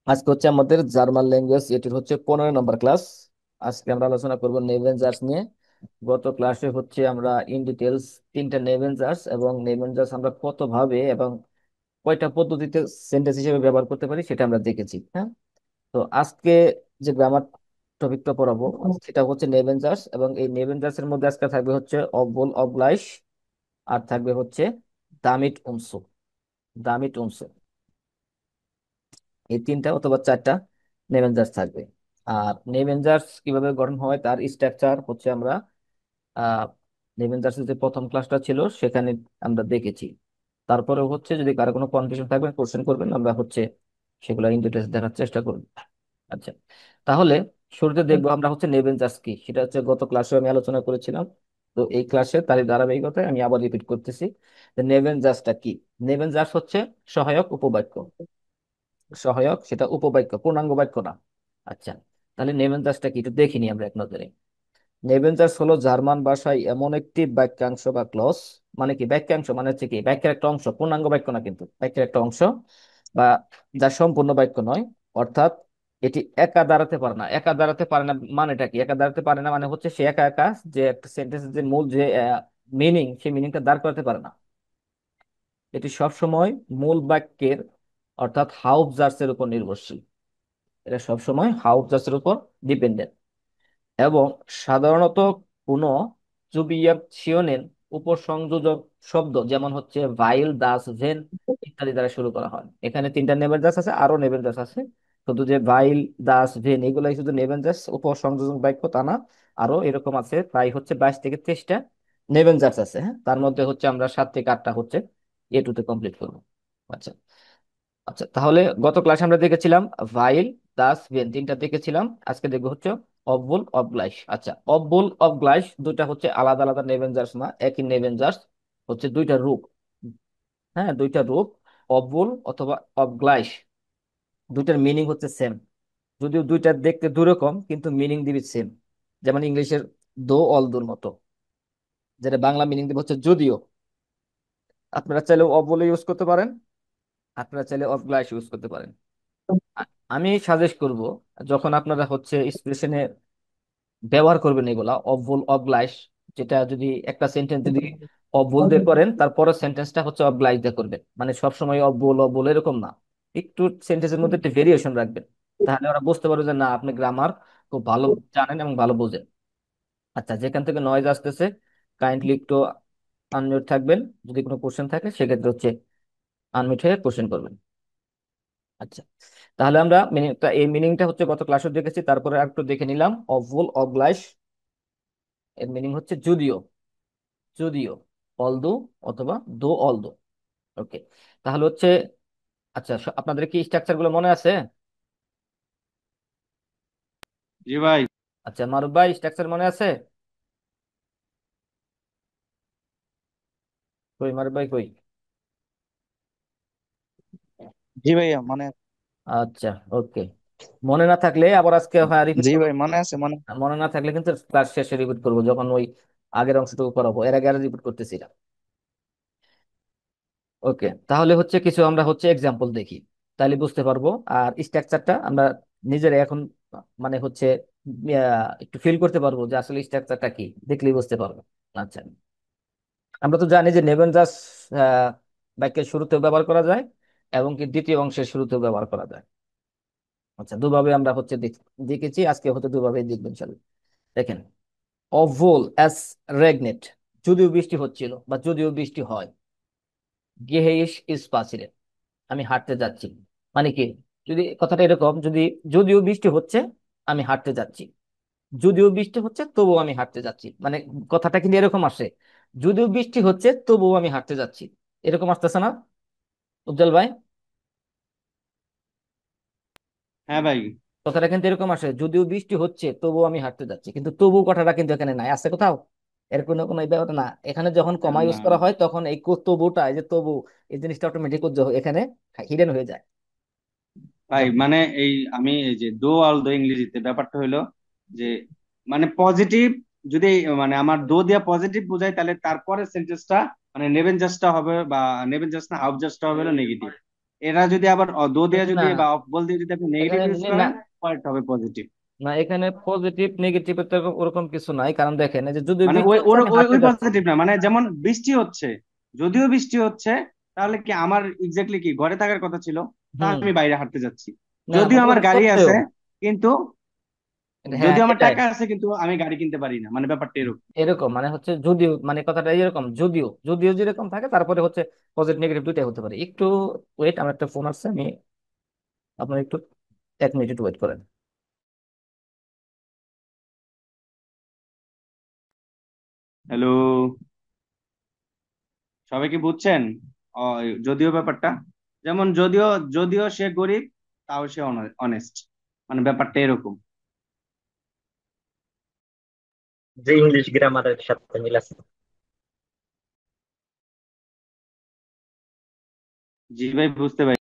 আজকে হচ্ছে আমাদের জার্মান ল্যাঙ্গুয়েজ, এটির হচ্ছে 15 নম্বর ক্লাস। আজকে আমরা আলোচনা করব নেভেনজার্স নিয়ে। গত ক্লাসে হচ্ছে আমরা ইন ডিটেলস তিনটা নেভেনজার্স এবং নেভেনজার্স আমরা কত ভাবে এবং কয়টা পদ্ধতিতে সেন্টেন্স হিসেবে ব্যবহার করতে পারি সেটা আমরা দেখেছি। হ্যাঁ, তো আজকে যে গ্রামার টপিকটা পড়াবো সেটা হচ্ছে নেভেনজার্স, এবং এই নেভেনজার্স এর মধ্যে আজকে থাকবে হচ্ছে অবল, অবলাইশ, আর থাকবে হচ্ছে দামিট উমসু। দামিট উমসু, এই তিনটা অথবা চারটা নেভেনজার্স থাকবে। আর নেভেনজার্স কিভাবে গঠন হয় তার স্ট্রাকচার হচ্ছে আমরা আহ নেভেনজার্স যে প্রথম ক্লাসটা ছিল সেখানে আমরা দেখেছি। তারপরে হচ্ছে যদি কারো কোনো কনফিউশন থাকবে কোশ্চেন করবেন, আমরা হচ্ছে সেগুলো ইন ডিটেলস দেখার চেষ্টা করব। আচ্ছা, তাহলে শুরুতে দেখবো আমরা হচ্ছে নেভেনজার্স কি, সেটা হচ্ছে গত ক্লাসে আমি আলোচনা করেছিলাম। তো এই ক্লাসে তারই ধারাবাহিকতায় আমি আবার রিপিট করতেছি। নেভেনজার্সটা কি? নেভেনজার্স হচ্ছে সহায়ক উপবাক্য। সহায়ক, সেটা উপবাক্য, পূর্ণাঙ্গ বাক্য না। আচ্ছা, তাহলে নেবেনজাসটা কি একটু দেখিনি আমরা এক নজরে। নেবেনজাস হলো জার্মান ভাষায় এমন একটি বাক্যাংশ বা ক্লজ। মানে কি বাক্যাংশ? মানে হচ্ছে কি বাক্যের একটা অংশ, পূর্ণাঙ্গ বাক্য না কিন্তু, বাক্যের একটা অংশ, বা যা সম্পূর্ণ বাক্য নয়। অর্থাৎ এটি একা দাঁড়াতে পারে না। একা দাঁড়াতে পারে না মানেটা কি? একা দাঁড়াতে পারে না মানে হচ্ছে সে একা একা যে একটা সেন্টেন্সের যে মূল যে মিনিং, সেই মিনিংটা দাঁড় করাতে পারে না। এটি সবসময় মূল বাক্যের অর্থাৎ হাউফজার্সের উপর নির্ভরশীল। এটা সবসময় হাউফজার্সের উপর ডিপেন্ডেন্ট। এবং সাধারণত কোনো জুবিয়াকশনের উপসংযোজক শব্দ যেমন হচ্ছে ভাইল, দাস, ভেন ইত্যাদি দ্বারা শুরু করা হয়। এখানে তিনটা নেবেন দাস আছে, আরো নেবেন দাস আছে। শুধু যে ভাইল, দাস, ভেন এগুলাই শুধু নেবেন দাস উপসংযোজক বাক্য তা না, আরো এরকম আছে প্রায় হচ্ছে 22 থেকে 23টা নেবেন দাস আছে। হ্যাঁ, তার মধ্যে হচ্ছে আমরা 7 থেকে 8টা হচ্ছে এ টু তে কমপ্লিট করবো। আচ্ছা, আচ্ছা, তাহলে গত ক্লাসে আমরা দেখেছিলাম ভাইল, দাস, ভেন তিনটা দেখেছিলাম। আজকে দেখবো হচ্ছে অবুল, অবগ্লাইশ। আচ্ছা, অবুল, অবগ্লাইশ দুইটা হচ্ছে আলাদা আলাদা নেভেনজার্স না, একই নেভেনজার্স, হচ্ছে দুইটা রূপ। হ্যাঁ, দুইটা রূপ, অবুল অথবা অবগ্লাইশ, দুইটার মিনিং হচ্ছে সেম। যদিও দুইটা দেখতে দুরকম কিন্তু মিনিং দিবি সেম। যেমন ইংলিশের দো, অল দোর মতো, যেটা বাংলা মিনিং দিব হচ্ছে যদিও। আপনারা চাইলে অবুল ইউজ করতে পারেন, আপনারা চাইলে অবগ্লাইশ ইউজ করতে পারেন। আমি সাজেস্ট করব যখন আপনারা হচ্ছে এক্সপ্রেশনে ব্যবহার করবেন এগুলা অবুল, অবগ্লাইশ, যেটা যদি একটা সেন্টেন্স যদি অবুল দিয়ে করেন তারপরের সেন্টেন্সটা হচ্ছে অবগ্লাইশ দিয়ে করবেন, মানে সবসময় অবুল অবুল এরকম না। একটু সেন্টেন্সের মধ্যে একটু ভেরিয়েশন রাখবেন, তাহলে ওরা বুঝতে পারবে যে না আপনি গ্রামার খুব ভালো জানেন এবং ভালো বোঝেন। আচ্ছা, যেখান থেকে নয়েজ আসতেছে কাইন্ডলি একটু আনমিউট থাকবেন। যদি কোনো কোশ্চেন থাকে সেক্ষেত্রে হচ্ছে আনমিউট হয়ে কোশ্চেন করবেন। আচ্ছা, তাহলে আমরা মিনিংটা, এই মিনিংটা হচ্ছে গত ক্লাসে দেখেছি, তারপরে একটু দেখে নিলাম। অবুল, অবগ্লাইশ এর মিনিং হচ্ছে যদিও, যদিও, অলদো অথবা দো, অলদো। ওকে, তাহলে হচ্ছে আচ্ছা আপনাদের কি স্ট্রাকচার গুলো মনে আছে? জি ভাই। আচ্ছা, মারুফ ভাই স্ট্রাকচার মনে আছে? কই মারুফ ভাই কই? জি ভাইয়া মনে আচ্ছা, ওকে। মনে না থাকলে আবার আজকে হয় রিপিট জি করবো। ভাই মনে আছে মনে। মনে না থাকলে কিন্তু ক্লাস শেষে রিপিট করবো, যখন ওই আগের অংশটুকু করাবো, এর আগে আর রিপিট করতেছি না। ওকে, তাহলে হচ্ছে কিছু আমরা হচ্ছে এক্সাম্পল দেখি, তাহলে বুঝতে পারবো। আর স্ট্রাকচারটা আমরা নিজেরা এখন মানে হচ্ছে একটু ফিল করতে পারবো যে আসলে স্ট্রাকচারটা কি, দেখলেই বুঝতে পারবো। আচ্ছা, আমরা তো জানি যে নেভেন জাস্ট বাক্যের শুরুতেও ব্যবহার করা যায় এবং কি দ্বিতীয় অংশের শুরুতেও ব্যবহার করা যায়। আচ্ছা, দুভাবে আমরা হচ্ছে দেখেছি, আজকে হতে দুভাবে দেখবেন চলো। দেখেন, অভোল অ্যাস রেগনেট, যদিও বৃষ্টি হচ্ছিল বা যদিও বৃষ্টি হয়। গেহেইশ ইস পাসিলে, আমি হাঁটতে যাচ্ছি। মানে কি, যদি কথাটা এরকম, যদি যদিও বৃষ্টি হচ্ছে আমি হাঁটতে যাচ্ছি, যদিও বৃষ্টি হচ্ছে তবুও আমি হাঁটতে যাচ্ছি, মানে কথাটা কিন্তু এরকম আসে, যদিও বৃষ্টি হচ্ছে তবুও আমি হাঁটতে যাচ্ছি, এরকম আসতেছে না উজ্জ্বল ভাই? হ্যাঁ ভাই। কথাটা কিন্তু এরকম আসে, যদিও বৃষ্টি হচ্ছে তবুও আমি হাঁটতে যাচ্ছি, কিন্তু তবু কথাটা কিন্তু এখানে নাই, আছে কোথাও? এর কোনো কোনো এই ব্যাপারটা না। এখানে যখন কমা ইউজ না করা হয় তখন এই তবুটা, এই যে তবু, এই জিনিসটা অটোমেটিক এখানে হিডেন হয়ে যায়। ভাই, যখন মানে এই আমি এই যে দো আল দো ইংরেজিতে ব্যাপারটা হলো যে মানে পজিটিভ, যদি মানে আমার দো দিয়া পজিটিভ বোঝায় তাহলে তারপরে সেন্টেন্সটা মানে নেবেন জাস্টটা হবে বা নেবেন জাস্ট না হাফ জাস্টটা হবে হলো নেগেটিভ। এরা যদি আবার দো দিয়ে না, যদি বা অফ বল দিয়ে যদি আপনি নেগেটিভ এখানে ইউজ না, করেন, পরেরটা হবে পজিটিভ। না এখানে পজিটিভ নেগেটিভ ওরকম কিছু নাই, কারণ দেখেন এই যে যদি মানে বৃষ্টি ওই হচ্ছে ওর আমি ওই হাঁটতে ওই যাচ্ছি। পজিটিভ না, মানে যেমন বৃষ্টি হচ্ছে, যদিও বৃষ্টি হচ্ছে, তাহলে কি আমার এক্স্যাক্টলি কি ঘরে থাকার কথা ছিল, তা হুম। আমি বাইরে হাঁটতে যাচ্ছি। না যদিও মনে আমার করেন গাড়ি সত্ত্বেও, আছে, কিন্তু হ্যাঁ যদিও আমার এটাই, টাকা আছে কিন্তু আমি গাড়ি কিনতে পারি না, মানে ব্যাপারটা এরকম। এরকম মানে হচ্ছে যদিও, মানে কথাটা এরকম, যদিও যদিও যেরকম থাকে তারপরে হচ্ছে পজিটিভ নেগেটিভ দুইটাই হতে পারে। একটু ওয়েট, আমার একটা ফোন আসছে, আমি আপনার একটু 1 মিনিট ওয়েট করেন। হ্যালো, সবাই কি বুঝছেন? ও, যদিও ব্যাপারটা, যেমন যদিও, যদিও সে গরিব, তাও সে অনেস্ট, মানে ব্যাপারটা এরকম। যে ইংলিশ গ্রামারের সাথে মিল আছে। জি ভাই, বুঝতে পারি।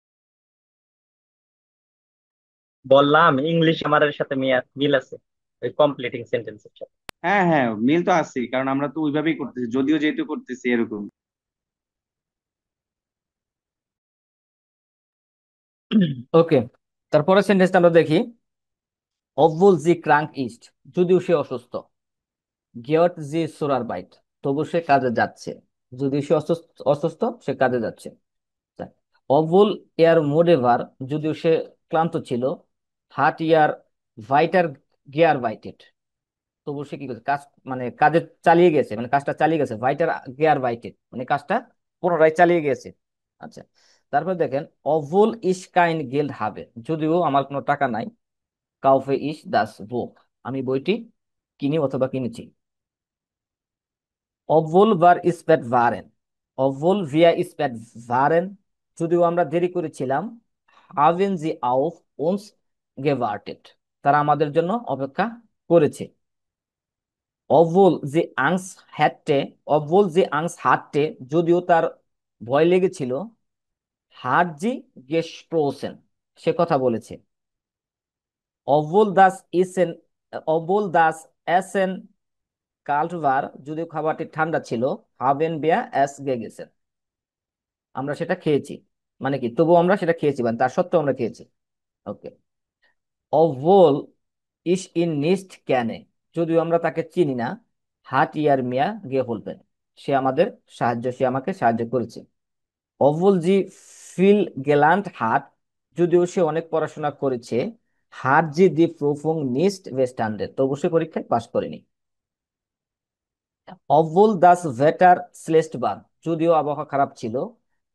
বললাম ইংলিশ গ্রামারের সাথে মিল আছে, ওই কমপ্লিটিং সেন্টেন্সের সাথে। হ্যাঁ হ্যাঁ, মিল তো আছেই, কারণ আমরা তো ওইভাবেই করতেছি, যদিও যেহেতু করতেছি এরকম। ওকে, তারপরে সেন্টেন্সটা আমরা দেখি। অবুল জি ক্রাঙ্ক ইস্ট, যদিও সে অসুস্থ। গিয়ট জি সুরার বাইট, তবু সে কাজে যাচ্ছে। যদিও সে অসুস্থ, অসুস্থ সে কাজে যাচ্ছে। অবুল এয়ার মোডেভার, যদিও সে ক্লান্ত ছিল। হার্ট ইয়ার ভাইটার গিয়ার বাইটেড, তবু সে কি করছে, কাজ মানে কাজে চালিয়ে গেছে, মানে কাজটা চালিয়ে গেছে। ভাইটার গিয়ার বাইটেড মানে কাজটা পুনরায় চালিয়ে গেছে। আচ্ছা, তারপর দেখেন অভুল ইস কাইন গেল্ড হবে, যদিও আমার কোনো টাকা নাই। কাউফে ইস দাস বুক, আমি বইটি কিনি অথবা কিনেছি। অভুল বার ইসপেট ভারেন, অভুল ভিয়া ইসপেট ভারেন, যদিও আমরা দেরি করেছিলাম। হাভেন জি আউফ উনস গেভার্টেড, তারা আমাদের জন্য অপেক্ষা করেছে। অভুল যে আংস হ্যাটে, অভুল যে আংস হাটে, যদিও তার ভয় লেগেছিল। হাট জি গেস্ট্রোসেন, সে কথা বলেছে। অভুল দাস ইসেন, অভুল দাস এসেন কাল্টভার, যদিও খাবারটি ঠান্ডা ছিল। হাভেন বিয়া এস গেগেছেন, আমরা সেটা খেয়েছি। মানে কি, তবুও আমরা সেটা খেয়েছি, মানে তার সত্ত্বেও আমরা খেয়েছি। ওকে। অভোল ইস ইন নিস্ট ক্যানে, যদিও আমরা তাকে চিনি না। হাট ইয়ার মিয়া গে হলবেন, সে আমাকে সাহায্য করেছে। অভুল জি ফিল গেলান্ট হাট, যদিও সে অনেক পড়াশোনা করেছে। হাট জি দি প্রুফুং নিস্ট ওয়েস্টান্ডে, তবু সে পরীক্ষায় পাশ করেনি। অভুল দাস ভেটার স্লেস্ট বার, যদিও আবহাওয়া খারাপ ছিল।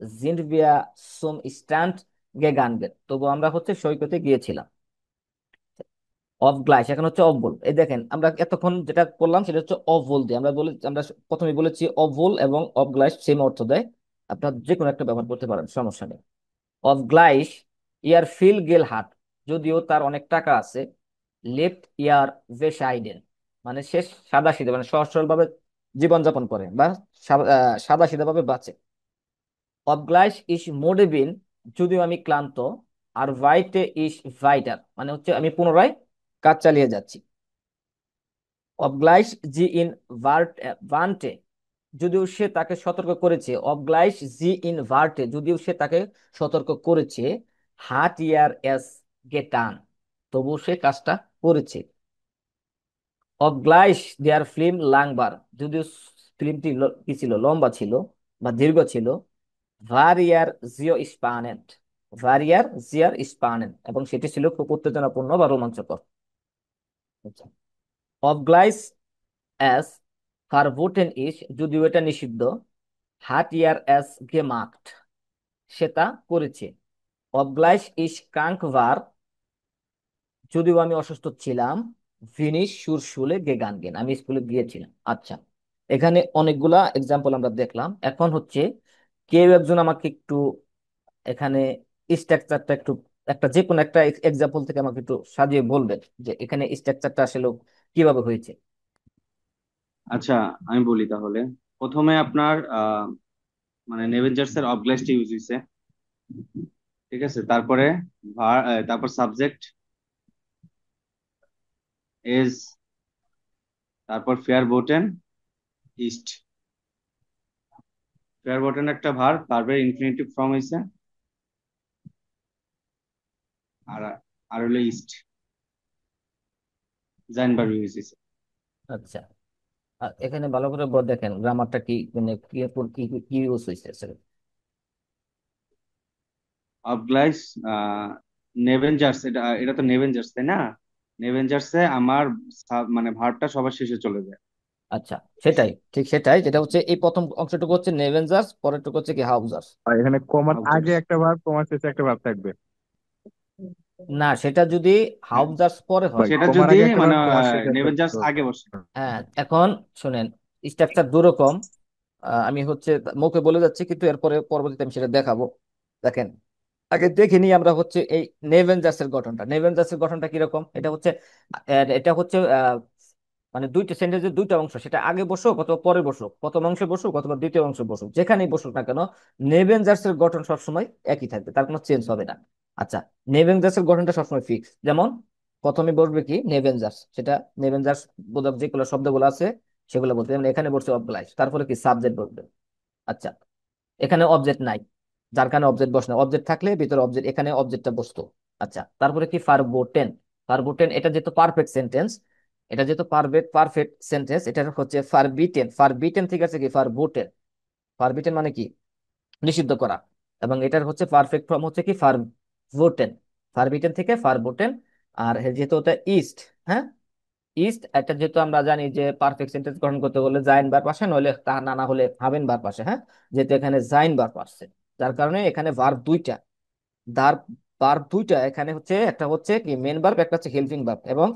জিন্ডবিয়া সুম স্ট্যান্ড গে গানগেন, তবু আমরা হচ্ছে সৈকতে গিয়েছিলাম। অফ গ্লাইস, এখন হচ্ছে অভুল। এই দেখেন আমরা এতক্ষণ যেটা করলাম সেটা হচ্ছে অভুল দিয়ে আমরা প্রথমে বলেছি অভুল এবং অফ গ্লাইস সেম অর্থ দেয়। আপনার যে কোনো একটা ব্যবহার করতে পারেন, সমস্যা নেই। অফ গ্লাইস ইয়ার ফিল গেল হাট, যদিও তার অনেক টাকা আছে। লেফট ইয়ার ভেসাইডেন, মানে সে সাদা সিধে, মানে সহজ সরল ভাবে জীবনযাপন করে বা সাদা সিধা ভাবে বাঁচে। অবগ্লাইস ইস মোডেবিন, যদিও আমি ক্লান্ত। আর ভাইটে ইস ভাইটার, মানে হচ্ছে আমি পুনরায় কাজ চালিয়ে যাচ্ছি। অবগ্লাইস জি ইন ভান্টে, যদিও সে তাকে সতর্ক করেছে। অবগ্লাইস জি ইন ভার্টে, যদিও সে তাকে সতর্ক করেছে। হাট ইয়ার এস গেটান, তবু সে কাজটা করেছে। অবগ্লাইস দেয়ার ফিল্ম লাংবার, যদিও ফিল্মটি কি ছিল, লম্বা ছিল বা দীর্ঘ ছিল। ভারিয়ার জিও স্পানেন্ট, ভারিয়ার জিয়ার স্পানেন্ট, এবং সেটি ছিল খুব উত্তেজনাপূর্ণ বা রোমাঞ্চকর। অবগ্লাইস এস ফারভুটেন ইস, যদিও এটা নিষিদ্ধ। হাট ইয়ার এস গেমাক্ট, সে তা করেছে। অবগ্লাইস ইস ক্রাঙ্কভার, যদিও আমি অসুস্থ ছিলাম। ফিনিশ সুরসুলে গে গান গেন, আমি স্কুলে গিয়েছিলাম। আচ্ছা, এখানে অনেকগুলা এক্সাম্পল আমরা দেখলাম। এখন হচ্ছে কেউ একজন আমাকে একটু এখানে স্ট্রাকচারটা একটু, একটা যে কোনো একটা এক্সাম্পল থেকে আমাকে একটু সাজিয়ে বলবেন যে এখানে স্ট্রাকচারটা আসলে কিভাবে হয়েছে। আচ্ছা, আমি বলি তাহলে। প্রথমে আপনার মানে নেভেঞ্জার্স এর অবগ্লাসটি ইউজ হয়েছে, ঠিক আছে। তারপরে তারপর সাবজেক্ট এজ, তারপর ফেয়ার বোটেন ইস্ট। ফেয়ার বোটেন একটা ভার্বের ইনফিনিটিভ ফর্ম হয়েছে। আর হলো ইস্ট, জাইনবার্গ ইউজ হয়েছে। আচ্ছা, আর এখানে ভালো করে দেখেন গ্রামারটা কি, মানে কি কি কি ইউজ হয়েছে আসলে। অবগ্লাইস, নেভেঞ্জার্স, এটা এটা তো নেভেঞ্জার্স তাই না? নেভেঞ্জার্সে আমার মানে ভার্বটা সবার শেষে চলে যায়। আচ্ছা, সেটাই, ঠিক সেটাই, যেটা হচ্ছে এই প্রথম অংশটুকু হচ্ছে নেভেঞ্জার্স, পরেরটুকু হচ্ছে কি হাউজার্স। আর এখানে কমার আগে হাউজার্স। একটা ভার্ব, কমার শেষে একটা ভার্ব থাকবে। না, সেটা যদি হ্যাঁ, হাউজার্স পরে হয়। সেটা কমার যদি আগে একটা মানে ভার্ব, কমার শেষে একটা নেভেঞ্জার্স verb। আগে বসে। হ্যাঁ, এখন শুনেন, স্ট্রাকচার দুরকম। আমি হচ্ছে মুখে বলে যাচ্ছি, কিন্তু এরপরে পরবর্তীতে আমি সেটা দেখাবো। দেখেন, আগে দেখে নিই আমরা হচ্ছে এই নেভেঞ্জার্স এর গঠনটা। নেভেঞ্জার্স এর গঠনটা কিরকম, এটা হচ্ছে মানে দুইটা সেন্টেন্সের দুইটা অংশ, সেটা আগে বসুক অথবা পরে বসুক, প্রথম অংশে বসুক অথবা দ্বিতীয় অংশে বসুক, যেখানেই বসুক না কেন, নেভেঞ্জার্স এর গঠন সবসময় একই থাকবে, তার কোনো চেঞ্জ হবে না। আচ্ছা, নেভেঞ্জার্স এর গঠনটা সবসময় ফিক্স। যেমন প্রথমে বসবে কি নেভেঞ্জার্স, সেটা নেভেঞ্জার্স বোধক যেগুলো শব্দগুলো আছে সেগুলো বলতে, যেমন এখানে বসছে অবলাইজ, তারপরে কি সাবজেক্ট বলবে। আচ্ছা, এখানে অবজেক্ট নাই, যার কারণে অবজেক্ট বসে না, অবজেক্ট থাকলে ভিতরে অবজেক্ট, এখানে অবজেক্টটা বসতো। আচ্ছা, তারপরে কি ফারবোটেন। ফারবোটেন এটা যেহেতু পারফেক্ট সেন্টেন্স, এটা যেহেতু পারফেক্ট সেন্টেন্স, এটা হচ্ছে ফারবিটেন। ফারবিটেন ঠিক আছে কি ফারবোটেন। ফারবিটেন মানে কি নিষিদ্ধ করা, এবং এটার হচ্ছে পারফেক্ট ফর্ম হচ্ছে কি ফারবোটেন। ফারবিটেন থেকে ফারবোটেন। আর যেহেতু ওটা ইস্ট, হ্যাঁ, ইস্ট এটা যেহেতু আমরা জানি যে পারফেক্ট সেন্টেন্স গঠন করতে হলে জাইন বার পাশে, নইলে তা না হলে হাবেন বার পাশে, হ্যাঁ, যেহেতু এখানে জাইন বার পাশে, যার কারণে এখানে ভার্ব দুইটা। দার ভার্ব দুইটা এখানে হচ্ছে, একটা হচ্ছে কি মেন ভার্ব, একটা হচ্ছে হেল্পিং ভার্ব, এবং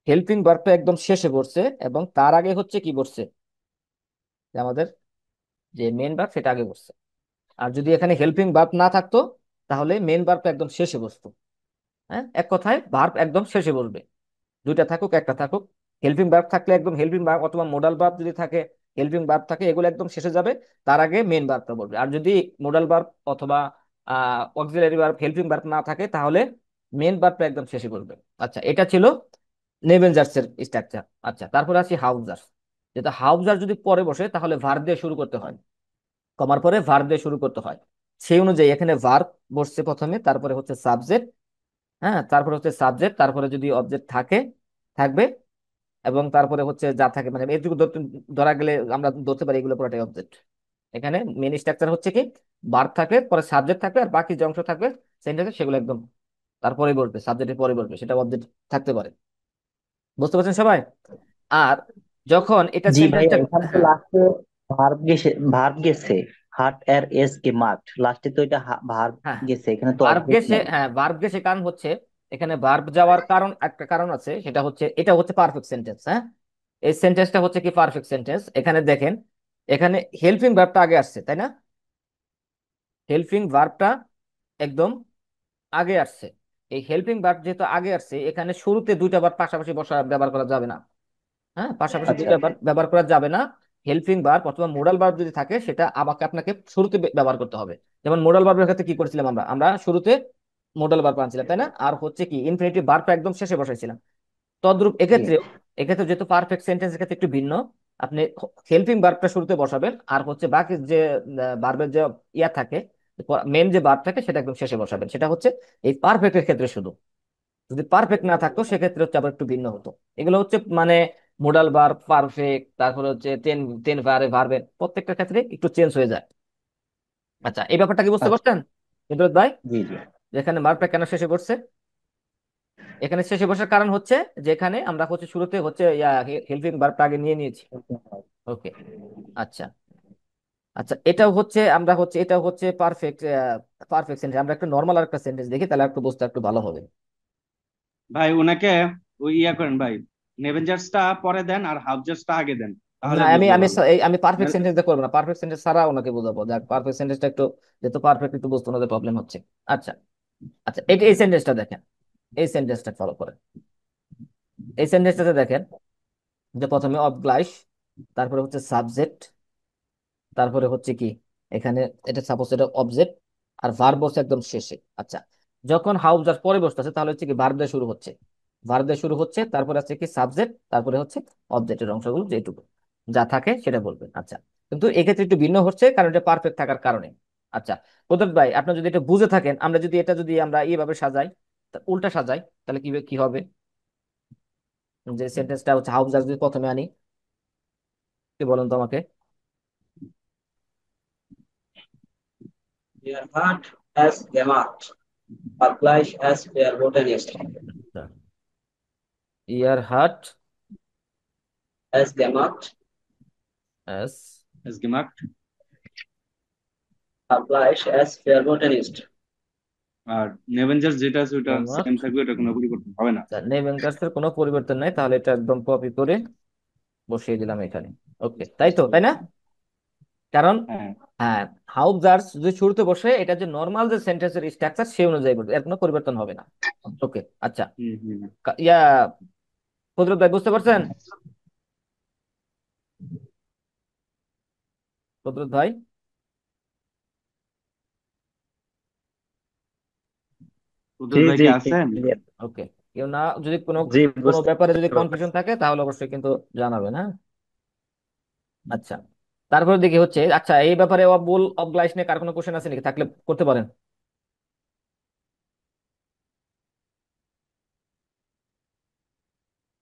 হেল্পিং ভার্বটা একদম শেষে বসছে, এবং তার আগে হচ্ছে কি বসছে, যে আমাদের যে মেন ভার্ব সেটা আগে বসছে। আর যদি এখানে হেল্পিং ভার্ব না থাকতো, তাহলে মেন ভার্বটা একদম শেষে বসতো। হ্যাঁ, এক কথায় ভার্ব একদম শেষে বসবে, দুইটা থাকুক একটা থাকুক। হেল্পিং ভার্ব থাকলে একদম হেল্পিং ভার্ব, অথবা মোডাল ভার্ব যদি থাকে, হেল্পিং ভার্ব থাকে, এগুলো একদম শেষে যাবে, তার আগে মেন ভার্বটা বলবে। আর যদি মোডাল ভার্ব অথবা অক্সিলারি ভার্ব, হেল্পিং ভার্ব না থাকে, তাহলে মেন ভার্বটা একদম শেষে বলবে। আচ্ছা, এটা ছিল নেভেঞ্জার্স এর স্ট্রাকচার। আচ্ছা, তারপরে আসি হাউজার্স। যেটা হাউজার যদি পরে বসে, তাহলে ভার্ব দিয়ে শুরু করতে হয়, কমার পরে ভার্ব দিয়ে শুরু করতে হয়। সেই অনুযায়ী এখানে ভার্ব বসছে প্রথমে, তারপরে হচ্ছে সাবজেক্ট, হ্যাঁ, তারপরে হচ্ছে সাবজেক্ট, তারপরে যদি অবজেক্ট থাকে থাকবে, এবং তারপরে হচ্ছে যা থাকে, মানে এইটুকু ধরা গেলে আমরা ধরতে পারি এগুলো পুরোটাই অবজেক্ট। এখানে মেন স্ট্রাকচার হচ্ছে কি ভার্ব থাকবে, পরে সাবজেক্ট থাকবে, আর বাকি যে অংশ থাকবে সেন্টেন্সে সেগুলো একদম তারপরে বলবে, সাবজেক্টের পরে বলবে, সেটা অবজেক্ট থাকতে পারে। বুঝতে পারছেন সবাই? আর যখন এটা জি ভাইয়া, সেন্টেন্সটা, এখানে তো হ্যাঁ, লাস্টে ভার্ব গেছে হার্ট এর এস কে মাঠ, লাস্টে তো এটা ভার্ব হ্যাঁ, গেছে, এখানে তো ভার্ব অবজেক্ট গেছে, নাই। হ্যাঁ, ভার্ব গেছে, কারণ হচ্ছে এখানে ভার্ব যাওয়ার কারণ, একটা কারণ আছে, সেটা হচ্ছে এটা হচ্ছে পারফেক্ট সেন্টেন্স, হ্যাঁ, এই সেন্টেন্সটা হচ্ছে কি পারফেক্ট সেন্টেন্স। এখানে দেখেন, এখানে হেল্পিং ভার্বটা আগে আসছে, তাই না? হেল্পিং ভার্বটা একদম আগে আসছে। এই হেল্পিং ভার্ব যেহেতু আগে আসছে, এখানে শুরুতে দুইটা ভার্ব পাশাপাশি বসা ব্যবহার করা যাবে না। হ্যাঁ, পাশাপাশি আচ্ছা দুইটা আচ্ছা। ভার্ব ব্যবহার করা যাবে না। হেল্পিং ভার্ব অথবা মোডাল ভার্ব যদি থাকে, সেটা আমাকে আপনাকে শুরুতে ব্যবহার করতে হবে। যেমন মোডাল ভার্বের ক্ষেত্রে কি করেছিলাম, আমরা আমরা শুরুতে মোডাল ভার্ব আনছিলাম, তাই না? আর হচ্ছে কি ইনফিনিটিভ ভার্বটা একদম শেষে বসাইছিলাম। তদ্রূপ জি এক্ষেত্রে, এক্ষেত্রে যেহেতু পারফেক্ট সেন্টেন্সের ক্ষেত্রে একটু ভিন্ন, আপনি হেল্পিং ভার্বটা শুরুতে বসাবেন, আর হচ্ছে বাকি যে ভার্বের যে ইয়া থাকে, মেন যে ভার্ব থাকে, সেটা একদম শেষে বসাবেন। সেটা হচ্ছে এই পারফেক্টের ক্ষেত্রে শুধু। যদি পারফেক্ট না থাকতো, সেক্ষেত্রে হচ্ছে আবার একটু ভিন্ন হতো। এগুলো হচ্ছে মানে মোডাল ভার্ব, পারফেক্ট, তারপরে হচ্ছে টেন টেন ভার্বের প্রত্যেকটা ক্ষেত্রে একটু চেঞ্জ হয়ে যায়। আচ্ছা, এই ব্যাপারটা কি বুঝতে আচ্ছা। পারছেন ইদ্রত ভাই? জি জি। যেখানে ভার্বটা কেন শেষে বসছে, এখানে শেষে বসার কারণ হচ্ছে যে এখানে আমরা হচ্ছে শুরুতে হচ্ছে হেল্পিং ভার্বটা আগে নিয়ে নিয়েছি। ওকে। আচ্ছা, আচ্ছা, এটাও হচ্ছে আমরা হচ্ছে, এটাও হচ্ছে পারফেক্ট, পারফেক্ট সেন্টেন্স। আমরা একটা নর্মাল আর একটা সেন্টেন্স দেখি, তাহলে একটু বুঝতে একটু ভালো হবে। ভাই ওনাকে ওই ইয়া করেন ভাই, নেভেঞ্জার্সটা পরে দেন আর হাউজার্সটা আগে দেন, না, তাহলে আমি বুঝবে আমি ভালো। আমি পারফেক্ট না- সেন্টেন্স করবো না, পারফেক্ট সেন্টেন্স ছাড়া ওনাকে বোঝাবো, যাক পারফেক্ট সেন্টেন্সটা একটু, যেহেতু পারফেক্ট একটু বুঝতে ওনাদের প্রবলেম হচ্ছে। আচ্ছা, আচ্ছা, এটা এই সেন্টেন্সটা দেখেন, এই সেন্টেন্সটা ফলো করেন। এই সেন্টেন্সটাতে দেখেন যে প্রথমে অবগ্লাইস, তারপরে হচ্ছে সাবজেক্ট, তারপরে হচ্ছে কি এখানে এটা সাপোজ এটা অবজেক্ট, আর ভার্ব বসে একদম শেষে। আচ্ছা, যখন হাউস জাস্ট পরে বসতেছে, তাহলে হচ্ছে কি ভার্ব দিয়ে শুরু হচ্ছে, ভার্ব দিয়ে শুরু হচ্ছে, তারপরে আছে কি সাবজেক্ট, তারপরে হচ্ছে অবজেক্টের অংশগুলো যেটুকু যা থাকে সেটা বলবেন। আচ্ছা, কিন্তু এক্ষেত্রে একটু ভিন্ন হচ্ছে, কারণ এটা পারফেক্ট থাকার কারণে। আচ্ছা, প্রদত্ত ভাই, আপনি যদি এটা বুঝে থাকেন, আমরা যদি এটা যদি আমরা এইভাবে সাজাই, উল্টা সাজাই তাহলে কি কি হবে? যে সেন্টেন্সটা হচ্ছে হাউস জাস্ট যদি প্রথমে আনি, কি বলেন তো আমাকে? Their heart as gemacht, obliged as verbotenist. ইয়ার হার্ট As gemacht, অ্যাজ gemacht। obliged as verbotenist. আর নেভেঞ্জার্স যেটা আছে ওটা সেম থাকবে, ওটা কোনো পরিবর্তন হবে না। নেভেনজার্সের কোনো পরিবর্তন নাই, তাহলে এটা একদম কপি করে বসিয়ে দিলাম এখানে। ওকে, তাই তো, তাই না? কারণ হ্যাঁ। হ্যাঁ, হাউজার্স যদি শুরুতে বসে, এটা যে নর্মাল যে সেন্টেন্সের স্ট্রাকচার সেই অনুযায়ী বলবে, এর কোনো পরিবর্তন হবে না। ওকে, আচ্ছা। হুম হুম। ইয়া ফজরত ভাই বুঝতে পারছেন? ফজরত ভাই, উদয় জি ভাই জি কি আছেন? ক্লিয়ার। ওকে, কেউ না, যদি কোনো জি কোনো বুঝতে ব্যাপারে যদি কনফিউশন পারছি। থাকে তাহলে অবশ্যই কিন্তু জানাবেন, হ্যাঁ। আচ্ছা, তারপরে দেখি হচ্ছে, আচ্ছা এই ব্যাপারে অবুল অবগ্লাইশ নিয়ে কার কোনো কোশ্চেন আছে নাকি? থাকলে করতে পারেন।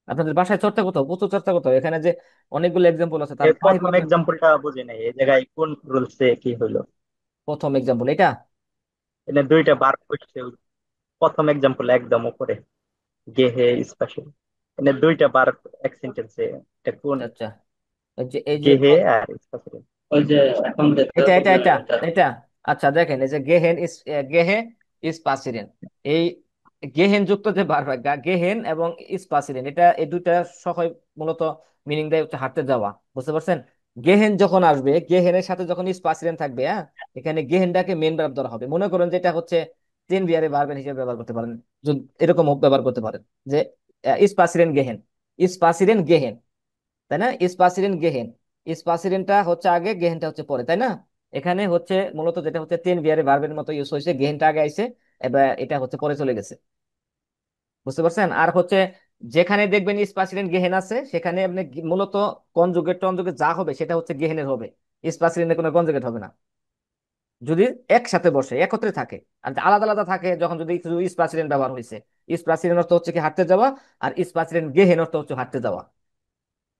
আপনাদের বাসায় চর্চা কোথাও, প্রচুর চর্চা কোথাও, এখানে যে অনেকগুলো এক্সাম্পল আছে তার এই ফাইভ প্রথম আপনার। এক্সাম্পলটা বুঝি নাই, এই জায়গায় কোন রুলসে কি হইলো? প্রথম এক্সাম্পল এটা? এখানে দুইটা বার করছে, প্রথম এক্সাম্পল একদম উপরে গে হে স্পেশাল, এখানে দুইটা বার এক সেন্টেন্সে, এটা কোন? আচ্ছা আচ্ছা, এই যে গে হে আর স্পেশাল। ওই যে এখন দেখতে এটা এটা বললেন এটা ওটা। এটা আচ্ছা, দেখেন এই যে গেহেন ইস, গেহে ইস পাসিরেন, এই গেহেন যুক্ত যে ভার্ব, গেহেন এবং ইস পাসিরেন, এটা এই দুইটা সহ মূলত মিনিং দেয় হচ্ছে হাঁটতে যাওয়া। বুঝতে পারছেন? গেহেন যখন আসবে, গেহেনের সাথে যখন ইস পাসিরেন থাকবে, হ্যাঁ, এখানে গেহেনটাকে মেন ভার্ব ধরা হবে। মনে করেন যেটা হচ্ছে তিন বিয়ারে ভার্বের হিসেবে ব্যবহার করতে পারেন, এরকম ব্যবহার করতে পারেন যে ইস পাসিরেন গেহেন, ইস পাসিরেন গেহেন, তাই না? স্পাসিরেন গেহেন, স্পাসিরেনটা হচ্ছে আগে, গেহেনটা হচ্ছে পরে, তাই না? এখানে হচ্ছে মূলত যেটা হচ্ছে তিন বিয়ারে ভার্বের মতো ইউজ হয়েছে, গেহেনটা আগে আইছে, এবার এটা হচ্ছে পরে চলে গেছে। বুঝতে পারছেন? আর হচ্ছে যেখানে দেখবেন স্পাসিরেন গেহেন আছে, সেখানে আপনি মূলত কনজুগেট টনজুগেট যা হবে সেটা হচ্ছে গেহেনের হবে, স্পাসিরেনের কোনো কনজুগেট হবে না যদি একসাথে বসে একত্রে থাকে। আর আলাদা আলাদা থাকে যখন, যদি শুধু স্পাসিরেন ব্যবহার হয়েছে, স্পাসিরেন অর্থ হচ্ছে কি হাঁটতে যাওয়া, আর স্পাসিরেন গেহেন অর্থ হচ্ছে হাঁটতে যাওয়া।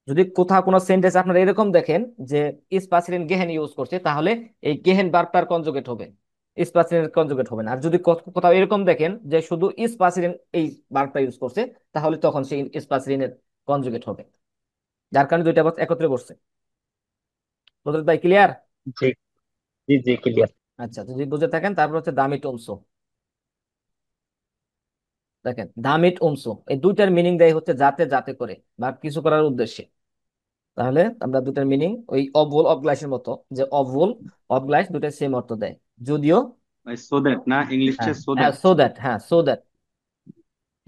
যদি কোথাও কোনো সেন্টেন্স আপনারা এরকম দেখেন যে স্পাসিরেন গেহেন ইউজ করছে, তাহলে এই গেহেন ভার্বটার কনজুগেট হবে, স্পাসিরেন কনজুগেট হবে না। আর যদি কোথাও এরকম দেখেন যে শুধু স্পাসিরেন এই ভার্বটা ইউজ করছে, তাহলে তখন সেই স্পাসিরেনের কনজুগেট হবে। যার কারণে দুইটা ভার্ব একত্রে বসছে। বুঝলেন ভাই? ক্লিয়ার? জি জি জি ক্লিয়ার। আচ্ছা, যদি বুঝে থাকেন, তারপর হচ্ছে দামিট উমসো। দেখেন দামিট উমসো, এই দুইটার মিনিং দেয় হচ্ছে যাতে যাতে করে বা কিছু করার উদ্দেশ্যে। তাহলে আমরা দুটার মিনিং ওই অবুল অবগ্লাইসের মতো, যে অবুল অবগ্লাইস দুটাই সেম অর্থ দেয়, যদিও ভাই সো দ্যাট না, ইংলিশে হ্যাঁ সো হ্যাঁ দ্যাট। সো দ্যাট, হ্যাঁ সো দ্যাট,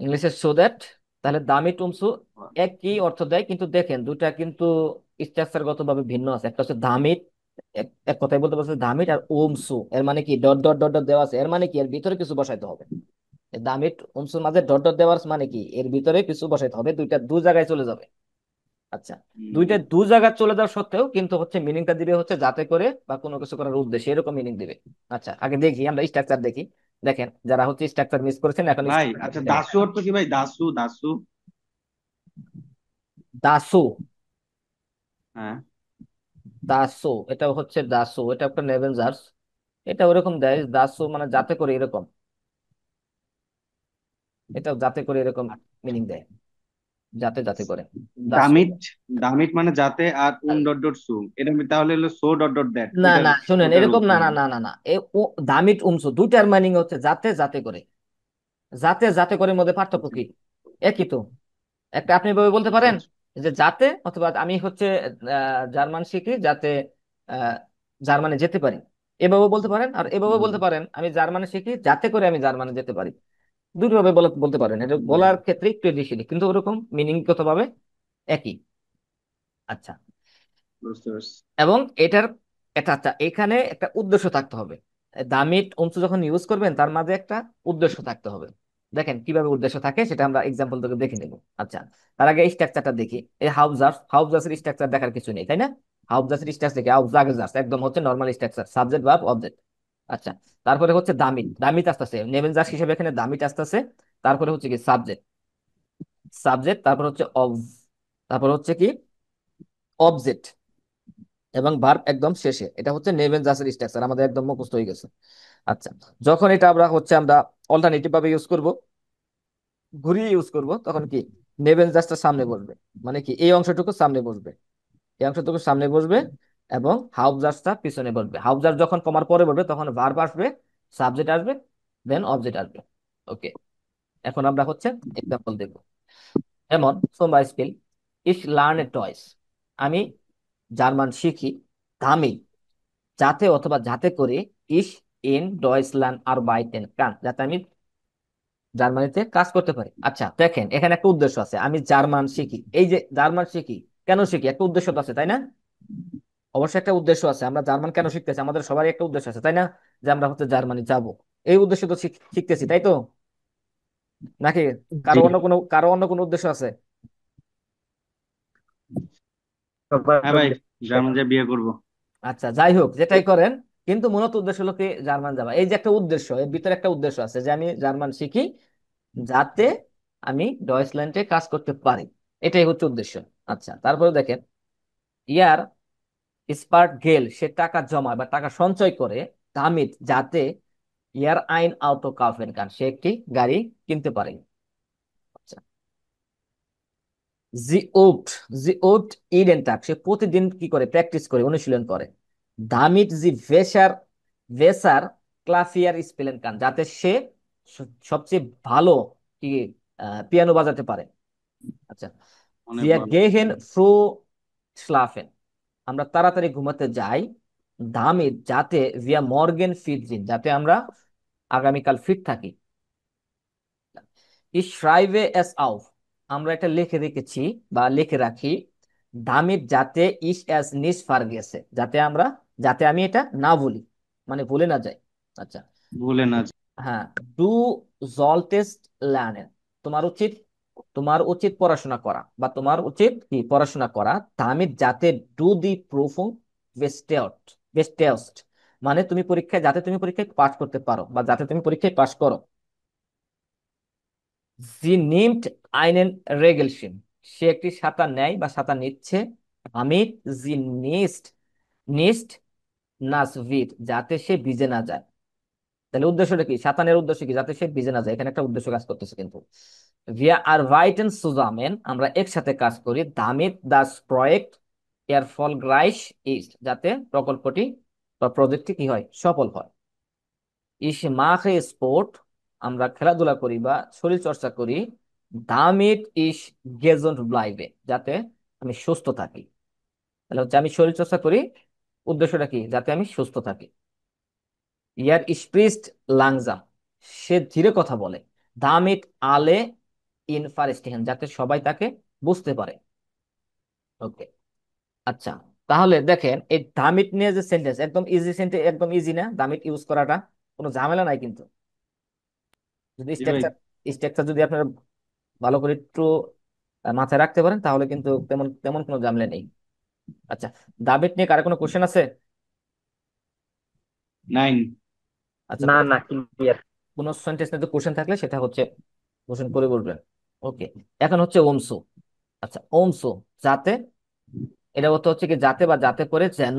ইংলিশে সো দ্যাট। তাহলে দামি টুমসু একই অর্থ দেয়, কিন্তু দেখেন দুটা কিন্তু স্ট্রাকচারগত ভাবে ভিন্ন আছে। একটা হচ্ছে দামিট, এক এক কথায় বলতে পারছে দামিট, আর ওমসু এর মানে কি ডট ডট ডট ডট দেওয়া আছে, এর মানে কি এর ভিতরে কিছু বসাইতে হবে। এই দামিট ওমসুর মাঝে ডট ডট দেওয়ার মানে কি এর ভিতরে কিছু বসাইতে হবে, দুইটা দু জায়গায় চলে যাবে। আচ্ছা, দুইটা দু জায়গায় চলে যাওয়ার সত্ত্বেও কিন্তু হচ্ছে মিনিংটা দিবে হচ্ছে যাতে করে বা কোনো কিছু করার উদ্দেশ্যে, এরকম মিনিং দিবে। আচ্ছা, আগে দেখি আমরা স্ট্রাকচার দেখি। দেখেন যারা হচ্ছে স্ট্রাকচার মিস করেছেন এখন ভাই structure আচ্ছা, দেখেন। দাসু অর্থ কি ভাই? দাসু দাসু। দাসু, হ্যাঁ। দাসু এটা হচ্ছে দাসু, এটা একটা নেভেনজার্স, এটা ওরকম দেয় দাসু মানে যাতে করে এরকম, এটা যাতে করে এরকম মিনিং দেয়, যাতে যাতে করে দাসু। দামিট, দামিট মানে যাতে, আর উন ডট ডট সু, এটা তাহলে হলো সো ডট ডট দ্যাট, না ওইটার না, শুনেন, ওটার এরকম না মানে। না না না না, দামিট উমসু দুইটার মিনিং হচ্ছে যাতে যাতে করে, যাতে যাতে করে মধ্যে পার্থক্য কি? একই তো। একটা আপনি এভাবে বলতে আচ্ছা পারেন আচ্ছা। যে যাতে, অথবা আমি হচ্ছে জার্মান শিখি যাতে আহ, জার্মানে যেতে পারি, এভাবে বলতে পারেন। আর এভাবে হুম, বলতে পারেন আমি জার্মানে শিখি যাতে করে আমি জার্মানে যেতে পারি। দুইভাবে বলতে পারেন, এটা হুম, বলার ক্ষেত্রে একটু ডিফারেন্ট, কিন্তু ওরকম মিনিংগত ভাবে একই। আচ্ছা, বুঝতে পারছি। এবং এটার এটা, আচ্ছা এখানে একটা উদ্দেশ্য থাকতে হবে। দামিট উমসু যখন ইউজ করবেন তার মাঝে একটা উদ্দেশ্য থাকতে হবে। দেখেন কিভাবে উদ্দেশ্য থাকে সেটা আমরা এক্সাম্পল থেকে দেখে নেব। আচ্ছা, তার আগে স্ট্রাকচারটা দেখি। এই হাউজার্সের স্ট্রাকচার দেখার কিছু নেই, তাই না? হাউজার্সের স্ট্রাকচার দেখি, হাউজার্স একদম হচ্ছে normal structure, subject verb object. আচ্ছা, তারপরে হচ্ছে দামিট, দামিট আসতেছে নেভেনজার্স হিসেবে এখানে দামিট আসতেছে। তারপরে হচ্ছে কি সাবজেক্ট, সাবজেক্ট তারপর হচ্ছে তারপর হচ্ছে কি অবজেক্ট, এবং ভার্ব একদম শেষে। এটা হচ্ছে নেভেন জাসের স্ট্রাকচার, আমাদের একদম মুখস্থ হয়ে গেছে। আচ্ছা, যখন এটা আমরা অল্টারনেটিভ ভাবে ইউজ করব, ঘুরিয়ে ইউজ করব, তখন কি নেভেন জাসটা সামনে বসবে, মানে কি এই অংশটুকু সামনে বসবে, এই অংশটুকু সামনে বসবে, এবং হাউফ জাসটা পিছনে বসবে। হাউফ জাস যখন কমার পরে বসবে তখন ভার্ব আসবে, সাবজেক্ট আসবে, দেন অবজেক্ট আসবে। ওকে, এখন আমরা হচ্ছে এক্সাম্পল দেখব। যেমন zum Beispiel ich lerne Deutsch, আমি জার্মান শিখি, আমি যাতে অথবা যাতে করে ich in Deutschland arbeiten kann, যাতে আমি জার্মানিতে কাজ করতে পারি। আচ্ছা দেখেন, এখানে একটা উদ্দেশ্য আছে, আমি জার্মান শিখি, এই যে জার্মান শিখি, কেন শিখি, একটা উদ্দেশ্য তো আছে তাই না? অবশ্যই একটা উদ্দেশ্য আছে, আমরা জার্মান কেন শিখতেছি, আমাদের সবারই একটা উদ্দেশ্য আছে তাই না, যে আমরা হচ্ছে জার্মানি যাব, এই উদ্দেশ্য তো শিখতেছি তাই তো, নাকি জি, কারো অন্য কোনো উদ্দেশ্য আছে? হ্যাঁ সবার ভাই, উদ্দেশ্যে। জার্মান যে বিয়ে করব। আচ্ছা যাই হোক, যেটাই করেন, কিন্তু মূলত উদ্দেশ্য হলো কি জার্মান যাওয়া। এই যে একটা উদ্দেশ্য, এর ভিতরে একটা উদ্দেশ্য আছে যে আমি জার্মান শিখি যাতে আমি ডয়েচল্যান্ডে কাজ করতে পারি, এটাই হচ্ছে উদ্দেশ্য। আচ্ছা তারপরে দেখেন, ইয়ার স্পার্ট গেল, সে টাকা জমায় বা টাকা সঞ্চয় করে, দামিত যাতে ইয়ার আইন আউটো কাউফেন কান, সে একটি গাড়ি কিনতে পারে। আচ্ছা, জি ওট, জি ওট ইডেন টাক, সে প্রতিদিন কি করে, প্র্যাকটিস করে, অনুশীলন করে। দামিট জি ভেসার ক্লাসিয়ার স্পেলেন কান, যাতে সে সবচেয়ে ভালো কি পিয়ানো বাজাতে পারে। আচ্ছা, অনেক জিয়া ভালো। গেহেন ফ্রু স্লাফেন, আমরা তাড়াতাড়ি ঘুমাতে যাই। দামিট যাতে ভিয়া মর্গেন ফিটজিন, যাতে আমরা আগামীকাল ফিট থাকি। Ich schreibe es auf, আমরা এটা লিখে রেখেছি বা লিখে রাখি। damit যাতে ich es nicht vergesse, যাতে আমি এটা না ভুলি, মানে ভুলে না যাই। আচ্ছা, ভুলে না যেতে। হ্যাঁ, ডু solltest lernen, তোমার উচিত তোমার উচিত পড়াশোনা করা, বা তোমার উচিত কি পড়াশোনা করা। damit যাতে ডু দি প্রুফুং বেস্টেস্ট, মানে তুমি পরীক্ষায় পাস করতে পারো, বা যাতে তুমি পরীক্ষায় পাস করো। জি নিমট আইনেন রেগেলশন, সে একটি ছাতা নেয় বা ছাতা নিচ্ছে। আমি জি নিস্ট নিস্ট নাসভিট, যাতে সে ভিজে না যায়। তাহলে উদ্দেশ্যটা কি, ছাতা নেওয়ার উদ্দেশ্য কি, যাতে সে ভিজে না যায়, এখানে একটা উদ্দেশ্য কাজ করতেছে কিন্তু। ভিয়া আর ভাইটেন সুজামেন, আমরা একসাথে কাজ করি। দামিত দাস প্রয়েক্ট এর ফল গ্রাইস ইস্ট, যাতে প্রকল্পটি বা প্রজেক্টটি কি হয়, সফল হয়। ইস মাখে স্পোর্ট, আমরা খেলাধুলা করি বা শরীর চর্চা করি। দামিট ইস গেজন্ট ব্লাইবে, যাতে আমি সুস্থ থাকি। তাহলে হচ্ছে আমি শরীর চর্চা করি, উদ্দেশ্যটা কি, যাতে আমি সুস্থ থাকি। ইয়ার স্প্রিস্ট লাংজাম, সে ধীরে কথা বলে। দামিট আলে ইনফারেস্টিহেন, যাতে সবাই তাকে বুঝতে পারে। ওকে, আচ্ছা, তাহলে দেখেন এই দামিট নিয়ে যে সেন্টেন্স, একদম ইজি সেন্টেন্স, একদম ইজি না দামিট ইউজ করাটা, কোনো ঝামেলা নাই কিন্তু। যদি জি ভাই। স্ট্রাকচার যদি আপনারা ভালো করে একটু মাথায় রাখতে পারেন, তাহলে কিন্তু তেমন তেমন কোনো ঝামেলা নেই। আচ্ছা, দাবিট নিয়ে কার কোনো কোশ্চেন আছে? 9। আচ্ছা, না না, ক্লিয়ার। কোনো সেন্টেন্স নিয়ে কোশ্চেন থাকলে সেটা হচ্ছে কোশ্চেন করে বলবেন। ওকে, এখন হচ্ছে ওমসো। আচ্ছা, ওমসো যাতে, এটা অর্থ হচ্ছে কি যাতে বা যাতে করে, যেন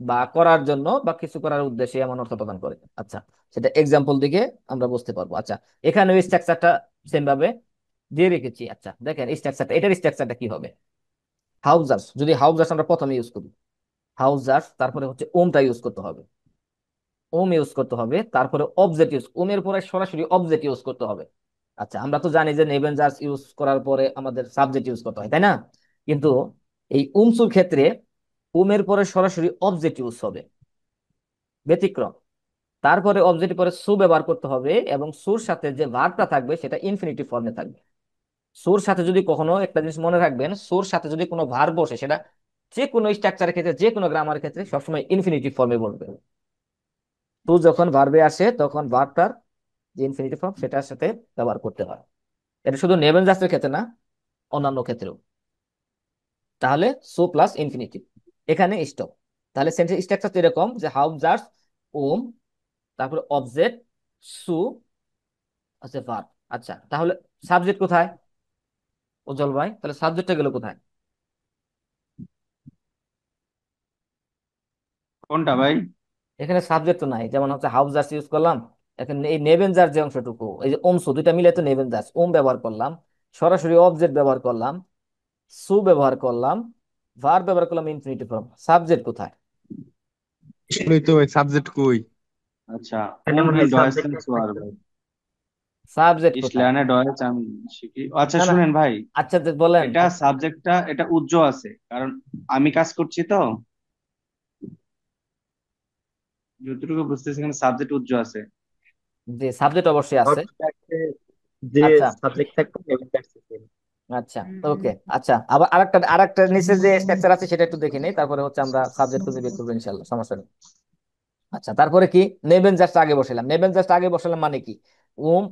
বা করার জন্য বা কিছু করার উদ্দেশ্যে, এমন অর্থ প্রদান করে। আচ্ছা, সেটা এক্সাম্পল দিকে আমরা বুঝতে পারবো। আচ্ছা, এখানে স্ট্রাকচারটা সেম ভাবে দিয়ে রেখেছি। আচ্ছা দেখেন এটার স্ট্রাকচারটা কি হবে। হাউজার্স, যদি হাউজার্স আমরা প্রথমে ইউজ করি, হাউজার্স, তারপরে হচ্ছে ওমটা ইউজ করতে হবে, ওম ইউজ করতে হবে, তারপরে অবজেক্ট ইউজ, ওমের পরে সরাসরি অবজেক্ট ইউজ করতে হবে। আচ্ছা, আমরা তো জানি যে নেভেনজার্স ইউজ করার পরে আমাদের সাবজেক্ট ইউজ করতে হয় তাই না, কিন্তু এই উমসুর ক্ষেত্রে উমের পরে সরাসরি অবজেক্ট ইউজ হবে, ব্যতিক্রম। তারপরে অবজেক্টের পরে সু ব্যবহার করতে হবে, এবং সুর সাথে যে ভার্বটা থাকবে সেটা ইনফিনিটিভ ফর্মে থাকবে। সুর সাথে যদি কখনো, একটা জিনিস মনে রাখবেন, সুর সাথে যদি কোনো ভার্ব বসে, সেটা যে কোনো স্ট্রাকচারের ক্ষেত্রে, যে কোনো গ্রামার ক্ষেত্রে সবসময় ইনফিনিটিভ ফর্মে বলবে। টু যখন ভার্বে আসে তখন ভার্বটার যে ইনফিনিটিভ ফর্ম সেটার সাথে ব্যবহার করতে হয়। এটা শুধু নেভেন জাস্টের ক্ষেত্রে না, অন্যান্য ক্ষেত্রেও। তাহলে সো প্লাস ইনফিনিটিভ, এখানে স্টপ। তাহলে সেন্টেন্স স্ট্রাকচার এরকম যে হাউ জাস্ট, ওম, তারপরে অবজেক্ট, সু, আছে ভার্ব। আচ্ছা, তাহলে সাবজেক্ট কোথায় উজ্জ্বল ভাই? তাহলে সাবজেক্টটা গেল কোথায়? কোনটা ভাই? এখানে সাবজেক্ট তো নাই, যেমন হচ্ছে হাউস জার্স ইউজ করলাম, এখানে এই নেবেনজার যে অংশটুকু, এই যে ওমসু দুইটা মিলে তো নেবেনজার্স, ওম ব্যবহার করলাম, সরাসরি অবজেক্ট ব্যবহার করলাম, সু ব্যবহার করলাম, ভার্ব ব্যবহার করলাম, ইনফিনিটিভ ফর্ম, সাবজেক্ট কোথায়? আসলেই তো ওই সাবজেক্ট কই? আচ্ছা, এখানে ওম মনে ইন হয় ডয়েসেন সাবজেক্ট সোয়ার থাকবে। ভাই। সাবজেক্ট ইস কোথায়? লার্নে ডয়েচ আমি শিখি। আচ্ছা না না, শুনেন ভাই, আচ্ছা তো বলেন। এটা সাবজেক্টটা এটা উজ্জ্ব আছে, কারণ আমি কাজ করছি তো, যতটুকু বুঝতেছি এখানে সাবজেক্ট উজ্জ্ব আছে। যে সাবজেক্ট অবশ্যই আছে। অবস্ট্রাক্টে যে আচ্ছা সাবজেক্ট থাকবে নেভিগেটর সিস্টেম। আচ্ছা, ওকে। আচ্ছা, আবার আরেকটা আরেকটা নিচে যে স্ট্রাকচার আছে সেটা একটু দেখে নেই, তারপরে হচ্ছে আমরা সাবজেক্ট খুঁজে বের করবো ইনশাল্লাহ, সমস্যা নেই। আচ্ছা, তারপরে কি, নেবেন জাস্ট আগে বসালাম, নেবেন জাস্ট আগে বসালাম মানে কি, উম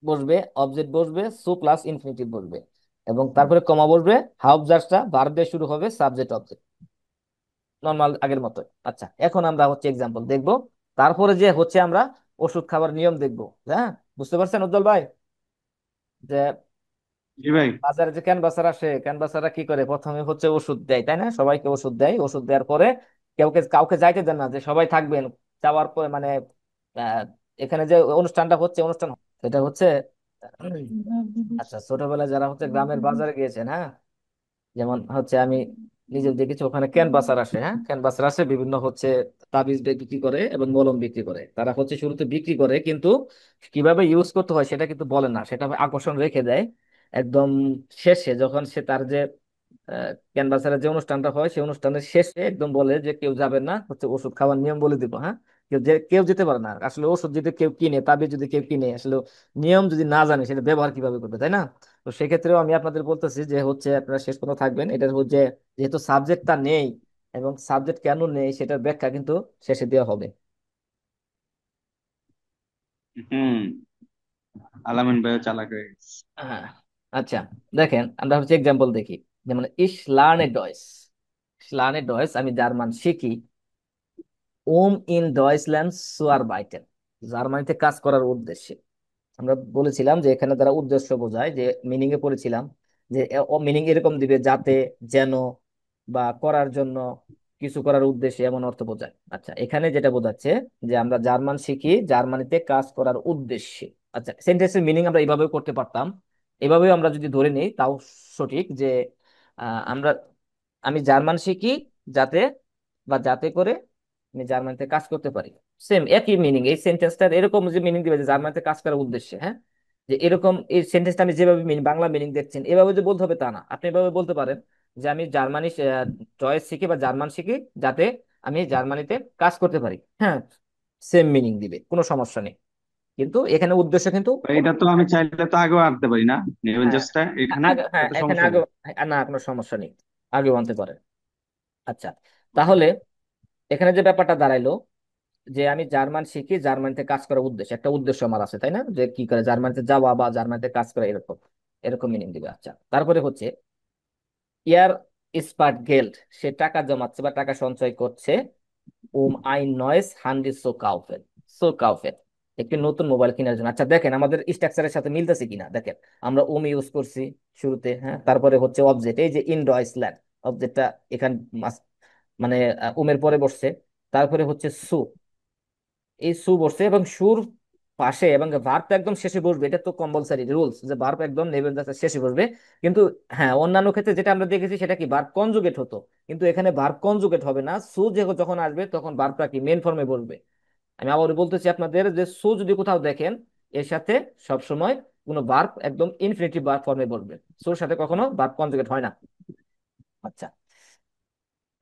বসবে, অবজেক্ট বসবে, সু প্লাস ইনফিনিটিভ বসবে, এবং তারপরে কমা বসবে, হাফ জাস্টটা ভার্ব দিয়ে শুরু হবে, সাবজেক্ট অবজেক্ট, নর্মাল আগের মতো। আচ্ছা, এখন আমরা হচ্ছে এক্সাম্পল দেখবো, তারপরে যে হচ্ছে আমরা ওষুধ খাবার নিয়ম দেখবো। হ্যাঁ, বুঝতে পারছেন উজ্জ্বল ভাই? যে জি ভাই। বাজারে যে ক্যানভাসার আসে, ক্যানভাসাররা কি করে, প্রথমে হচ্ছে ওষুধ দেয়, তাই না? সবাইকে ওষুধ দেয়, ওষুধ দেওয়ার পরে কাউকে যাইতে দেন না, যে সবাই থাকবেন। যাওয়ার পরে মানে আহ, এখানে যে অনুষ্ঠানটা হচ্ছে, অনুষ্ঠান সেটা হচ্ছে আচ্ছা, ছোটবেলায় যারা হচ্ছে গ্রামের বাজারে গিয়েছেন, হ্যাঁ, যেমন হচ্ছে আমি নিজে দেখেছি, ওখানে ক্যানভাসার আসে, হ্যাঁ, ক্যানভাসার আসে, বিভিন্ন হচ্ছে তাবিজ বিক্রি করে এবং মলম বিক্রি করে। তারা হচ্ছে শুরুতে বিক্রি করে, কিন্তু কিভাবে ইউজ করতে হয় সেটা কিন্তু বলে না, সেটা আকর্ষণ রেখে দেয় একদম শেষে, যখন সে তার যে ক্যানভাসারের যে অনুষ্ঠানটা হয়, সেই অনুষ্ঠানের শেষে একদম বলে যে কেউ যাবেন না, হচ্ছে ওষুধ খাওয়ার নিয়ম বলে দিব। হ্যাঁ, কেউ যেতে পারে না আসলে, ওষুধ যদি কেউ কিনে, তাবিজ যদি কেউ কিনে, আসলে নিয়ম যদি না জানে সেটা ব্যবহার কিভাবে করবে, তাই না? তো সেক্ষেত্রেও আমি আপনাদের বলতেছি যে হচ্ছে আপনারা শেষ পর্যন্ত থাকবেন, এটা হচ্ছে যেহেতু সাবজেক্টটা নেই, এবং সাবজেক্ট কেন নেই সেটার ব্যাখ্যা কিন্তু শেষে দেওয়া হবে। হুম, আলামিন ভাই চালাক হয়ে গেছে। হ্যাঁ। আচ্ছা, দেখেন আমরা হচ্ছে এক্সাম্পল দেখি, যেমন ইস লার্নে ডয়েস, লার্নে ডয়েস, আমি জার্মান শিখি, ইন ডয়েচল্যান্ড সুয়ার বাইটেন, জার্মানিতে কাজ করার উদ্দেশ্যে। আমরা বলেছিলাম যে এখানে তারা উদ্দেশ্য বোঝায়, যে মিনিং এ পড়েছিলাম যে মিনিং এরকম দিবে, যাতে, যেন, বা করার জন্য, কিছু করার উদ্দেশ্যে, এমন অর্থ বোঝায়। আচ্ছা, এখানে যেটা বোঝাচ্ছে যে আমরা জার্মান শিখি জার্মানিতে কাজ করার উদ্দেশ্যে। আচ্ছা, সেন্টেন্সের মিনিং আমরা এইভাবেও করতে পারতাম, এভাবেও আমরা যদি ধরে নিই তাও সঠিক, যে আমরা, আমি জার্মান শিখি যাতে, বা যাতে করে আমি জার্মানিতে কাজ করতে পারি। সেম একই মিনিং, এই সেন্টেন্সটার এরকম যে মিনিং দিবে, যে জার্মানিতে কাজ করার উদ্দেশ্যে। হ্যাঁ, যে এরকম এই সেন্টেন্সটা আমি যেভাবে বাংলা মিনিং দেখছেন এভাবে যে বলতে হবে তা না, আপনি এভাবে বলতে পারেন যে আমি জার্মানি চয়েস শিখি বা জার্মান শিখি যাতে আমি জার্মানিতে কাজ করতে পারি। হ্যাঁ, সেম মিনিং দিবে, কোনো সমস্যা নেই, কিন্তু এখানে উদ্দেশ্য কিন্তু এটা তো আমি চাইলে তো আগেও আনতে পারি না, হ্যাঁ, নেভেঞ্জার্সটা এখানে, হ্যাঁ, এত এখানে সমস্যা আগে, নেই। না কোনো সমস্যা নেই, আগেও আনতে পারে। আচ্ছা, তাহলে এখানে যে ব্যাপারটা দাঁড়াইলো, যে আমি জার্মান শিখি জার্মানিতে কাজ করার উদ্দেশ্য, একটা উদ্দেশ্য আমার আছে, তাই না? যে কি করে জার্মানিতে যাওয়া বা জার্মানিতে কাজ করা, এরকম এরকম মিনিং দিবে। আচ্ছা, তারপরে হচ্ছে ইয়ার স্পার্ট গেল্ড, সে টাকা জমাচ্ছে বা টাকা সঞ্চয় করছে, আই নয়েস হান্ডি সো কাউফেন, সো কাউফেন, একটি নতুন মোবাইল কেনার জন্য। আচ্ছা, দেখেন আমাদের স্ট্রাকচারের সাথে মিলতেছে কিনা, দেখেন আমরা ইউজ করছি শুরুতে, হ্যাঁ, তারপরে হচ্ছে অবজেক্ট, এই যে ইন ডয়েচল্যান্ড, অবজেক্টটা এখানে মানে এর পরে বসছে, তারপরে হচ্ছে সু, এই সু বসছে, এবং সুর পাশে, এবং ভার্ব একদম শেষে বসবে, এটা তো কম্পালসারি রুলস যে ভার্ব একদম নেবেন শেষে বসবে। কিন্তু হ্যাঁ, অন্যান্য ক্ষেত্রে যেটা আমরা দেখেছি সেটা কি ভার্ব কনজুগেট হতো, কিন্তু এখানে ভার্ব কনজুগেট হবে না, সু যে যখন আসবে তখন ভার্বটা কি মেন ফর্মে বসবে। আমি আবার বলতেছি আপনাদের, যে সু যদি কোথাও দেখেন, এর সাথে সবসময় কোনো ভার্ব একদম ইনফিনিটিভ ভার্ব ফর্মে বসবে, সুর সাথে কখনো ভার্ব কনজুগেট হয় না। আচ্ছা,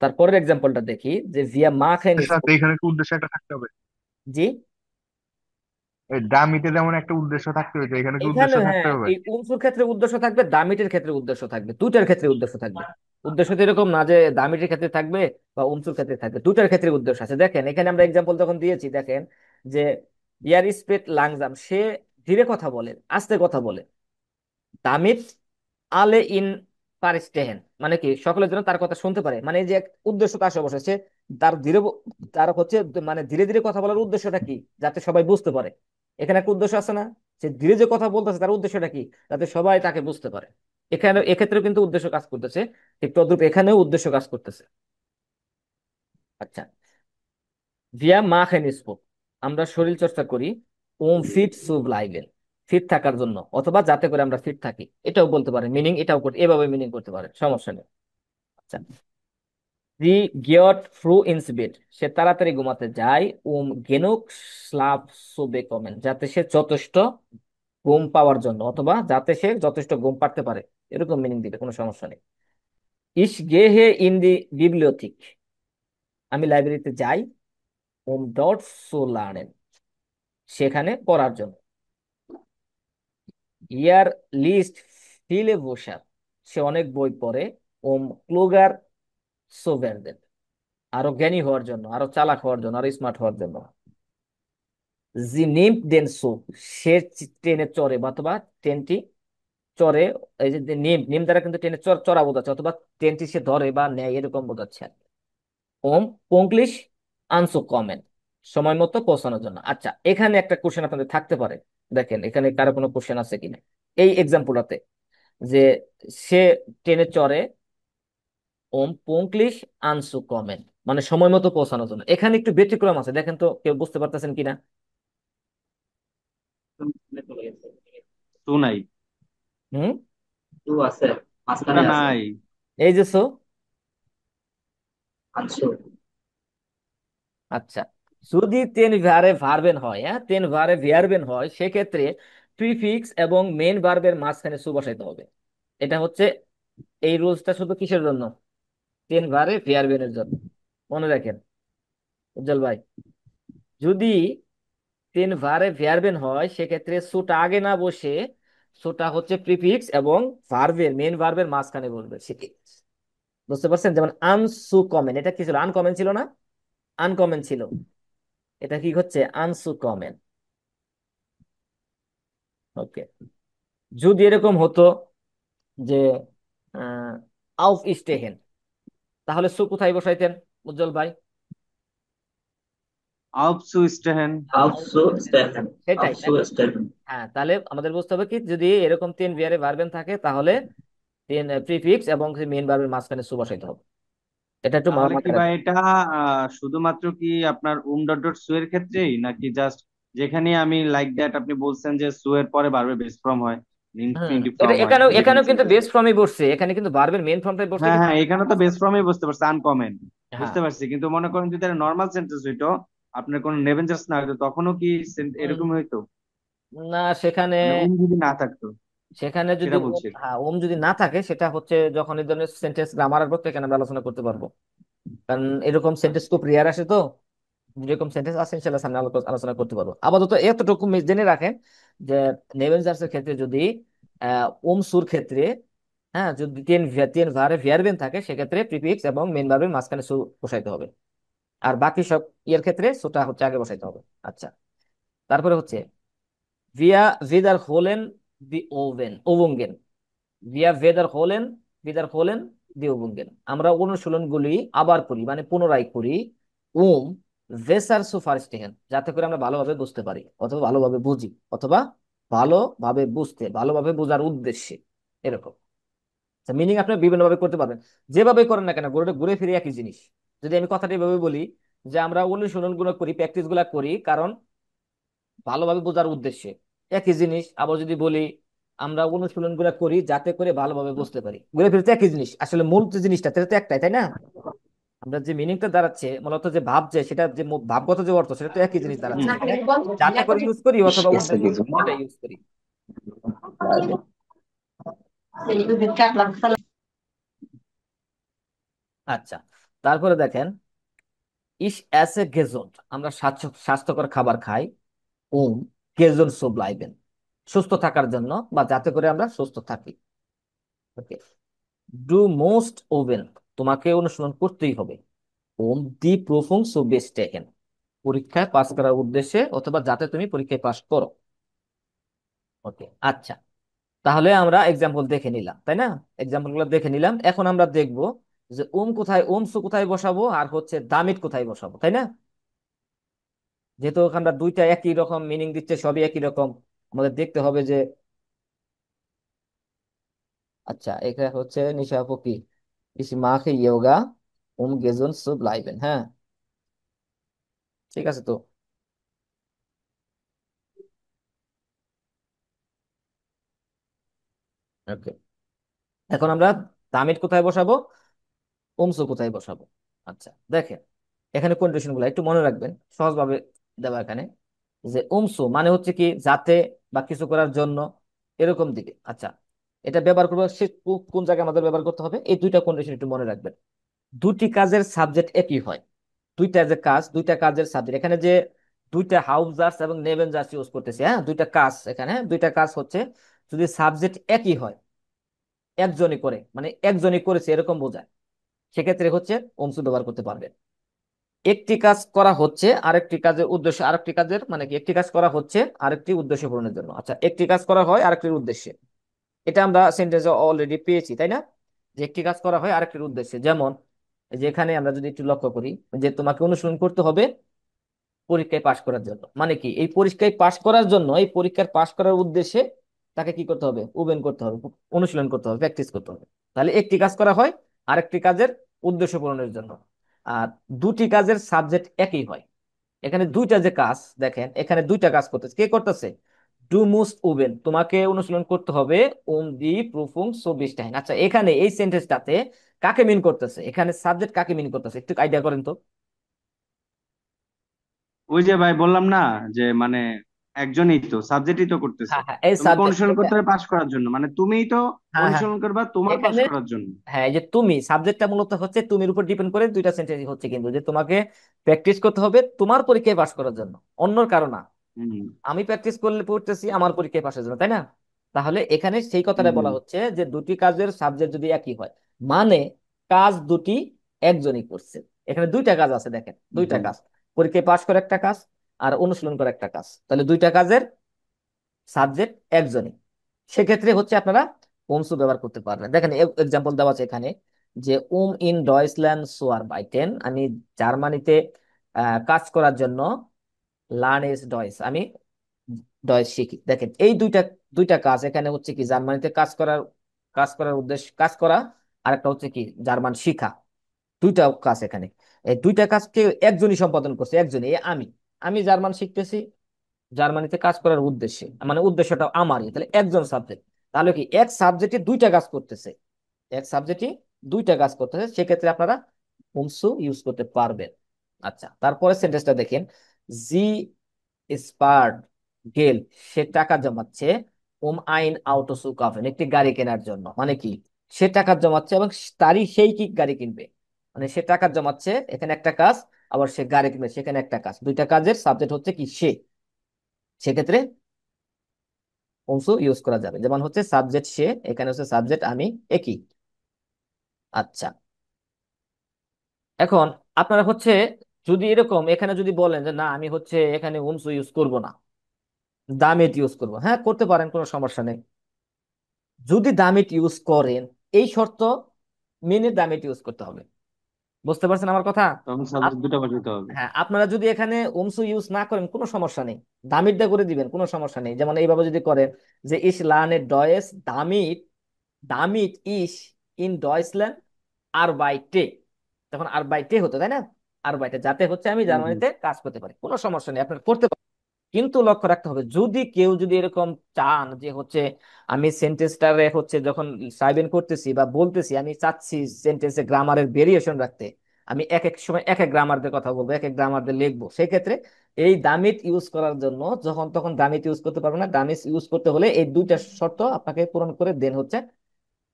তারপরের এক্সাম্পলটা দেখি, যে ভিয়া মা খেন, এর সাথে এখানে একটা উদ্দেশ্য একটা থাকতে হবে। জি, এই ডামিতে যেমন একটা উদ্দেশ্য থাকতে হবে, এখানে কি এখানে উদ্দেশ্য থাকতে হ্যাঁ, হবে? এই উনসুর ক্ষেত্রে উদ্দেশ্য থাকবে, দামিটের ক্ষেত্রে উদ্দেশ্য থাকবে, দুইটার ক্ষেত্রে উদ্দেশ্য থাকবে। উদ্দেশ্য তো এরকম না যে দামিটের ক্ষেত্রে থাকবে বা উনসুর ক্ষেত্রে থাকবে, দুইটার ক্ষেত্রে উদ্দেশ্য আছে। দেখেন এখানে আমরা এক্সাম্পল যখন দিয়েছি, দেখেন যে ইয়ার স্পেট লাংজাম, সে ধীরে কথা বলে, আস্তে কথা বলে, দামিট আলে ইন পারিস্টেহেন, মানে কি সকলের জন্য তার কথা শুনতে পারে, মানে এই যে এক উদ্দেশ্য তার অবশ্যই সে তার ধীরে তার হচ্ছে মানে ধীরে ধীরে কথা বলার উদ্দেশ্যটা কি, যাতে সবাই বুঝতে পারে, এখানে একটা উদ্দেশ্য আছে না? সে ধীরে যে কথা বলতেছে তার উদ্দেশ্যটা কি, যাতে সবাই তাকে বুঝতে পারে। এখানে এক্ষেত্রেও কিন্তু উদ্দেশ্য কাজ করতেছে, ঠিক তদ্রূপ এখানেও উদ্দেশ্য কাজ করতেছে। আচ্ছা, ভিয়া মাখেন স্পোক, আমরা শরীর চর্চা করি, ফিট সু ব্লাইবেন, ফিট থাকার জন্য অথবা যাতে করে আমরা ফিট থাকি, এটাও বলতে পারে মিনিং, এটাও এভাবে মিনিং করতে পারে, সমস্যা নেই। আচ্ছা, দি গিয়ট ফ্রু ইনস বেড, সে তাড়াতাড়ি ঘুমাতে যায়, গেনুক স্লাপ সুবে কমেন, যাতে সে যথেষ্ট ঘুম পাওয়ার জন্য অথবা যাতে সে যথেষ্ট ঘুম পাড়তে পারে, এরকম মিনিং দিবে, কোনো সমস্যা নেই। ইস গে হে ইন দি বিবলিওথিক, আমি লাইব্রেরিতে যাই, ডট সো লার্নেন, সেখানে পড়ার জন্য। ইয়ার লিস্ট ফিলে বসার, সে অনেক বই পড়ে, ক্লোগার সোভেরদেন, আরো জ্ঞানী হওয়ার জন্য, আরো চালাক হওয়ার জন্য, আরো স্মার্ট হওয়ার জন্য। জি নিম দেন সো, সে ট্রেনে চড়ে বা অথবা ট্রেনটি চড়ে, এই যে নিম নিম দ্বারা কিন্তু ট্রেনে চড়া বোঝাচ্ছে, অথবা ট্রেনটি সে ধরে বা নেয় এরকম বোঝাচ্ছে আর কি। পঙ্কলিশ আনসো কমেন, সময় মতো পৌঁছানোর জন্য। আচ্ছা, এখানে একটা কোশ্চেন আপনাদের থাকতে পারে, দেখেন এখানে কারো কোনো কোশ্চেন আছে কিনা এই এক্সাম্পলটাতে, যে সে ট্রেনে চড়ে, পঙ্কলিশ আনসু কমেন, মানে সময় মতো পৌঁছানোর জন্য। এখানে একটু ব্যতিক্রম আছে, দেখেন তো কেউ বুঝতে পারতেছেন কিনা। চলে গেছে। টু নাই, হুম, টু আছে, মাঝখানে টুটা আছে। নাই। এই যে সো। আনসু। আচ্ছা, যদি তেন ভারে ভার্বেন হয়, হ্যাঁ তেন ভারে ভিয়ারবেন হয়, সেক্ষেত্রে প্রিফিক্স এবং মেন ভার্বের মাঝখানে সু বসাইতে হবে। এটা হচ্ছে, এই রুলসটা শুধু কিসের জন্য, তেন ভারে ভিয়ারবেনের জন্য, মনে রাখেন উজ্জ্বল ভাই। যদি তেন ভারে ভিয়ারবেন হয় সেক্ষেত্রে সুটা আগে না বসে, সুটা হচ্ছে প্রিফিক্স এবং ভার্বের মেন ভার্বের মাঝখানে বসবে, সেটি বুঝতে পারছেন। যেমন আনসু কমেন, এটা কি ছিল, আনকমন ছিল না, আনকমন ছিল, এটা কি হচ্ছে আনসু কমেন। ওকে, যদি এরকম হতো যে আউফ ইস্টেহেন, তাহলে সু কোথায় বসাইতেন উজ্জ্বল ভাই? আউপ সু স্টেহেন। আউটসু স্টেটমেন্ট। সেটাই আউটসু স্টেটমেন্ট। হ্যাঁ, তাহলে আমাদের বুঝতে হবে কি, যদি এরকম তিন বিয়ারে ভার্বেন থাকে তাহলে তিন প্রিফিক্স এবং মেন ভার্বের মাঝখানে সু বসাইতে হবে, এটা একটু তাহলে কি মাথায় ভাই রাখবেন। এটা শুধুমাত্র কি আপনার ডট ডট সু এর ক্ষেত্রেই, নাকি জাস্ট যেখানে আমি লাইক দ্যাট আপনি বলছেন যে সু এর পরে বারবার বেস ফর্ম হয়, হুম, ইনফিনিটিভ এটা ফর্ম হয়, এখানেও যেকোনো এখানেও কিন্তু বেস সেন্টেন্সে? ফর্মই বসছে, এখানে কিন্তু ভার্বের মেন ফর্মটাই বসছে, হ্যাঁ কিন্তু হ্যাঁ, এখানে তো বেস ফর্মই বুঝতে পারছি, আনকমন হ্যাঁ। বুঝতে পারছি, কিন্তু মনে করেন যদি নর্মাল সেন্টেন্স হইতো, আপনার কোনো নেভেঞ্জার্স না হইতো, তখনও কি উম, এরকম হইতো? না, সেখানে মানে যদি না থাকতো, সেখানে যদি সেটা বলছি। হ্যাঁ যদি না থাকে, সেটা হচ্ছে যখন এই ধরনের সেন্টেন্স গ্রামার আসবে তো এখানে আমরা আলোচনা করতে পারবো, কারণ এরকম সেন্টেন্স খুব রেয়ার আসে তো। যেরকম সেন্টেন্স আছে ইনশাল্লাহ সামনে আলোচনা করতে পারবো। আপাতত এতটুকু জেনে রাখেন যে নেভেনজার্স এর ক্ষেত্রে যদি সুর ক্ষেত্রে, হ্যাঁ যদি তিন ভারে ভিয়ারবেন থাকে, সেক্ষেত্রে প্রিফিক্স এবং মেন ভার্বের মাঝখানে সু বসাইতে হবে। আর বাকি সব ইয়ের ক্ষেত্রে সুটা হচ্ছে আগে বসাইতে হবে। আচ্ছা, তারপরে হচ্ছে ভিয়া ভিদার হোলেন দি ওভেন, ভিয়া ভেদার হোলেন দি ওভেন, আমরা অনুশীলনগুলি আবার করি মানে পুনরায় করি, উম ভেসার সুফারস্টেহেন, যাতে করে আমরা ভালোভাবে বুঝতে পারি অথবা ভালোভাবে বুঝি, অথবা ভালোভাবে বোঝার উদ্দেশ্যে, এরকম। মিনিং আপনি বিভিন্ন ভাবে করতে পারবেন, যেভাবে করেন না কেন, ঘুরে ঘুরে ফিরে একই জিনিস। যদি আমি কথাটি এভাবে বলি যে আমরা অনুশীলনগুলো করি, প্র্যাকটিস গুলা করি কারণ ভালোভাবে বোঝার উদ্দেশ্যে, একই জিনিস। আবার যদি বলি আমরা অনুশীলন গুলা করি যাতে করে ভালোভাবে বুঝতে পারি, ঘুরে ফিরে তো একই জিনিস, আসলে মূল যে জিনিসটা সেটা তো একটাই, তাই না? আমরা যে মিনিংটা দাঁড়াচ্ছে মূলত যে ভাব, যে সেটা যে ভাবগত যে অর্থ, সেটা তো একই জিনিস দাঁড়াচ্ছে, হুম। এখানে যাতে করে ইউজ করি অথবা উদ্দেশ্য সেটা ইউজ করি। আচ্ছা, তারপরে দেখেন ইস এস এ গেজন্ট, আমরা স্বাস্থ্যকর খাবার খাই, উম গেজন সো ব্লাইবেন, সুস্থ থাকার জন্য বা যাতে করে আমরা সুস্থ থাকি। ওকে, ডু মোস্ট ওভেন, তোমাকে অনুসরণ করতেই হবে, দি প্রফুং সো বেস্ট টেকেন, পরীক্ষায় পাস করার উদ্দেশ্যে অথবা যাতে তুমি পরীক্ষায় পাস করো। ওকে, আচ্ছা, তাহলে আমরা এক্সাম্পল দেখে নিলাম, তাই না? এক্সাম্পল গুলো দেখে নিলাম, এখন আমরা দেখব যে সু কোথায় বসাবো আর হচ্ছে দামিট কোথায় বসাবো, তাই না? যেহেতু আমরা দুইটা একই রকম মিনিং দিচ্ছে, সবই একই রকম, আমাদের দেখতে হবে যে, আচ্ছা এটা হচ্ছে নিশা আপু কি, ইসি মাখে ইয়োগা গেজুন সুব লাইবেন, হ্যাঁ ঠিক আছে তো। ওকে, এখন আমরা দামিট কোথায় বসাবো, ওমসু কোথায় বসাবো। আচ্ছা দেখেন, এখানে কন্ডিশন গুলো একটু মনে রাখবেন, সহজভাবে দেওয়া এখানে, যে ওমসু মানে হচ্ছে কি যাতে বা কিছু করার জন্য, এরকম দিকে। আচ্ছা, এটা ব্যবহার করবো সে কোন জায়গায় আমাদের ব্যবহার করতে হবে, এই দুইটা কন্ডিশন একটু মনে রাখবেন। দুটি কাজের সাবজেক্ট একই হয়, দুইটা যে কাজ, দুইটা কাজের সাবজেক্ট, এখানে যে দুইটা হাউজার্স এবং নেভেনজার্স ইউজ করতেছি, হ্যাঁ দুইটা কাজ, এখানে দুইটা কাজ হচ্ছে, যদি সাবজেক্ট একই হয়, একজনই করে মানে একজনই করেছে এরকম বোঝায়, সেক্ষেত্রে হচ্ছে ওমসু ব্যবহার করতে পারবে। একটি কাজ করা হচ্ছে আরেকটি কাজের উদ্দেশ্য, আরেকটি কাজের মানে কি, একটি কাজ করা হচ্ছে আরেকটি উদ্দেশ্য পূরণের জন্য। আচ্ছা, একটি কাজ করা হয় আরেকটির উদ্দেশ্যে, এটা আমরা সেন্টেন্সে অলরেডি পেয়েছি তাই না, যে একটি কাজ করা হয় আরেকটির উদ্দেশ্যে। যেমন এই যে এখানে আমরা যদি একটু লক্ষ্য করি, যে তোমাকে অনুসরণ করতে হবে পরীক্ষায় পাশ করার জন্য, মানে কি এই পরীক্ষায় পাশ করার জন্য, এই পরীক্ষার পাশ করার উদ্দেশ্যে তাকে কি করতে হবে, উবেন করতে হবে, অনুশীলন করতে হবে, প্র্যাকটিস করতে হবে। তাহলে একটি কাজ করা হয় আরেকটি কাজের উদ্দেশ্য পূরণের জন্য। আর দুটি কাজের সাবজেক্ট একই হয়, এখানে দুইটা যে কাজ দেখেন, এখানে দুইটা কাজ করতেছে, কে করতেছে, ডু মুস্ট উবেন, তোমাকে অনুশীলন করতে হবে দি প্রুফুং সোবিস্টাইন। আচ্ছা, এখানে এই সেন্টেন্সটাতে কাকে মিন করতেছে, এখানে সাবজেক্ট কাকে মিন করতেছে একটু আইডিয়া করেন তো। ওই যে ভাই বললাম না, যে মানে একজনই তো সাবজেক্টই তো করতেছে। হ্যাঁ হ্যাঁ, এই তোমাকে সাবজেক্ট, অনুসরণ করতে হবে পাশ করার জন্য, মানে তুমিই তো হ্যাঁ হ্যাঁ, অনুসরণ করবা তোমার পাশ এখানে করার জন্য। হ্যাঁ, এই যে তুমি সাবজেক্টটা মূলত হচ্ছে তুমির উপর ডিপেন্ড করে দুইটা সেন্টেন্স হচ্ছে, কিন্তু যে তোমাকে প্র্যাকটিস করতে হবে তোমার পরীক্ষায় পাশ করার জন্য, অন্যর কারণ না। হম। আমি প্র্যাকটিস করলে পড়তেছি আমার পরীক্ষায় পাশের জন্য, তাই না। তাহলে এখানে সেই হম কথাটা হম। বলা হচ্ছে যে দুটি কাজের সাবজেক্ট যদি একই হয়, মানে কাজ দুটি একজনই করছে। এখানে দুইটা কাজ আছে দেখেন, দুইটা হম। কাজ, পরীক্ষায় পাশ করে একটা কাজ আর অনুশীলন করে একটা কাজ, তাহলে দুইটা কাজের সাবজেক্ট একজনই, সেক্ষেত্রে হচ্ছে আপনারা ওমসু ব্যবহার করতে পারবেন। দেখেন এক্সাম্পল দেওয়া আছে এখানে, যে ইন ডয়েচল্যান্ড সোয়ার বাইটেন, আমি জার্মানিতে কাজ করার জন্য, লার্ন ইজ ডয়েস, আমি ডয়েস শিখি। দেখেন এই দুইটা দুইটা কাজ এখানে হচ্ছে কি, জার্মানিতে কাজ করার উদ্দেশ্য কাজ করা, আর একটা হচ্ছে কি জার্মান শিখা, দুইটা কাজ এখানে। এই দুইটা কাজকে একজনই সম্পাদন করছে, একজনই, এই আমি জার্মান শিখতেছি জার্মানিতে কাজ করার উদ্দেশ্যে, মানে উদ্দেশ্যটা আমারই, তাহলে একজন সাবজেক্ট, তাহলে কি এক সাবজেক্টে দুইটা কাজ করতেছে, এক সাবজেক্টে দুইটা কাজ করতেছে, সেক্ষেত্রে আপনারা হুমসু ইউজ করতে পারবেন। আচ্ছা, তারপরে সেন্টেন্সটা দেখেন, জি স্পার্ড গেল, সে টাকা জমাচ্ছে, আইন আউটো সু কাফেন, একটি গাড়ি কেনার জন্য, মানে কি সে টাকা জমাচ্ছে এবং তারই সেই কি গাড়ি কিনবে, মানে সে টাকা জমাচ্ছে এখানে একটা কাজ, আবার সে গাড়ি কিনবে সেখানে একটা কাজ, দুইটা কাজের সাবজেক্ট হচ্ছে কি সে, সেক্ষেত্রে অংশ ইউজ করা যাবে। যেমন হচ্ছে সাবজেক্ট সে, এখানে হচ্ছে সাবজেক্ট আমি, একই। আচ্ছা, এখন আপনারা হচ্ছে যদি এরকম এখানে যদি বলেন যে না আমি হচ্ছে এখানে উমসু ইউজ করব না, দামিট ইউজ করব, হ্যাঁ করতে পারেন, কোনো সমস্যা নেই। যদি দামিট ইউজ করেন, এই শর্ত মেনে দামিট ইউজ করতে হবে, বুঝতে পারছেন আমার কথা। তখন সাবজেক্ট দুটো বসাতে হবে। হ্যাঁ, আপনারা যদি এখানে ওমসু ইউজ না করেন কোনো সমস্যা নেই, দামিট দা করে দিবেন কোনো সমস্যা নেই। যেমন এইভাবে যদি করেন, যে ইস লার্নে ডয়েস দামিট, দামিট ইস ইন ডয়েসল্যান্ড আর বাইটে, তখন আর বাইটে হতো তাই না, আর বাইটে, যাতে হচ্ছে আমি হম হম। জার্মানিতে কাজ করতে পারি, কোনো সমস্যা নেই আপনার করতে পারেন। কিন্তু লক্ষ্য রাখতে হবে, যদি কেউ যদি এরকম চান যে হচ্ছে আমি সেন্টেন্সটারে হচ্ছে যখন সাইবেন করতেছি বা বলতেছি, আমি চাচ্ছি সেন্টেন্সে গ্রামারের ভেরিয়েশন রাখতে, আমি এক এক সময় এক এক গ্রামার দিয়ে কথা বলবো, এক এক গ্রামার দিয়ে লিখবো, সেক্ষেত্রে এই দামিত ইউজ করার জন্য যখন তখন দামিত ইউজ করতে পারবো না, দামিত ইউজ করতে হলে এই দুইটা শর্ত আপনাকে পূরণ করে দেন হচ্ছে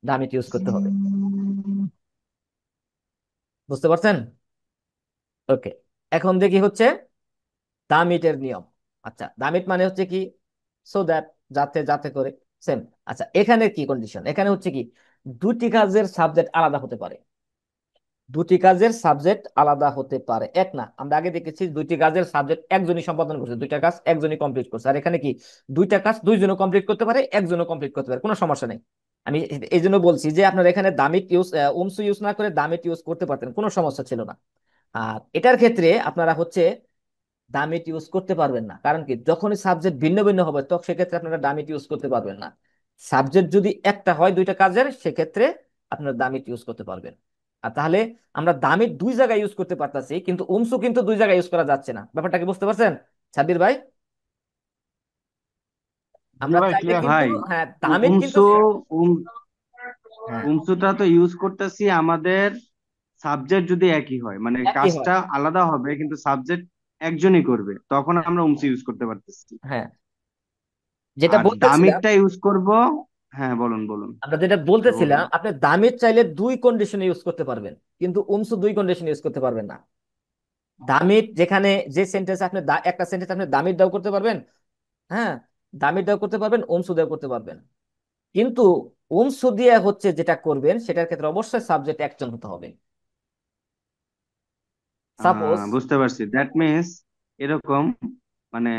দামিত ইউজ করতে হবে, বুঝতে পারছেন। ওকে, এখন দেখি হচ্ছে দামিটের নিয়ম। আচ্ছা, দামিট মানে হচ্ছে কি, সো দ্যাট, যাতে যাতে করে, সেম। আচ্ছা, এখানে কি কন্ডিশন, এখানে হচ্ছে কি দুটি কাজের সাবজেক্ট আলাদা হতে পারে, দুটি কাজের সাবজেক্ট আলাদা হতে পারে, এক না, আমরা আগে দেখেছি দুইটি কাজের সাবজেক্ট একজনই সম্পাদন করছে, দুইটা কাজ একজনই কমপ্লিট করছে, আর এখানে কি দুইটা কাজ দুইজনও কমপ্লিট করতে পারে, একজনও কমপ্লিট করতে পারে, কোনো সমস্যা নেই। আমি এই জন্য বলছি যে আপনারা এখানে দামিট ইউজ উমসু ইউজ না করে দামিট ইউজ করতে পারতেন, কোনো সমস্যা ছিল না। আর এটার ক্ষেত্রে আপনারা হচ্ছে ডামিট ইউজ করতে পারবেন না। কারণ কি, যখনই সাবজেক্ট ভিন্ন ভিন্ন হবে তখন সেক্ষেত্রে আপনারা ডামিট ইউজ করতে পারবেন না। সাবজেক্ট যদি একটা হয় দুইটা কাজের, সেক্ষেত্রে আপনারা ডামিট ইউজ করতে পারবেন। আর তাহলে আমরা ডামিট দুই জায়গায় ইউজ করতে পারতাছি, কিন্তু উমসু কিন্তু দুই জায়গায় ইউজ করা যাচ্ছে না। ব্যাপারটা কি বুঝতে পারছেন সাব্বির ভাই? জি আমরা ভাই, চাইলে ক্লিয়ার। কিন্তু, ভাই হ্যাঁ, ডামিট কিন্তু, উমসু উম হ্যাঁ, উমসুটা তো ইউজ করতেছি আমাদের সাবজেক্ট যদি একই হয়, মানে একই হয়। কাজটা আলাদা হবে কিন্তু সাবজেক্ট একজনই করবে, তখন হ্যাঁ, আমরা উমসু ইউজ করতে পারতেছি। হ্যাঁ, যেটা আর বলতেছিলাম, দামিরটা ইউজ করব। হ্যাঁ, বলুন বলুন। আমরা যেটা আচ্ছা, বলতেছিলাম, বলুন। আপনি দামির চাইলে দুই কন্ডিশনে ইউজ করতে পারবেন, কিন্তু উমসু দুই কন্ডিশনে ইউজ করতে পারবেন না। দামির যেখানে, যে সেন্টেন্স আপনি একটা সেন্টেন্স আপনি দামির দাও করতে পারবেন, হ্যাঁ, দামির দাও করতে পারবেন, উমসু দাও করতে পারবেন। কিন্তু উমসু দিয়ে হচ্ছে যেটা করবেন, সেটার ক্ষেত্রে অবশ্যই সাবজেক্ট একজন হতে হবে। সাপোজ, বুঝতে পারছি, দ্যাট মিনস এরকম, মানে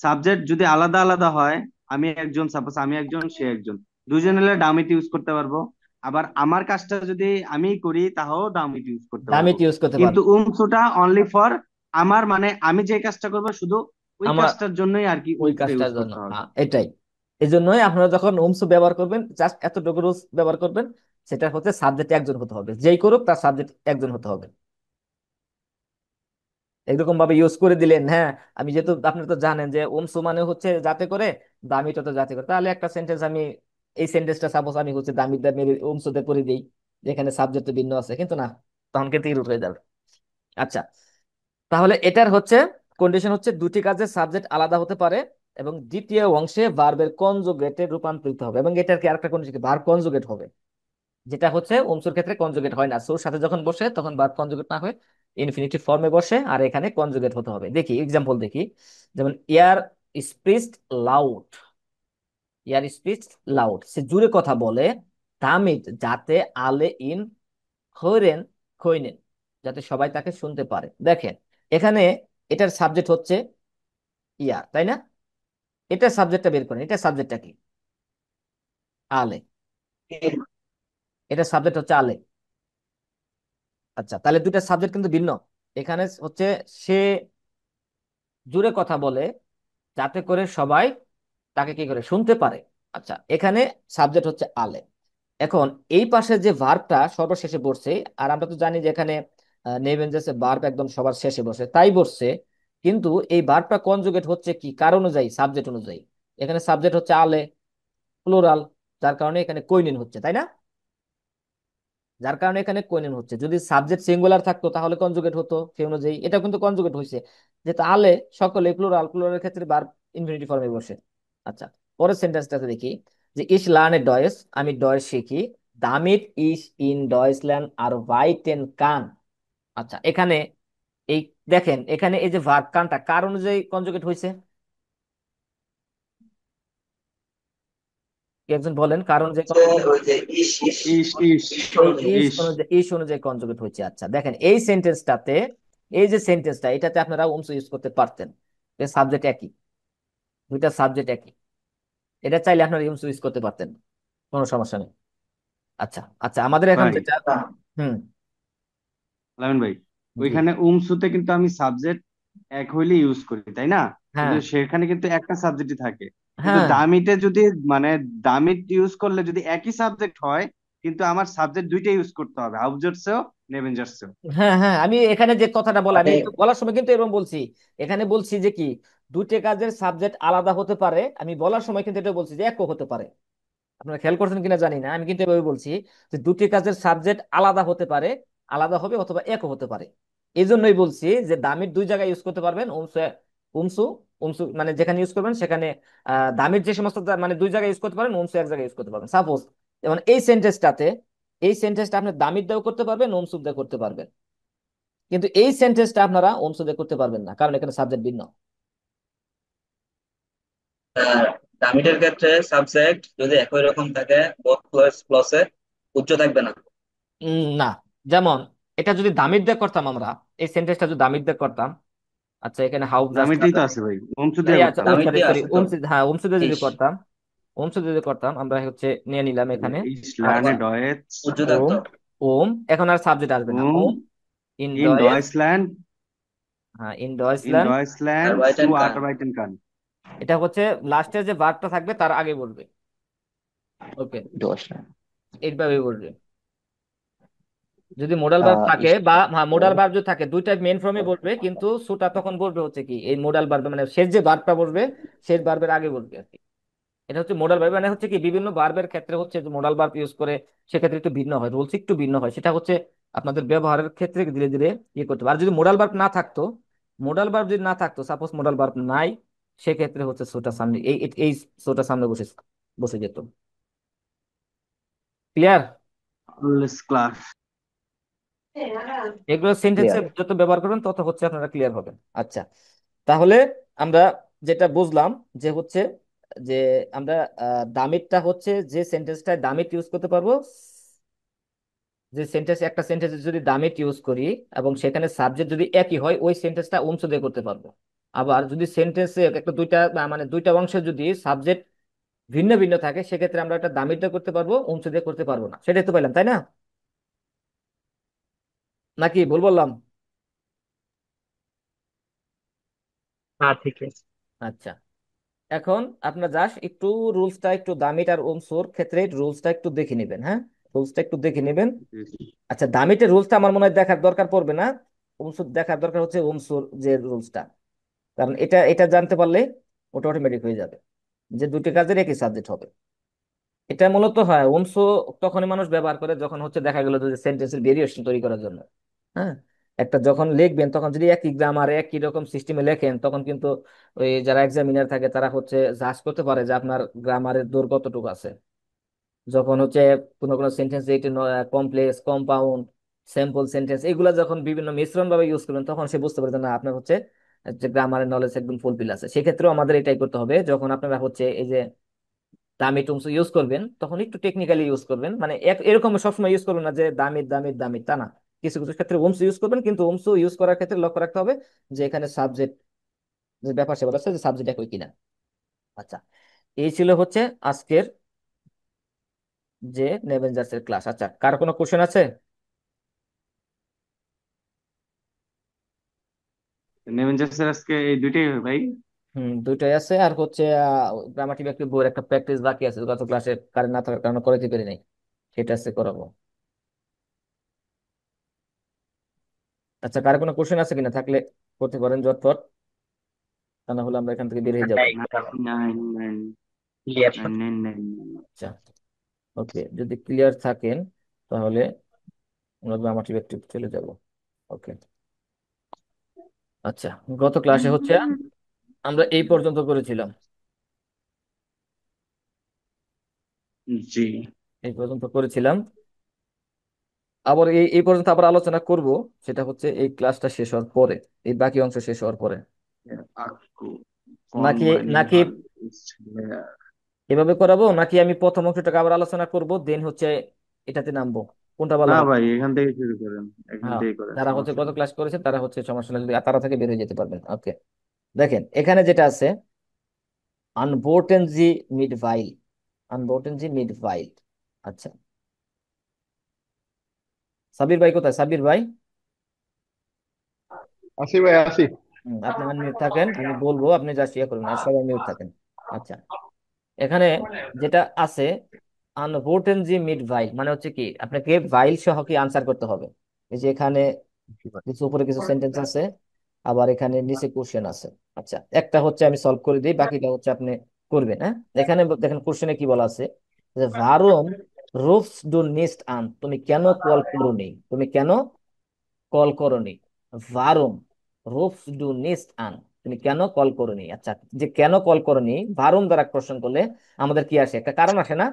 সাবজেক্ট যদি আলাদা আলাদা হয়, আমি একজন, সাপোজ আমি একজন, সে একজন, দুজন হলে ডামিট ইউজ করতে পারবো। আবার আমার কাজটা যদি আমি করি তাহলেও ডামিট ইউজ করতে পারবো। দামিট ইউজ করতে কিন্তু পারবেন। উমসুটা অনলি ফর আমার, মানে আমি যে কাজটা করবো শুধু ওই আমরা কাজটার জন্যই আর কি ওই উমসুটা কাজটার ইউজ জন্য, করতে হবে। হ্যাঁ, এটাই। এই জন্যই আপনারা যখন উমসু ব্যবহার করবেন, জাস্ট এতটুকু রুলস ব্যবহার করবেন। সেটা হচ্ছে সাবজেক্ট একজন হতে হবে, যেই করুক তার সাবজেক্ট একজন হতে হবে। এরকম ভাবে ইউজ করে দিলেন, হ্যাঁ। আমি যেহেতু, আপনি তো জানেন যে উমসু মানে হচ্ছে যাতে করে, দামিটা তো যাতে করে, তাহলে একটা সেন্টেন্স আমি, এই সেন্টেন্সটা সাপোজ আমি হচ্ছে দামি দামি উমসুতে করে দিই, যেখানে সাবজেক্ট ভিন্ন আছে, কিন্তু না, তখন কিন্তু ইরর হয়ে যাবে। আচ্ছা, তাহলে এটার হচ্ছে কন্ডিশন হচ্ছে দুটি কাজের সাবজেক্ট আলাদা হতে পারে, এবং দ্বিতীয় অংশে ভার্বের কনজুগেটে রূপান্তরিত হবে, এবং এটার কি আরেকটা কন্ডিশন, ভার্ব কনজুগেট হবে, যেটা হচ্ছে উমসুর ক্ষেত্রে কনজুগেট হয় না। সোর সাথে যখন বসে তখন ভার্ব কনজুগেট না হয়ে ইনফিনিটিভ ফর্মে বসে, আর এখানে কনজুগেট হতে হবে। দেখি এক্সাম্পল দেখি। যেমন ইয়ার স্পিচড লাউড, ইয়ার স্পিচড লাউড, সে জুড়ে কথা বলে। দামিত যাতে আলে ইন হইরেন খইনেন, যাতে সবাই তাকে শুনতে পারে। দেখেন এখানে এটার সাবজেক্ট হচ্ছে ইয়ার, তাই না? এটার সাবজেক্টটা বের করেন, এটার সাবজেক্টটা কি? আলে। এটার সাবজেক্ট হচ্ছে আলে। আচ্ছা, তাহলে দুইটা সাবজেক্ট কিন্তু ভিন্ন। এখানে হচ্ছে সে জুড়ে কথা বলে যাতে করে সবাই তাকে কি করে শুনতে পারে। আচ্ছা, এখানে সাবজেক্ট হচ্ছে আলে। এখন এই পাশে যে ভার্বটা সর্বশেষে বসছে, আর আমরা তো জানি যে এখানে নেভেঞ্জাসে ভার্ব একদম সবার শেষে বসে, তাই বসছে। কিন্তু এই ভার্বটা কনজুগেট হচ্ছে কি, কার অনুযায়ী? সাবজেক্ট অনুযায়ী। এখানে সাবজেক্ট হচ্ছে আলে, প্লুরাল, যার কারণে এখানে কৈনিন হচ্ছে, তাই না? যার কারণে এখানে কোনেন হচ্ছে। যদি সাবজেক্ট সিঙ্গুলার থাকতো তাহলে কনজুগেট হতো সেই অনুযায়ী, এটা কিন্তু কনজুগেট হয়েছে, যেহেতু আলে সকলে প্লুরাল, প্লুরালের ক্ষেত্রে ভার্ব ইনফিনিটিভ ফর্মে বসে। আচ্ছা, পরের সেন্টেন্সটাতে দেখি, যে ইস লার্নে ডয়েস, আমি ডয়েস শিখি। দামিট ইস ইন ডয়েসল্যান্ড আর ভাইটেন কান। আচ্ছা, এখানে এই, দেখেন এখানে এই যে ভার্ব কানটা কার অনুযায়ী কনজুগেট হয়েছে? কি একজন বলেন কার অনুযায়ী হচ্ছে conjugate? ওই যে ইস ইস ইস ইস ইস এই অনুযায়ী। ইস ইস অনুযায়ী, ইস অনুযায়ী কনজুগেট হয়েছে। আচ্ছা দেখেন এই সেন্টেন্সটাতে, এই যে সেন্টেন্সটা, এটাতে আপনারা উমসু ইউজ করতে পারতেন। সাবজেক্ট একই, দুইটা সাবজেক্ট একই, এটা চাইলে আপনারা উমসু ইউজ করতে পারতেন, কোনো সমস্যা নেই। আচ্ছা আচ্ছা, আমাদের এখন ভাই, যেটা, হুম, লামিন ভাই, জি, ওইখানে উমসুতে কিন্তু আমি সাবজেক্ট এক হইলে ইউজ করি, তাই না? কিন্তু হ্যাঁ, সেখানে কিন্তু একটা সাবজেক্টই থাকে। কিন্তু হ্যাঁ, দামিতে যদি, মানে দামিট ইউজ করলে যদি একই সাবজেক্ট হয়, কিন্তু আমার সাবজেক্ট দুইটা ইউজ করতে হবে, হাউজার্সেও নেভেঞ্জার্সেও। হ্যাঁ, হ্যাঁ, আমি এখানে যে কথাটা বললাম, আমি মানে একটু বলার সময় কিন্তু এরকম বলছি। এখানে বলছি যে কি, দুইটা কাজের সাবজেক্ট আলাদা হতে পারে, আমি বলার সময় কিন্তু এটা বলছি যে একও হতে পারে। আপনারা খেয়াল করছেন কিনা জানি না, আমি কিন্তু এভাবে বলছি যে দুটি কাজের সাবজেক্ট আলাদা হতে পারে, আলাদা হবে অথবা একও হতে পারে। এই জন্যই বলছি যে দামির দুই জায়গায় ইউজ করতে পারবেন, উমসু, উমসু, উমসু মানে যেখানে ইউজ করবেন সেখানে, দামির যে সমস্ত মানে দুই জায়গায় ইউজ করতে পারবেন, উমসু এক জায়গায় ইউজ করতে পারবেন। সাপোজ যেমন এই সেন্টেন্সটাতে, এই সেন্টেন্সটা আপনি দামির দিয়েও করতে পারবেন, উমসু দিয়ে করতে পারবেন, কিন্তু এই সেন্টেন্সটা আপনারা উমসু দিয়ে করতে পারবেন না, কারণ এখানে সাবজেক্ট ভিন্ন। ডামিটের ক্ষেত্রে সাবজেক্ট যদি একই রকম থাকে, বোথ ক্লসে উচ্চ থাকবে না। না, যেমন এটা যদি দামির দিয়ে করতাম আমরা, এই সেন্টেন্সটা যদি দামির দিয়ে করতাম, আচ্ছা এখানে হাউ জাস্ট, দামিটাই তো আছে ভাই, উমসু দিয়ে আচ্ছা, করতাম। ও ডামিট সরি দিয়ে সরি, আছে তো ওমসি, হ্যাঁ ওমসিতে যদি ইস করতাম, ওমসিতে যদি করতাম, আমরা হচ্ছে নিয়ে নিলাম এখানে। ইস আচ্ছা, লার্নে ডয়েটস উচ্চ ওম, থাকতো। ওম, এখন আর সাবজেক্ট আসবে না, উম ওম ইন ইন ডয়েস, ডয়েসল্যান্ড হ্যাঁ, ইন ইন ডয়েচল্যান্ড। ডয়েচল্যান্ড টু আরবাইটেন কান। আরবাইটেন কান। এটা হচ্ছে লাস্টে যে ভার্বটা থাকবে তার আগে বলবে। ওকে, দোষ না। এইভাবে বলবে। যদি মোডাল ভার্ব আহ থাকে ইস- বা মোডাল ভার্ব যদি থাকে দুইটা মেন ফর্মে বলবে, কিন্তু সুটা তখন বলবে হচ্ছে কি এই মোডাল ভার্ব মানে শেষ যে ভার্বটা বলবে শেষ ভার্বের আগে বলবে আর কি। এটা হচ্ছে মোডাল ভার্ব, মানে হচ্ছে কি বিভিন্ন ভার্বের ক্ষেত্রে হচ্ছে যে মোডাল ভার্ব ইউজ করে সেক্ষেত্রে একটু ভিন্ন হয়, রুলস একটু ভিন্ন হয়, সেটা হচ্ছে আপনাদের ব্যবহারের ক্ষেত্রে ধীরে ধীরে ইয়ে করতে হবে। আর যদি মোডাল ভার্ব না থাকতো, মোডাল ভার্ব যদি না থাকতো, সাপোজ মোডাল ভার্ব নাই, সেক্ষেত্রে হচ্ছে সোটা সামনে এই সোটা সামনে বসে বসে যেত। ক্লিয়ার? Always class. এগুলো সেন্টেন্সে ক্লিয়ার। যত ব্যবহার করবেন তত হচ্ছে আপনারা ক্লিয়ার হবেন। আচ্ছা, তাহলে আমরা যেটা বুঝলাম যে হচ্ছে যে আমরা দামিরটা হচ্ছে যে সেন্টেন্সটায় দামির ইউজ করতে পারবো, যে সেন্টেন্স একটা সেন্টেন্সে যদি দামির ইউজ করি এবং সেখানে সাবজেক্ট যদি একই হয়, ওই সেন্টেন্সটা অংশ দিয়ে করতে পারবো। আবার যদি সেন্টেন্সে একটা দুইটা মানে দুইটা অংশে যদি সাবজেক্ট ভিন্ন ভিন্ন থাকে, সেক্ষেত্রে আমরা একটা দামিরটা করতে পারবো, অংশ দিয়ে করতে পারবো না। সেটাই তো পাইলাম, তাই না? নাকি ভুল বললাম? হ্যাঁ ঠিক আছে। আচ্ছা, এখন আপনার জাস্ট একটু রুলসটা একটু দামিট আর অংশর ক্ষেত্রে রুলসটা একটু দেখে নেবেন। হ্যাঁ, রুলসটা একটু দেখে নেবেন। আচ্ছা, দামিটের রুলসটা আমার মনে হয় দেখার দরকার পড়বে না, অংশুর দেখার দরকার হচ্ছে অংশুর যে রুলসটা। কারণ এটা এটা জানতে পারলে ওটা অটোমেটিক হয়ে যাবে যে দুটি কাজের একই সাবজেক্ট হবে। এটা মূলত হয় অংশ তখনই মানুষ ব্যবহার করে যখন হচ্ছে দেখা গেল যে সেন্টেন্সের ভেরিয়েশন তৈরি করার জন্য। হ্যাঁ, একটা যখন লিখবেন তখন যদি একই গ্রামার একই রকম সিস্টেমে লেখেন, তখন কিন্তু ওই যারা এক্সামিনার থাকে তারা হচ্ছে জাজ করতে পারে যে আপনার গ্রামারের দৈর্ঘ্য কতটুকু আছে। যখন হচ্ছে কোনো কোনো সেন্টেন্স একটু কমপ্লেক্স, কম্পাউন্ড, স্যাম্পল সেন্টেন্স এগুলা যখন বিভিন্ন মিশ্রণ ভাবে ইউজ করবেন, তখন সে বুঝতে পারে যে না আপনার হচ্ছে যে গ্রামারের নলেজ একদম ফুলফিল আছে। সেক্ষেত্রেও আমাদের এটাই করতে হবে, যখন আপনারা হচ্ছে এই যে দামি টুমস ইউজ করবেন তখন একটু টেকনিক্যালি ইউজ করবেন, মানে এরকম সবসময় ইউজ করবেন না যে দামি দামি দামি, তা না। কিছু কিছু ক্ষেত্রে ওমস ইউজ করবেন, কিন্তু ওমস ইউজ করার ক্ষেত্রে লক্ষ্য রাখতে হবে যে এখানে সাবজেক্ট যে ব্যাপার সেবার আছে যে সাবজেক্ট একই কিনা। আচ্ছা, এই ছিল হচ্ছে আজকের যে নেভেঞ্জার্স এর ক্লাস। আচ্ছা, কার কোনো কোশ্চেন আছে? নেভেঞ্জার্সের আজকে এই দুইটাই ভাই। দুইটাই আছে, আর হচ্ছে গ্রামাটিক একটি বইয়ের একটা প্র্যাকটিস বাকি আছে, গত ক্লাসে কারেন্ট না থাকার কারণে করাতে পারি নাই, সেটা আছে করাবো। আচ্ছা, কার কোনো কোশ্চেন আছে কিনা? থাকলে করতে পারেন জটপট, তা না হলে আমরা এখান থেকে বের হয়ে যাবো। নাই nine nine nine clear. Nine nine nine. আচ্ছা, ওকে, যদি ক্লিয়ার থাকেন তাহলে আমরা গ্রামাটিক একটু চলে যাব। ওকে, আচ্ছা, গত ক্লাসে হচ্ছে আমরা এই পর্যন্ত করেছিলাম, জি। এই পর্যন্ত করেছিলাম। আবার এই পর্যন্ত আবার আলোচনা করব, সেটা হচ্ছে এই ক্লাসটা শেষ হওয়ার পরে, এই বাকি অংশ শেষ হওয়ার পরে। আকু নাকি নাকি কনমানিভাল। এভাবে করাবো, নাকি আমি প্রথম অংশটাকে আবার আলোচনা করব দেন হচ্ছে এটাতে নামবো? কোনটা ভালো না হবে? ভাই, এখান থেকে শুরু করেন, এখান হ্যাঁ, থেকে করেন, যারা হচ্ছে সমস্যা গত নেই। ক্লাস করেছে তারা হচ্ছে সমস্যা নেই, যদি তারা থেকে বের হয়ে যেতে পারবেন। ওকে, দেখেন এখানে যেটা আছে আনবোর্টেনজি মিডভাইল, আনবোর্টেনজি মিডভাইল। আচ্ছা, সাবির ভাই কোথায়? সাবির ভাই, আসি ভাই আসি। আপনি আমার মিউট থাকেন, আমি বলবো আপনি যা শেয়ার করবেন, আর সবাই মিউট থাকেন। আচ্ছা, এখানে যেটা আছে আনবোর্টেনজি মিডভাইল মানে হচ্ছে কি আপনাকে ভাইল সহ কি আনসার করতে হবে। এই যে এখানে কিছু উপরে কিছু সেন্টেন্স আছে, আবার এখানে নিচে কোশ্চেন আছে। আচ্ছা, একটা হচ্ছে আমি সলভ করে দিই, বাকিটা হচ্ছে আপনি করবেন। হ্যাঁ, এখানে দেখেন কোশ্চেনে কি বলা আছে যে ভারুম রুফস ডু নিস্ট আন, তুমি কেন কল করোনি, তুমি কেন কল করোনি। ভারুম রুফস ডু নিস্ট আন, তুমি কেন কল করোনি। আচ্ছা, যে কেন কল করোনি ভারুম দ্বারা কোশ্চেন করলে আমাদের কি আসে? একটা কারণ আসে না,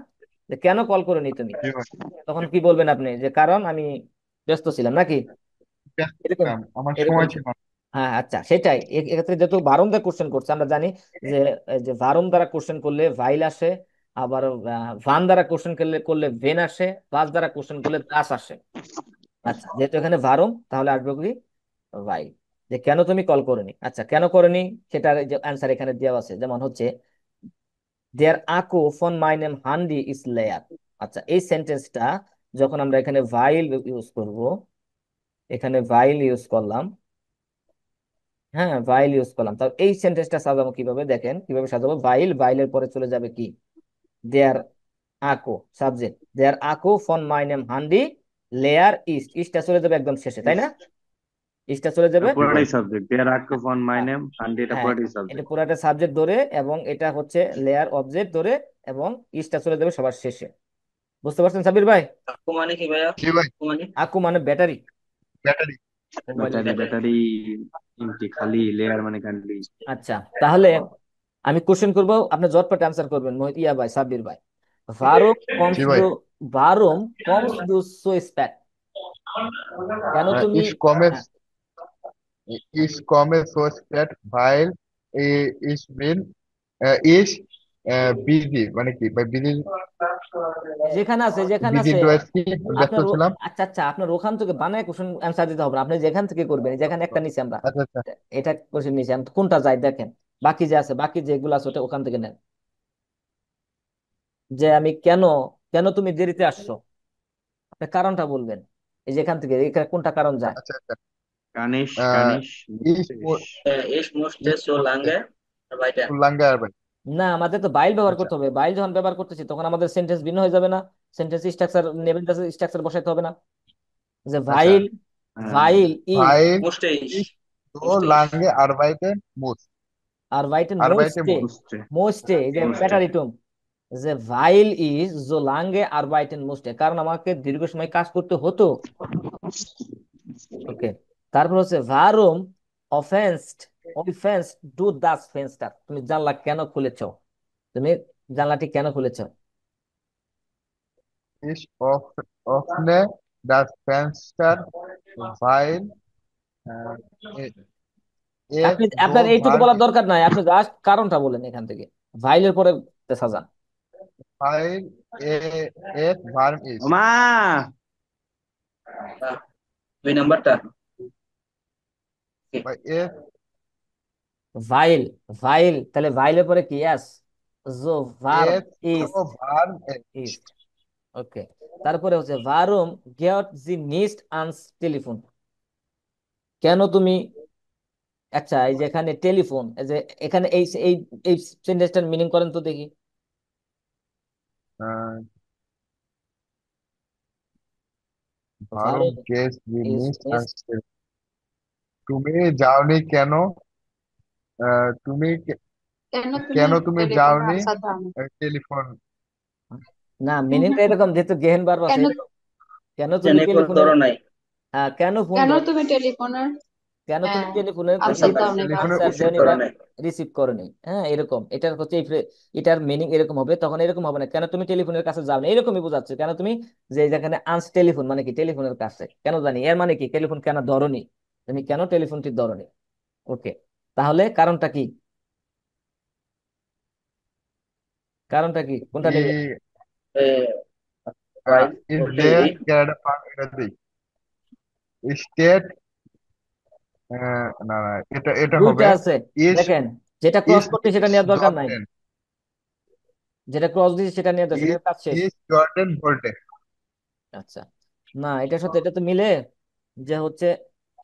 যে কেন কল করোনি তুমি। জি ভাই, তখন কি বলবেন আপনি? যে কারণ আমি ব্যস্ত ছিলাম, নাকি ব্যস্ত এরকম? ছিলাম, আমার এরকম। সময় ছিল না। হ্যাঁ, আচ্ছা, সেটাই। এক্ষেত্রে যেহেতু বারম দ্বারা কোশ্চেন করছে, আমরা জানি যে এই যে বারম দ্বারা কোশ্চেন করলে ভাইল আসে, আবার ভান দ্বারা কোশ্চেন করলে করলে ভেন আসে, প্লাস দ্বারা কোশ্চেন করলে দাস আসে। আচ্ছা, যেহেতু এখানে ভারম তাহলে আসবে কি ভাইল। যে কেন তুমি কল করনি, আচ্ছা কেন করনি সেটার যে অ্যান্সার এখানে দেওয়া আছে, যেমন হচ্ছে দেয়ার আকো ফন মাই নেম হান্ডি ইজ লেয়ার। আচ্ছা, এই সেন্টেন্সটা যখন আমরা এখানে ভাইল ইউজ করব, এখানে ভাইল ইউজ করলাম, হ্যাঁ, ভাইল ইউজ করলাম। তাও এই সেন্টেন্সটা সাজাবো কিভাবে, দেখেন কিভাবে সাজাবো। ভাইল, ভাইলের পরে চলে যাবে কি, দেয়ার আকো, সাবজেক্ট দেয়ার আকো ফন মাই নেম হান্ডি লেয়ার ইস্ট, ইস্টটা চলে যাবে একদম শেষে, তাই না? ইস্টটা চলে যাবে। জি ভাই। পুরাটাই সাবজেক্ট, দেয়ার আর্ট অন মাই হ্যাঁ, নেম হান্ডি, এটা হ্যাঁ, পুরাটাই এটা সাবজেক্ট। পুরাটা সাবজেক্ট ধরে, এবং এটা হচ্ছে লেয়ার অবজেক্ট ধরে, এবং ইস্টটা চলে যাবে সবার শেষে। বুঝতে পারছেন সাবির ভাই? আকু মানে কি ভাইয়া? জি ভাই। আকু মানে আকু মানে ব্যাটারি, ব্যাটারি। মোবাইলের ব্যাটারি, ব্যাটারি। ব্যাটারি এমটি, খালি লেয়ার মানে খালি। আচ্ছা, তাহলে আমি কোশ্চেন করব, আপনি ঝটপট অ্যান্সার করবেন ইয়া ভাই, সাব্বির ভাই। ভারম জি কমস ভাই। দু, ভারম কমস দু সো স্প্যাট, কেন তুমি, ইস কমেস, হ্যাঁ, ইস কমেস সো স্প্যাট ভাইল ইস মিন ইস বিজি মানে কি ভাই? বিজি, যেখানে আছে যেখানে বিজি আছে ডুয়ার্স কি ব্যস্ত আপনার ছিলাম। আচ্ছা আচ্ছা, আপনার ওখান থেকে বানায় কোশ্চেন অ্যান্সার দিতে হবে না। আপনি যেখান থেকে করবেন, যেখানে একটা নিচে আমরা আচ্ছা আচ্ছা। এটা কোশ্চেন নিচে কোনটা যায় দেখেন, বাকি যে আছে, বাকি যেগুলো আছে ওটা ওখান থেকে নেন। যে আমি কেন, কেন তুমি দেরিতে আসছো, আপনি কারণটা বলবেন। এই যেখান থেকে এখানে কোনটা কারণ যায়। আচ্ছা আচ্ছা। কানিশ, আহ, কানিশ, ইস মুকেশ। ইস মুস্টে ইস সো করতে লাঙ্গে বাইটা। উল্লাঙ্গার ভাই। না, আমাদের তো বাইল ব্যবহার আচ্ছা করতে হবে। বাইল যখন ব্যবহার করতেছি তখন আমাদের সেন্টেন্স ভিন্ন হয়ে যাবে না? সেন্টেন্স স্ট্রাকচার, নেবেন স্ট্রাকচার বসাইতে হবে না? যে আচ্ছা। ভাইল, হ্যাঁ, ভাইল ইজ, ভাইল মুস্টে ইস, ইস so মুস্টে ইস। lange arbeiten muss, আর ভাইটেন arbeiten মোস্টে, muss। মুস্টে, মোস্টে এই যে মুস্টে। ব্যাটারি টুম, যে ভাইল ইজ জো লাঙ্গে আর বাইটেন মোস্টে, কারণ আমাকে দীর্ঘ সময় কাজ করতে হতো। ওকে, তারপর হচ্ছে ভারুম অফেন্সড, অফেন্সড ডু দাস ফেন্সটার, তুমি জানলা কেন খুলেছো, তুমি জানলাটি কেন খুলেছো। Ich öffne das Fenster, weil äh, es আপনি, so আপনার এইটুকু warm বলার ist, দরকার নাই, আপনি জাস্ট কারণটা বলেন এখান থেকে, ভাইলের পরে সাজান। weil es warm ist। ওমা, বাহ, 2 নাম্বারটা কি? Weil es ভাইল, ভাইল তাহলে ভাইলের পরে কি এস, জো ভার্ব es so ইস্ট, warm ইস্ট। ist। ওকে, তারপরে হচ্ছে ভারুম গেট জি নিস্ট আনস টেলিফোন, কেন তুমি, আচ্ছা এই যে এখানে টেলিফোন, এই যে এখানে এই এই এই সেন্টেন্সটার মিনিং করেন তো দেখি। Äh, ভারুম warum gehst du is nicht নিস্ট, ans Telefon? তুমি যাওনি কেন? তুমি কেন তুমি কেন তুমি টেলিফোনে যাওনি আনসার দাওনি? টেলিফোন? না, মিনিংটা এরকম, যেহেতু গেহেন বার আছে কেন এরকম, কেন তুমি টেলিফোন টেলিফোনের, ধরো নাই। হ্যাঁ কেন ফোন কেন ধর, তুমি টেলিফোনের কেন তুমি হ্যাঁ টেলিফোনের আনসার দাওনি বা টেলিফোনের আনসার রিসিভ দেওনি করো বা নাই। রিসিভ করনি, হ্যাঁ এরকম, এটার হচ্ছে এটার মিনিং এরকম হবে। তখন এরকম হবে না, কেন তুমি টেলিফোনের কাছে যাও না, এরকমই বোঝাচ্ছে। কেন তুমি, যে যেখানে আনস টেলিফোন মানে কি, টেলিফোনের কাছে কেন জানি, এর মানে কি টেলিফোন কেন ধরনি, তুমি কেন টেলিফোনটি ধরনি। ওকে, তাহলে কারণটা কি, কারণটা কি, কোনটা নেবে। ই ওয়াইল ইজ বলতে দেয়ার এই ক্যানাডা পার্ক, এটা দেই স্টেট। না না, এটা এটা দুইটা হবে আছে, ইস দেখেন, যেটা ক্রস ইস করতে সেটা ইস নেওয়ার দরকার নাই, জর্ডেন, যেটা ক্রস দিচ্ছে সেটা নিয়ে দাও, ইস সেটার কাজ শেষ। ইস জর্ডেন ভোল্টে। আচ্ছা, না এটার সাথে এটা তো মিলে, যে হচ্ছে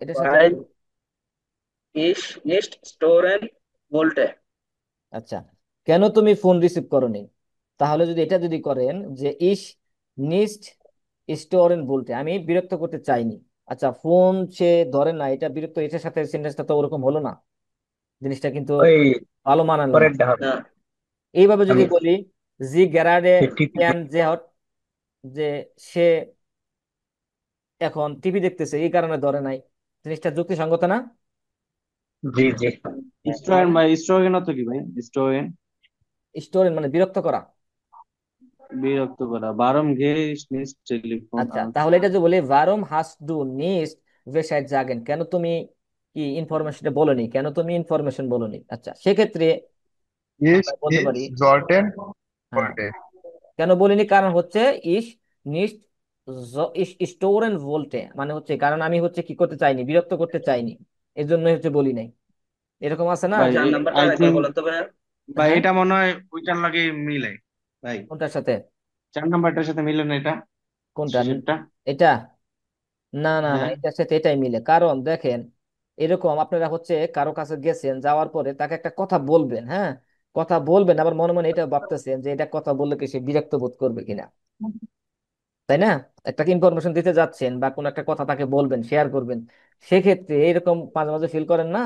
এটার সাথে ওয়াইল ইস নিস্ট স্টোরেন বলতে। আচ্ছা, কেন তুমি ফোন রিসিভ করনি, তাহলে যদি এটা যদি করেন যে ইস নিস্ট স্টোরেন বলতে, আমি বিরক্ত করতে চাইনি। আচ্ছা, ফোন সে ধরে না, এটা বিরক্ত, এটার সাথে সেন্টেন্সটা তো ওরকম হলো না, জিনিসটা কিন্তু ওই ভালো মানালো না। পরেরটা হবে। না, এইভাবে যদি আমি বলি, জি গ্যারাডে টিভি, ক্যান যে যে সে এখন টিভি দেখতেছে এই কারণে ধরে নাই, জিনিসটা যুক্তিসঙ্গত না? জি জি। স্টোয়েন তাহলে ভাই, স্টোয়েন অর্থ কি ভাই? স্টোয়েন স্টোরেন মানে বিরক্ত করা। বিরক্ত করা। বারম গে নিস টেলিফোন আচ্ছা, আনস। তাহলে এটা যে বলি ভারম হাস ডু নিস্ট ওয়েসাইড জাগেন, কেন তুমি কি ইনফরমেশনটা বলনি, কেন তুমি ইনফরমেশন বলনি। আচ্ছা, সেক্ষেত্রে ইস আমরা বলতে ইস পারি, জর্ডেন হ্যাঁ ভোল্টে। কেন বলিনি, কারণ হচ্ছে ইস নিস্ট স্টোরেন ভোল্টে, মানে হচ্ছে কারণ আমি হচ্ছে কি করতে চাইনি, বিরক্ত করতে চাইনি, এই জন্যই হচ্ছে বলি নাই। এরকম আছে না ভাই, যে, 4 নাম্বারটা আই আরেকবার থিঙ্ক বলেন তো ভাইয়া। ভাই হ্যাঁ এটা মনে হয় ওইটার লাগে মিলে। ভাই কোনটার সাথে, 4 নাম্বারটার সাথে মিলে না এটা, কোনটা, শেষেরটা। এটা, না না না, হ্যাঁ, এটার সাথে এটাই মিলে। কারণ দেখেন, এরকম আপনারা হচ্ছে কারো কাছে গেছেন, যাওয়ার পরে তাকে একটা কথা বলবেন, হ্যাঁ, কথা বলবেন, আবার মনে মনে এটা ভাবতেছেন যে এটা কথা বললে কি সে বিরক্ত বোধ করবে কিনা, তাই না? একটা ইনফরমেশন দিতে যাচ্ছেন বা কোনো একটা কথা তাকে বলবেন, শেয়ার করবেন, সেক্ষেত্রে এরকম মাঝে মাঝে ফিল করেন না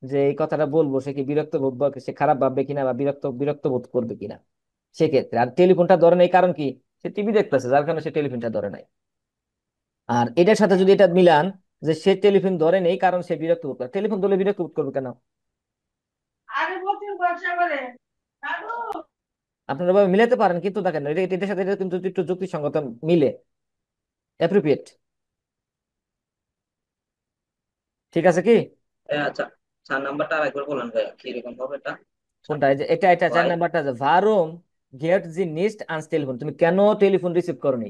যে এই কথাটা বলবো সে কি বিরক্ত বোধ বা সে খারাপ ভাববে কিনা বা বিরক্ত বিরক্ত বোধ করবে কিনা। সেক্ষেত্রে আর টেলিফোনটা ধরে নেই কারণ কি, সে টিভি দেখতেছে, যার কারণে সে টেলিফোনটা ধরে নাই। আর এটার সাথে যদি এটা মিলান যে সে টেলিফোন ধরে নেই কারণ সে বিরক্ত বোধ করে, টেলিফোন ধরলে বিরক্ত বোধ করবে কেন? আপনারা ভাবে মিলাতে পারেন, কিন্তু দেখেন এটার সাথে এটা কিন্তু একটু যুক্তিসঙ্গত মিলে, অ্যাপ্রোপ্রিয়েট। ঠিক আছে কি? আচ্ছা, 4 নাম্বারটা আরেকবার বলেন ভাইয়া, কিরকম হবে এটা? কোনটা? এই যে এটা এটা চার ওয়াই, নাম্বারটা, যে ভারুম গেট জি নিস্ট আনস টেলিফোন, তুমি কেন টেলিফোন রিসিভ করনি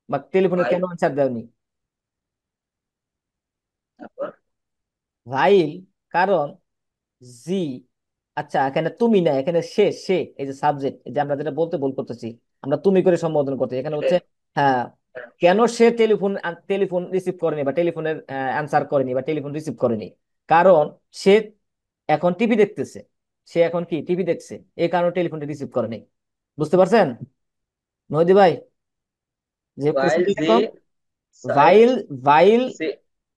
বা টেলিফোনে ওয়াই, কেন আনসার দাওনি? তারপর ভাইল, কারণ, জি, আচ্ছা এখানে তুমি না, এখানে সে, সে এই যে সাবজেক্ট, এই যে আমরা যেটা বলতে ভুল করতেছি, আমরা তুমি করে সম্বোধন করতে এখানে এটা, হচ্ছে, হ্যাঁ, কেন সে টেলিফোন টেলিফোন রিসিভ করেনি বা টেলিফোনের অ্যান্সার করেনি বা টেলিফোন রিসিভ করেনি, কারণ সে এখন টিভি দেখতেছে, সে এখন কি টিভি দেখছে, এই কারণে টেলিফোনটা রিসিভ করেনি। বুঝতে পারছেন নদী ভাই যে ওয়াইল কোশ্চেনটা জি এরকম? সাইড ভাইল, ভাইল, সি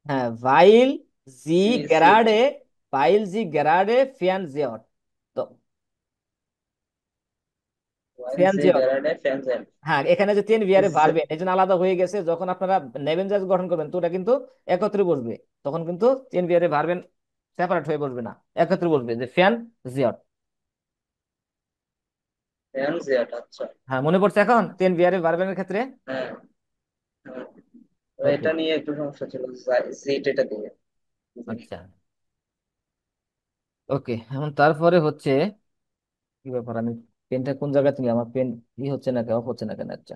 হ্যাঁ, ভাইল জি সি সিট, গ্যারাডে, ভাইল জি গ্যারাডে ফিয়ান জিওর, তো ওয়াইল ফিয়ান জি জিওর, গ্যারাডে ফ্যানজেন, হ্যাঁ, এখানে যে তিন বিয়ারে ইজ, ভার্বেন এই জন্য আলাদা হয়ে গেছে, যখন আপনারা নেভেনজাস গঠন করবেন তো ওটা কিন্তু একত্রে বসবে, তখন কিন্তু তিন বিয়ারে ভার্বেন সেপারেট হয়ে বসবে না, একত্রে বসবে, যে ফ্যান জিওর। ফ্যানজেট, আচ্ছা। হ্যাঁ, মনে পড়ছে এখন তিন বিয়ারে ভার্বেনের ক্ষেত্রে? হ্যাঁ, হ্যাঁ। তো ওকে, এটা নিয়ে একটু সমস্যা ছিল, সিট এটা দিয়ে। জি। আচ্ছা, ওকে, এখন তারপরে হচ্ছে কি ব্যাপার, আমি পেনটা কোন জায়গায়, তুমি আমার পেন ই হচ্ছে না কেন, অফ হচ্ছে না কেন? আচ্ছা,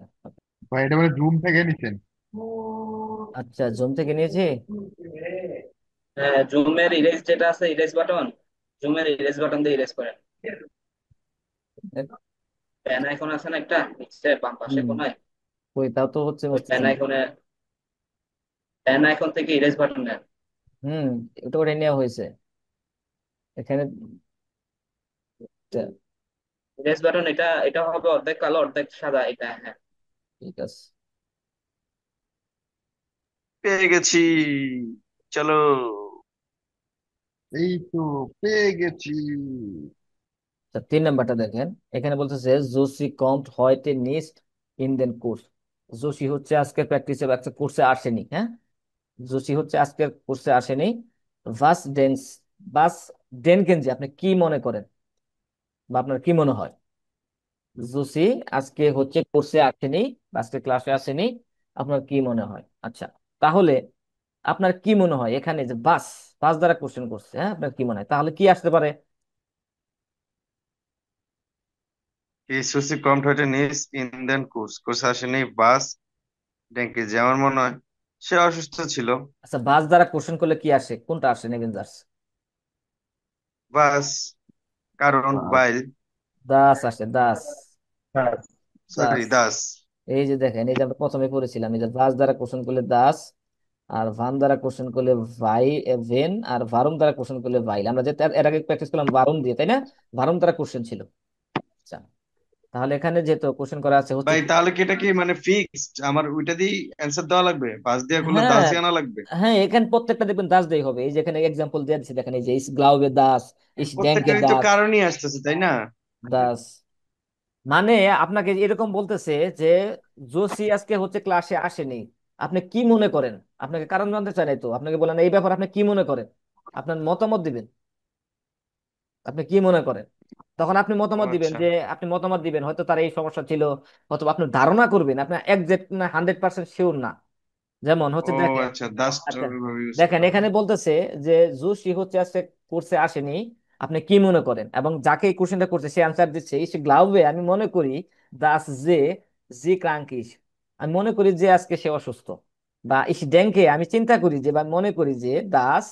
ভাই এটা মানে জুম থেকে নিছেন? আচ্ছা, জুম থেকে নিয়েছি। হ্যাঁ, জুমের ইরেজ যেটা আছে, ইরেজ বাটন, জুমের ইরেজ বাটন দিয়ে ইরেজ করেন। প্যান আইকন আছে না একটা নিচে বাম পাশে হুম, কোনায়, ওই তাও তো হচ্ছে ওই বুঝতেছি না। প্যান আইকন থেকে ইরেজ বাটন নেন। হুম, এটা ওটাই নেওয়া হয়েছে এখানে, আচ্ছা, ইরেজ বাটন, এটা এটা হবে অর্ধেক কালো অর্ধেক সাদা, এটা হ্যাঁ। ঠিক আছে। পেয়ে গেছি, চলো। এই তো পেয়ে গেছি। আচ্ছা, 3 নাম্বারটা দেখেন, এখানে বলতেছে জোসি কমট হয়তে নিস্ট ইন দেন কোর্স, জোসি হচ্ছে আজকের প্র্যাকটিসে বা আজকের কোর্সে আসেনি, হ্যাঁ, জোসি হচ্ছে আজকের কোর্সে আসেনি। ভাস ডেন্স, বাস ডেনকেনজি, আপনি কি মনে করেন বা আপনার কি মনে হয় জোসি আজকে হচ্ছে কোর্সে আসেনি বা আজকে ক্লাসে আসেনি, আপনার কি মনে হয়? আচ্ছা, তাহলে আপনার কি মনে হয় এখানে যে বাস, বাস দ্বারা কোশ্চেন করছে, হ্যাঁ, আপনার কি মনে হয় তাহলে কি আসতে পারে? ইসুসি কমড হইতে নিস ইন্ডিয়ান কোর্স কোর্স আসেনি বাস ডেঙ্কে যে আমার মনে হয় সে অসুস্থ ছিল। আচ্ছা, বাস দ্বারা কোশ্চেন করলে কি আসে, কোনটা আসে নেভেঞ্জার্স? বাস, কারণ বাস, বাইল, দাস আসে, দাস, হ্যাঁ, সরি দাস। দাস। এই যে দেখেন, এই যে আমরা প্রথমে পড়েছিলাম, এই যে বাস দ্বারা কোশ্চেন করলে দাস, আর ভান দ্বারা কোশ্চেন করলে ভাই, ভেন, আর ভারুম দ্বারা কোশ্চেন করলে ভাইল, আমরা যে এর আগে প্র্যাকটিস করলাম ভারুম দিয়ে, তাই না? ভারুম দ্বারা কোশ্চেন ছিল। আচ্ছা, তাহলে এখানে যেহেতু কোশ্চেন করা আছে হচ্ছে ভাই কি, তাহলে কি এটা কি মানে ফিক্সড আমার ওইটা দিয়ে অ্যান্সার দেওয়া লাগবে, বাস দিয়ে করলে দাস হ্যাঁ, দিয়ে আনা লাগবে? হ্যাঁ, এখানে প্রত্যেকটা দেখবেন দাস দেই হবে, এই যে এখানে এক্সাম্পল দিয়ে দিচ্ছে দেখেন, এই যে ইস গ্লাউবে দাস, ইস ড্যাঙ্কে প্রত্যেকটারই তো দাস, কারণই আসতেছে তাই না? দাস, মানে আপনাকে এরকম বলতেছে যে জোসি আজকে হচ্ছে ক্লাসে আসেনি, আপনি কি মনে করেন? আপনাকে কারণ জানতে চাই নাই তো, আপনাকে বলেন এই ব্যাপারে আপনি কি মনে করেন, আপনার মতামত দিবেন, আপনি কি মনে করেন, তখন আপনি ও মতামত দিবেন, আচ্ছা। যে আপনি মতামত দিবেন হয়তো তার এই সমস্যা ছিল, অথবা আপনি ধারণা করবেন, আপনি একজ্যাক্ট না 100% শিওর না। যেমন হচ্ছে ও দেখেন, আচ্ছা, দাসটা আচ্ছা, ওইভাবে ইউজ দেখেন করা হয়। এখানে বলতেছে যে জোশী হচ্ছে আজকে কোর্সে আসেনি, আপনি কি মনে করেন, এবং যাকে এই কোশ্চেনটা করছে সে আনসার দিচ্ছে সে গ্লাউবে, আমি মনে করি দাস যে জি ক্রাঙ্কিস, আমি মনে করি যে আজকে সে অসুস্থ, বা ইস ড্যাঙ্কে, আমি চিন্তা করি যে বা মনে করি যে দাস,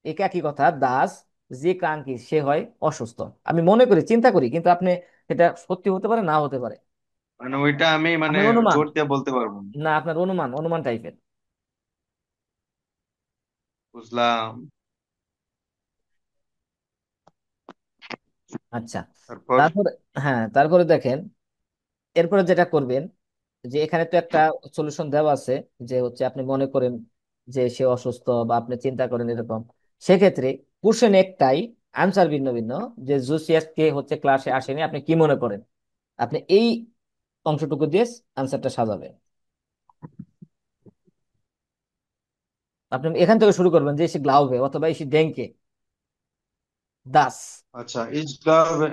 এক একই কথা, দাস যে ক্রাঙ্কিস সে হয় অসুস্থ, আমি মনে করি, চিন্তা করি, কিন্তু আপনি এটা সত্যি হতে পারে, না হতে পারে, মানে ওইটা আমি মানে আপনার অনুমান, জোর দিয়ে বলতে পারবো না। না আপনার অনুমান, অনুমান টাইপের। বুঝলাম। আচ্ছা, তারপর? তারপরে, হ্যাঁ তারপরে দেখেন, এরপরে যেটা করবেন, যে এখানে তো একটা সলিউশন দেওয়া আছে, যে হচ্ছে আপনি মনে করেন যে সে অসুস্থ বা আপনি চিন্তা করেন এরকম, সেক্ষেত্রে কোশ্চেন একটাই, আনসার ভিন্ন ভিন্ন। যে জুসিয়াস কে হচ্ছে ক্লাসে আসেনি, আপনি কি মনে করেন, আপনি এই অংশটুকু দিয়ে আনসারটা সাজাবেন। আপনি এখান থেকে শুরু করবেন যে সে গ্লাউবে অথবা সে ডেঙ্কে দাস। আচ্ছা, ich glaube,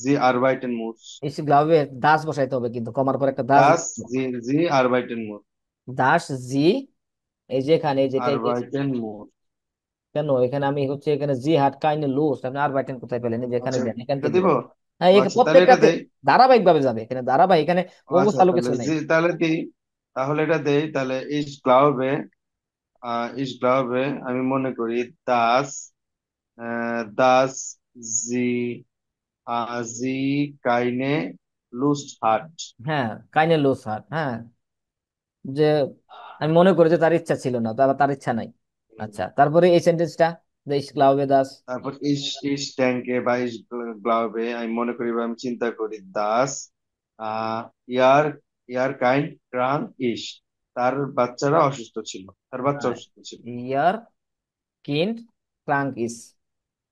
sie arbeiten muss. এসে গ্লাউবে দাস বসাইতে হবে, কিন্তু কমার পর একটা দাস Das, বসাইতে হবে। sie arbeiten muss. দাস জি, এই যে এখানে যেটা Arbeiten muss. কেন এখানে আমি হচ্ছে এখানে জি হাট কাইন্ডলি লুজ, আপনি আর বাইটেন কোথায় পেলেন, এই যে এখানে আচ্ছা, দেন, এখান এটা থেকে দিব। দেন। হ্যাঁ, ও এই আচ্ছা, তাহলে এটা প্রত্যেকটাতে দেই। ধারাবাহিক ভাবে যাবে, এখানে ধারাবাহিক, এখানে ও অঙ্গ আচ্ছা, চালু তাহলে কিছু নেই। তাহলে কি, তাহলে এটা দেই, তাহলে ich glaube, আমি মনে করি das, das sie, sie keine Lust hat. হ্যাঁ, কাইন্ডলি লুজ হাট, হ্যাঁ, যে আমি মনে করি যে তার ইচ্ছা ছিল না, তার ইচ্ছা নাই। আচ্ছা, তারপরে এই সেন্টেন্সটা, যে ইস গ্লাউবে দাস। তারপর ich denke বা ich glaube, আমি মনে করি বা আমি চিন্তা করি das, আহ ইয়ার ইয়ার কাইন্ড krank ist. তার বাচ্চারা অসুস্থ ছিল, তার বাচ্চা অসুস্থ ছিল। ইয়ার কিন্ড ক্রাঙ্ক ইস,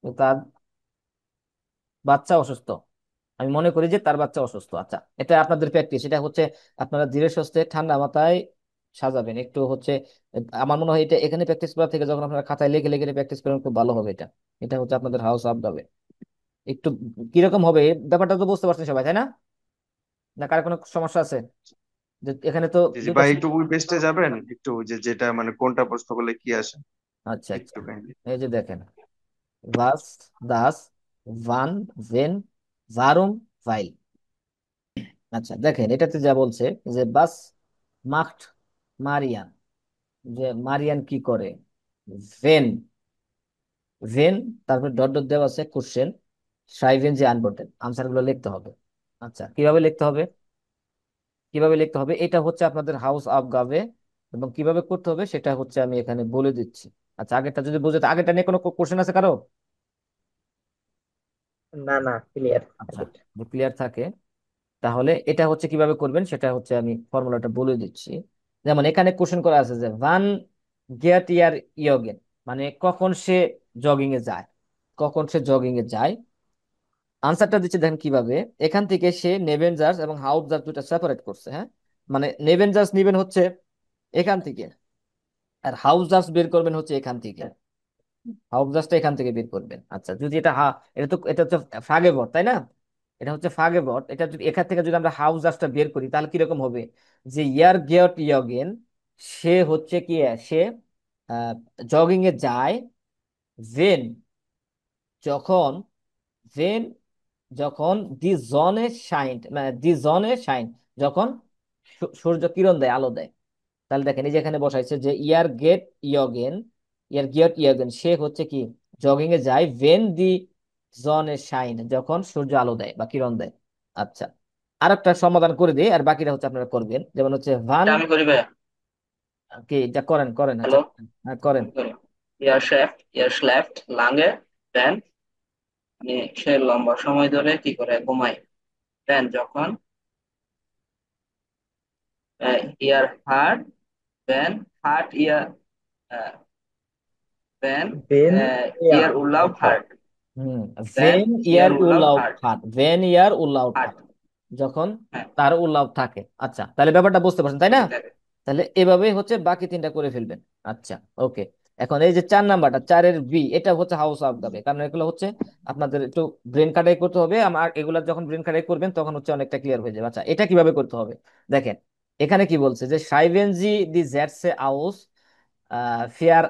তার বাচ্চা অসুস্থ, আমি মনে করি যে তার বাচ্চা অসুস্থ। আচ্ছা, এটা আপনাদের প্র্যাকটিস, এটা হচ্ছে আপনারা ধীরে সুস্থে ঠান্ডা মাথায় সাজাবেন একটু হচ্ছে। আমার মনে হয় এটা এখানে প্র্যাকটিস করা থেকে যখন আপনারা খাতায় লিখে লিখে প্র্যাকটিস করেন খুব ভালো হবে। এটা এটা হচ্ছে আপনাদের হাউস আপ যাবে একটু কিরকম হবে, ব্যাপারটা তো বুঝতে পারছেন সবাই, তাই না? না কার কোনো সমস্যা আছে? যে এখানে তো জি জি দুইটা ভাই, একটু ওই পেজটা যাবেন, একটু ওই যে যেটা মানে কোনটা প্রশ্ন করলে কি আসে, আচ্ছা আচ্ছা, একটু কাইন্ডলি। এই যে দেখেন, ভাস, দাস, ভান, ভেন, ভারুম, ভাইল। আচ্ছা দেখেন, এটাতে যা বলছে যে বাস মাখট মারিয়ান, যে মারিয়ান কি করে, ভেন, ভেন, তারপর ডট ডট দেওয়া আছে কোশ্চেন, সাইভেন যে আনবর্টেড, আনসার গুলো লিখতে হবে। আচ্ছা, কিভাবে লিখতে হবে, কিভাবে লিখতে হবে, এটা হচ্ছে আপনাদের হাউস অফ গাবে, এবং কিভাবে করতে হবে সেটা হচ্ছে আমি এখানে বলে দিচ্ছি। আচ্ছা, আগেরটা যদি বুঝে, আগেরটা নিয়ে কোনো কোশ্চেন আছে কারো? না না, ক্লিয়ার। আচ্ছা, ক্লিয়ার থাকে, তাহলে এটা হচ্ছে কিভাবে করবেন সেটা হচ্ছে আমি ফর্মুলাটা বলে দিচ্ছি। যেমন এখানে কোশ্চেন করা আছে যে ভান গেট ইয়ার ইয়গেন, মানে কখন সে জগিং এ যায়, কখন সে জগিং এ যায়। আনসারটা দিচ্ছে দেখেন কিভাবে, এখান থেকে সে নেভেনজার্স এবং হাউটজার্স দুটা সেপারেট করছে, হ্যাঁ, মানে নেভেনজার্স নিবেন হচ্ছে এখান থেকে, আর হাউটজার্স বের করবেন হচ্ছে এখান থেকে, হাউস জাস্টটা এখান থেকে বের করবেন। আচ্ছা, যদি এটা এটা তো এটা হচ্ছে ফাগে বট, তাই না? এটা হচ্ছে ফাগে বট, এটা যদি এখান থেকে যদি আমরা হাউস জাস্টটা বের করি তাহলে কিরকম হবে, যে ইয়ার গেট ইয়গেন, সে হচ্ছে কি, সে জগিং এ যায়, ভেন, যখন, ভেন, যখন দি জনে শাইন, মানে দি জনে শাইন, যখন সূর্য কিরণ দেয়, আলো দেয়। তাহলে দেখেন এই যে এখানে বসাইছে যে ইয়ার গেট ইয়গেন, ইয়ার গেট ইয়গেন, সে হচ্ছে কি জগিং এ যায়, when the John A shine, যখন সূর্য আলো দেয় বা কিরণ দেয়। আচ্ছা, আর একটা সমাধান করে দিই, আর বাকিটা হচ্ছে আপনারা করবেন। যেমন হচ্ছে ভান, এটা আমি করি ভাইয়া। কি এটা করেন করেন, আচ্ছা, হ্যালো, হ্যাঁ করেন। আমি করি। ইয়ার শ্লেফট লাঙ্গে, দেন মানে সে লম্বা সময় ধরে কি করে ঘুমায়, দেন যখন ইয়ার হার্ট, দেন হার্ট ইয়ার, দেন বেন ইয়ার এয়ার উল্লাভ হার্ট। হার্ট, হুম, দেন ভেন ইয়ার ইয়ার উল্লাভ উলাউট হার্ট, হার্ট, ভেন ইয়ার উলাউট হার্ট, হার্ট, যখন হ্যাঁ, তার উলাউট থাকে। আচ্ছা, তাহলে ব্যাপারটা বুঝতে পারছেন, তাই না? থাকে থাকে। তাহলে এভাবেই হচ্ছে বাকি তিনটা করে ফেলবেন। আচ্ছা, ওকে। এখন এই যে 4 নাম্বারটা, 4-এর বি, এটা হচ্ছে হাউস অফ যাবে, কারণ এগুলো হচ্ছে আপনাদের একটু ব্রেন খাটাই করতে হবে। আমার এগুলা যখন ব্রেন খাটাই করবেন তখন হচ্ছে অনেকটা ক্লিয়ার হয়ে যাবে। আচ্ছা, এটা কিভাবে করতে হবে, দেখেন এখানে কি বলছে, যে সাইভেনজি দি জেটসে আউস ফেয়ার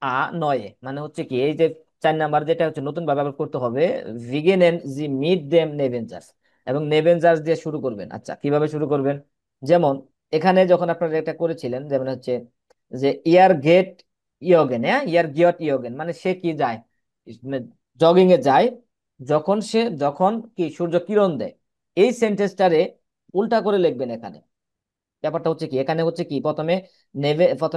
আ নয়ে, মানে হচ্ছে কি, এই যে 4 নাম্বার যেটা হচ্ছে নতুন ভাবে আবার করতে হবে, ভিগেন জি মিড দেম নেভেঞ্জার্স, এবং নেভেঞ্জার্স দিয়ে শুরু করবেন। আচ্ছা, কিভাবে শুরু করবেন, যেমন এখানে যখন আপনারা এটা করেছিলেন, যেমন হচ্ছে যে ইয়ার গেট ইয়গেন, হ্যাঁ, ইয়ার গেট ইয়গেন, মানে সে কি যায়, জগিং এ যায়, যখন সে, যখন কি সূর্য কিরণ দেয়। এই সেন্টেন্সটারে উল্টা করে লিখবেন এখানে, ব্যাপারটা হচ্ছে কি, এখানে হচ্ছে কি, প্রথমে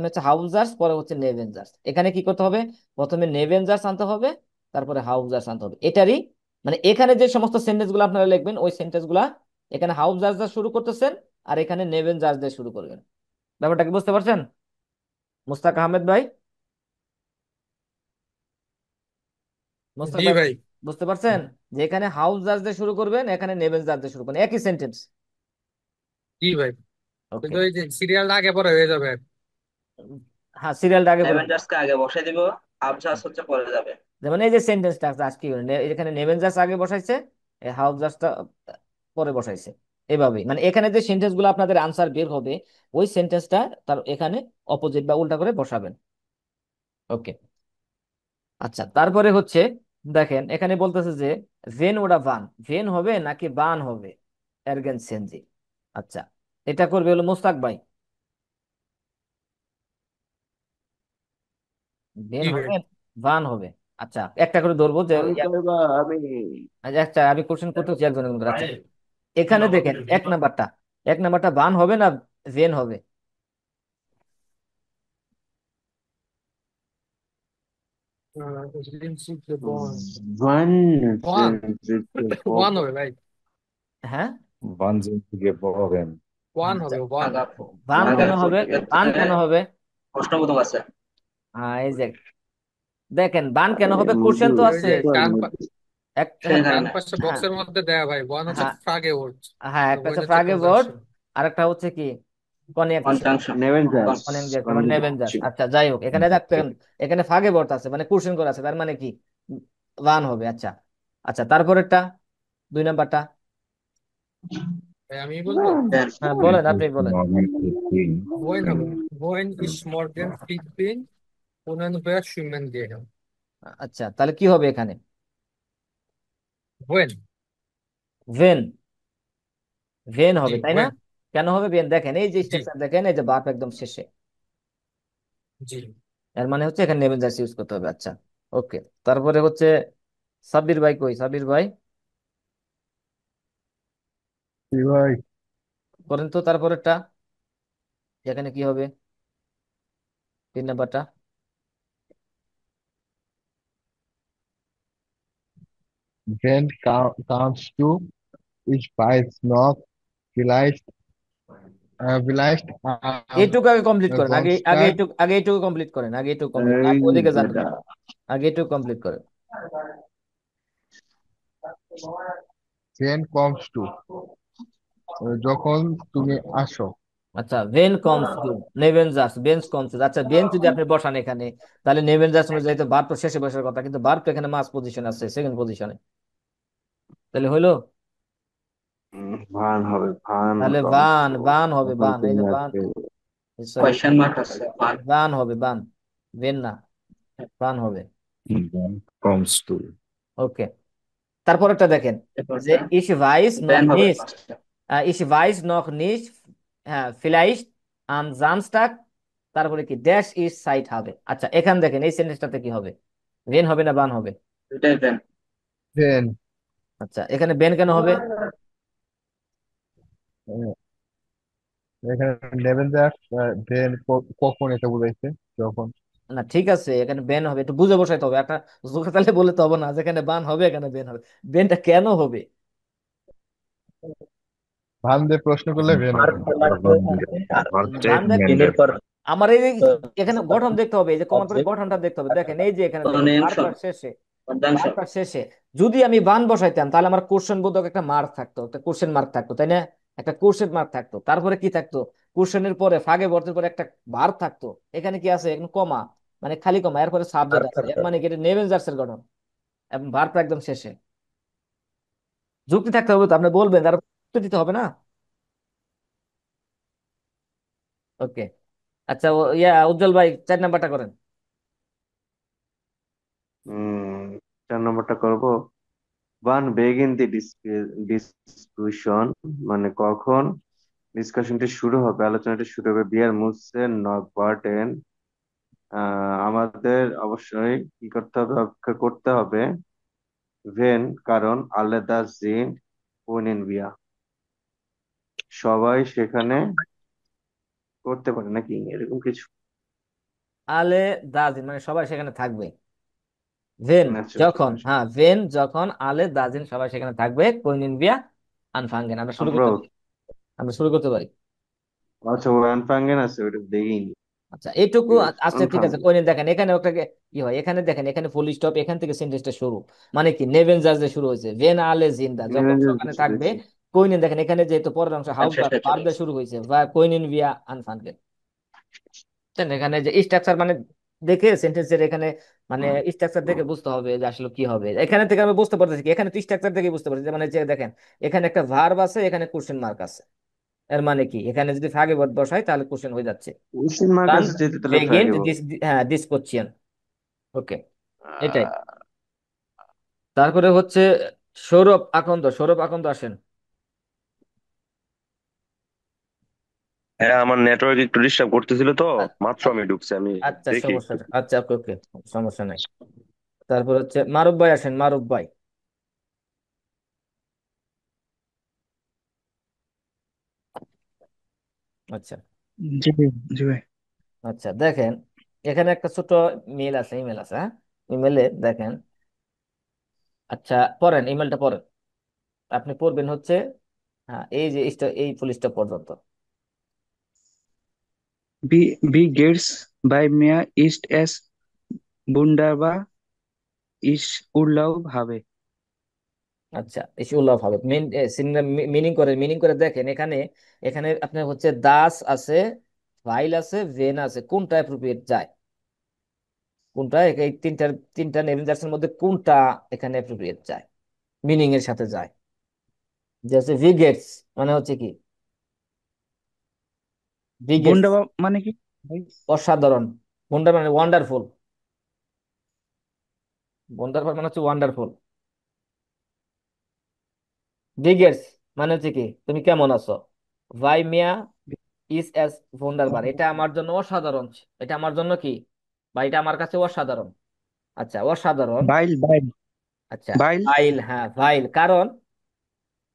হচ্ছে হাউজার্স, পরে হচ্ছে নেভেঞ্জার্স। এখানে কি করতে হবে, প্রথমে নেভেঞ্জার্স আনতে হবে, তারপরে হাউজার্স আনতে হবে। এটারই মানে এখানে যে সমস্ত সেন্টেন্স গুলো আপনারা লিখবেন, ওই সেন্টেন্স গুলা এখানে হাউজার্স দিয়ে শুরু করতেছেন, আর এখানে নেভেঞ্জার্স দিয়ে শুরু করবেন। ব্যাপারটা কি বুঝতে পারছেন মুস্তাক আহমেদ ভাই? মুস্তাক জি ভাই ভাই। বুঝতে পারছেন যে এখানে হাউজার্স দিয়ে শুরু করবেন, এখানে নেভেঞ্জার্স দিয়ে শুরু করবেন, একই সেন্টেন্স। জি ভাই, ওকে। কিন্তু ওই যে সিরিয়ালটা আগে পরে হয়ে যাবে। হ্যাঁ, সিরিয়ালটা আগে পরে হবে। অ্যাভেঞ্জার্স কে আগে বসাই দিব, আবজার্স হচ্ছে পরে যাবে। যেমন এই যে সেন্টেন্সটা আজকে এখানে নেভেঞ্জার্স আগে বসাইছে, হাউজার্সটা পরে বসাইছে। এভাবেই মানে এখানে যে সেন্টেন্স গুলো আপনাদের আনসার বের হবে, ওই সেন্টেন্সটা তার এখানে অপোজিট বা উল্টা করে বসাবেন। ওকে। আচ্ছা, তারপরে হচ্ছে দেখেন এখানে বলতেছে যে ভেন ওটা বান, ভেন হবে নাকি বান হবে, এরগেন সেনজি। আচ্ছা, এটা করবে হলো মুস্তাক ভাই। ভেন জি ভাই। হবে, বান হবে। আচ্ছা, একটা করে ধরবো যে আমি কইবা আমি আচ্ছা আমি কোশ্চেন করতেছি একজনের মধ্যে। আচ্ছা, এখানে দেখেন এক নাম্বারটা বান হবে না ভেন হবে? ওয়ান ওয়ান, ওয়ান হবে ভাই, হ্যাঁ, Wann sind Sie geboren? One হবে, ওয়ান। আগা বান আগা কেন হবে? বান ক্ষেত্রে কেন হবে? প্রশ্নবোধক আছে। এই যে দেখেন বান কেন হবে, কোশ্চেন তো ওই আছে। যে হ্যাঁ, সেই ডান কারণে পাশে হ্যাঁ, বক্সের মধ্যে দেয়া ভাই, ওয়ান হচ্ছে হ্যাঁ, ফ্রাগে ওয়ার্ড, হ্যাঁ, আর একটা ওয়ান হচ্ছে হচ্ছে ফ্রাগে ভার্ব, কনজাংশন। আর একটা হচ্ছে কি কনিয়াকশন, কনজাংশন। নেভেঞ্জার্স কনিয়াকশন মানে নেভেঞ্জার্স। আচ্ছা যাই হোক, এখানে দেখতেন এখানে ফাগে ভার্ব আছে মানে কোশ্চেন করা আছে, তার মানে কি বান হবে। আচ্ছা, আচ্ছা তারপরেরটা 2 নাম্বারটা। ভাই আমি বলবো, দেন হ্যাঁ Es বলেন, আপনি ist বলেন। morgen 15. ওয়েন হবে, ওয়েন ইস মর্গেন ফিফটিন কোনন ওয়ার সুইমেন গেহেন। আচ্ছা, তাহলে কি হবে এখানে? ওয়েন। ভেন, ভেন জি হবে তাই না? ওয়েন। কেন হবে ভেন? দেখেন এই যে জি স্ট্রাকচার, দেখেন এই যে বার্ব একদম শেষে, জি। এর মানে হচ্ছে এখানে নেভেঞ্জার্স ইউজ করতে হবে। আচ্ছা, ওকে। তারপরে হচ্ছে সাব্বির ভাই কই, সাব্বির ভাই কি ভাই? করেন তো তারপরেরটা, এখানে কি হবে 3 নাম্বারটা? Wenn kannst du, ich weiß noch, vielleicht, vielleicht am এইটুকু আগে কমপ্লিট করেন, আগে আগে Donnerstag, এইটুকু, আগে এইটুকু কমপ্লিট করেন, আগে এইটুকু কমপ্লিট, এই ওদিকে যান না, বেটা আগে এইটুকু কমপ্লিট করেন। wenn kommst du, যখন তুমি আসো। আচ্ছা, ভেন কমস টু নেভেঞ্জার্স, বেঞ্চ কমস। আচ্ছা, বেঞ্চ যদি আপনি বসান এখানে, তাহলে নেভেঞ্জার্স অনুযায়ী তো বার্ব তো শেষে বসার কথা, কিন্তু বার্ব তো এখানে মাস পজিশন আছে, সেকেন্ড পজিশনে, তাহলে হইলো। ভান হবে, ভান তাহলে কমস বান, টু বান হবে, যখন বান, এই তুমি যে বান, আসবে। সরি, কোয়েশ্চেন মার্ক আছে, বান। বান হবে, বান, ভেন না, বান হবে। Wann kommst du? ওকে। তারপরেরটা দেখেন যে এরপরটা ইস ভাইস নখ দেন হবে নিস্ট, ফার্স্টে। ich weiß noch nicht, হ্যাঁ vielleicht am Samstag, তারপরে কি ড্যাশ ইজ সাইট হবে। আচ্ছা, এখান দেখেন এই সেন্টেন্সটাতে কি হবে, বেন হবে না বান হবে? দুইটাই দেন। Wenn, আচ্ছা, এখানে বেন কেন হবে? আহ, এখানে নেবেন যে দেন কখন এটা বুঝাইছে, যখন। না ঠিক আছে, এখানে বেন হবে, একটু বুঝে বসাইতে হবে, একটা জোগাড় তাহলে বলে তো হবে না যেখানে বান হবে এখানে বেন হবে। বেনটা কেন হবে? ভান দিয়ে প্রশ্ন করলে ভেন আর হবে। বান দেখ, দিনের পর আমার এই এখানে গঠন দেখতে হবে, এই যে কমার পরে অবজেক্ট গঠনটা দেখতে হবে। দেখেন এই যে এখানে দেখেন অনেংশ, বারবার শেষে, পদ্মাংশ। বারবার শেষে যদি আমি বান বসাইতাম, তাহলে আমার কোশ্চেন বোধক একটা মার্ক থাকতো, একটা কোশ্চেন মার্ক থাকতো তাই না? একটা কোশ্চেন মার্ক থাকতো, তারপরে কি থাকতো, কোশ্চেনের পরে ফাগে ভর্তির পরে একটা ভার্ব থাকতো। এখানে কি আছে, এখন কমা, মানে খালি কমা, এরপরে আর সাবজেক্ট আছে, এর থাকবে। মানে কি এটা নেভেঞ্জার্স এর গঠন, এবং ভার্বটা একদম শেষে। যুক্তি থাকতে হবে তো, আপনি বলবেন, তার উত্তর দিতে হবে না। ওকে। আচ্ছা উজ্জ্বল ভাই 4 নাম্বারটা করেন। উম 4 নম্বরটা করব। ওয়ান বেগিন দি ডিসকাশন, মানে কখন ডিসকাশনটি শুরু হবে, আলোচনাটি শুরু হবে। বিয়ার মুসে নক বার্টেন, আমাদের অবশ্যই কি করতে হবে, অপেক্ষা করতে হবে। ভেন, কারণ আলেদা জিন উইনেন বিয়া, সবাই সেখানে করতে পারে নাকি এরকম কিছু? আলে দাজিন মানে সবাই সেখানে থাকবে। ভেন আচ্ছা আচ্ছা যখন, আচ্ছা। হ্যাঁ ভেন যখন আলে দাজিন সবাই সেখানে থাকবে কোইনিন বিয়া আনফাঙ্গেন। আমরা শুরু করতে আমরাও। পারি, আমরা শুরু করতে পারি। আচ্ছা, ও আনফাঙ্গেন আছে, ওটা দেখিনি। আচ্ছা এইটুকু ঠিক আছে, আচ্ছা ঠিক আছে, আনফাঙ্গেন। কোইনিন দেখেন এখানে ওটাকে কি হয়, এখানে দেখেন এখানে ফুল স্টপ, এখান থেকে সেন্টেন্সটা শুরু। মানে কি নেভেনজার্স দিয়ে শুরু হয়েছে, ভেন আলে জিন্দা যখন নেভেঞ্জার্স ওখানে বুঝতে থাকবে। পেরেছি। কোইনিন দেখেন এখানে যেহেতু পরের অংশ এখান শেষ হাউস হয়ে ভার্ব চলে দিয়ে গেছে। শুরু হয়েছে, বা কোইনিন বিয়া আনফাঙ্গেন। বুঝছেন? এখানে যে স্ট্রাকচার মানে দেখে সেন্টেন্সের এখানে মানে হুম। স্ট্রাকচার দেখে বুঝতে হবে যে আসলে কি হবে। এখানে থেকে আমি বুঝতে পারতেছি কি, এখানে তো স্ট্রাকচার দেখে বুঝতে পারছি যে মানে যে দেখেন এখানে একটা ভার্ব আছে, এখানে কোশ্চেন মার্ক আছে। এর মানে কি, এখানে যদি ফ্রাগে ভার্ব বসাই তাহলে কোশ্চেন হয়ে যাচ্ছে। কোশ্চেন মার্ক কান আছে যেহেতু, তাহলে বেগিন ফ্রাগে বল। দিস, হ্যাঁ দিস কোশ্চেন। ওকে, এটাই। আহ, তারপরে হচ্ছে সৌরভ আকন্দ, সৌরভ আকন্দ আসেন। হ্যাঁ, আমার নেটওয়ার্ক একটু ডিস্টার্ব করতেছিল তো। আ- মাত্র আ- আমি ঢুকছি, আমি আচ্ছা দেখি সমস্যা একটু। নেই। আচ্ছা ওকে ওকে, সমস্যা নাই। তারপর হচ্ছে মারুফ ভাই আসেন, মারুফ ভাই। আচ্ছা জি ভাই, জি ভাই। আচ্ছা দেখেন এখানে একটা ছোট মেল আছে, ইমেল আছে, হ্যাঁ ইমেলে দেখেন। আচ্ছা পড়েন, ইমেলটা পড়েন। আপনি পড়বেন হচ্ছে, হ্যাঁ এই যে এই ফুল স্টপ পর্যন্ত। Wie geht's bei mir? Ist es wunderbar? Ich Urlaub habe. আচ্ছা ইসুল্লাহ হবে মিনিং করে, মিনিং করে দেখেন এখানে। এখানে আপনার হচ্ছে দাস আছে, ভাইল আছে, ভেন আছে, কোনটা অ্যাপ্রোপ্রিয়েট যায়, কোনটা এই তিনটার, তিনটা নেভিগেশনের মধ্যে কোনটা এখানে অ্যাপ্রোপ্রিয়েট যায়, মিনিং এর সাথে যায়। যে ভিগেটস মানে হচ্ছে কি, ভিগেটস Wunderbar মানে কি ভাই? অসাধারণ, ওয়ান্ডার মানে ওয়ান্ডারফুল, ওয়ান্ডারফুল মানে হচ্ছে ওয়ান্ডারফুল। ভিগেটস মানে হচ্ছে কি তুমি কেমন আছো। ভাই মিয়া ইজ এস ভন্ডারবার, এটা আমার জন্য অসাধারণ, এটা আমার জন্য কি, বা এটা আমার কাছে অসাধারণ। আচ্ছা অসাধারণ। Weil, আচ্ছা weil, ভাইল, হ্যাঁ ভাইল, কারণ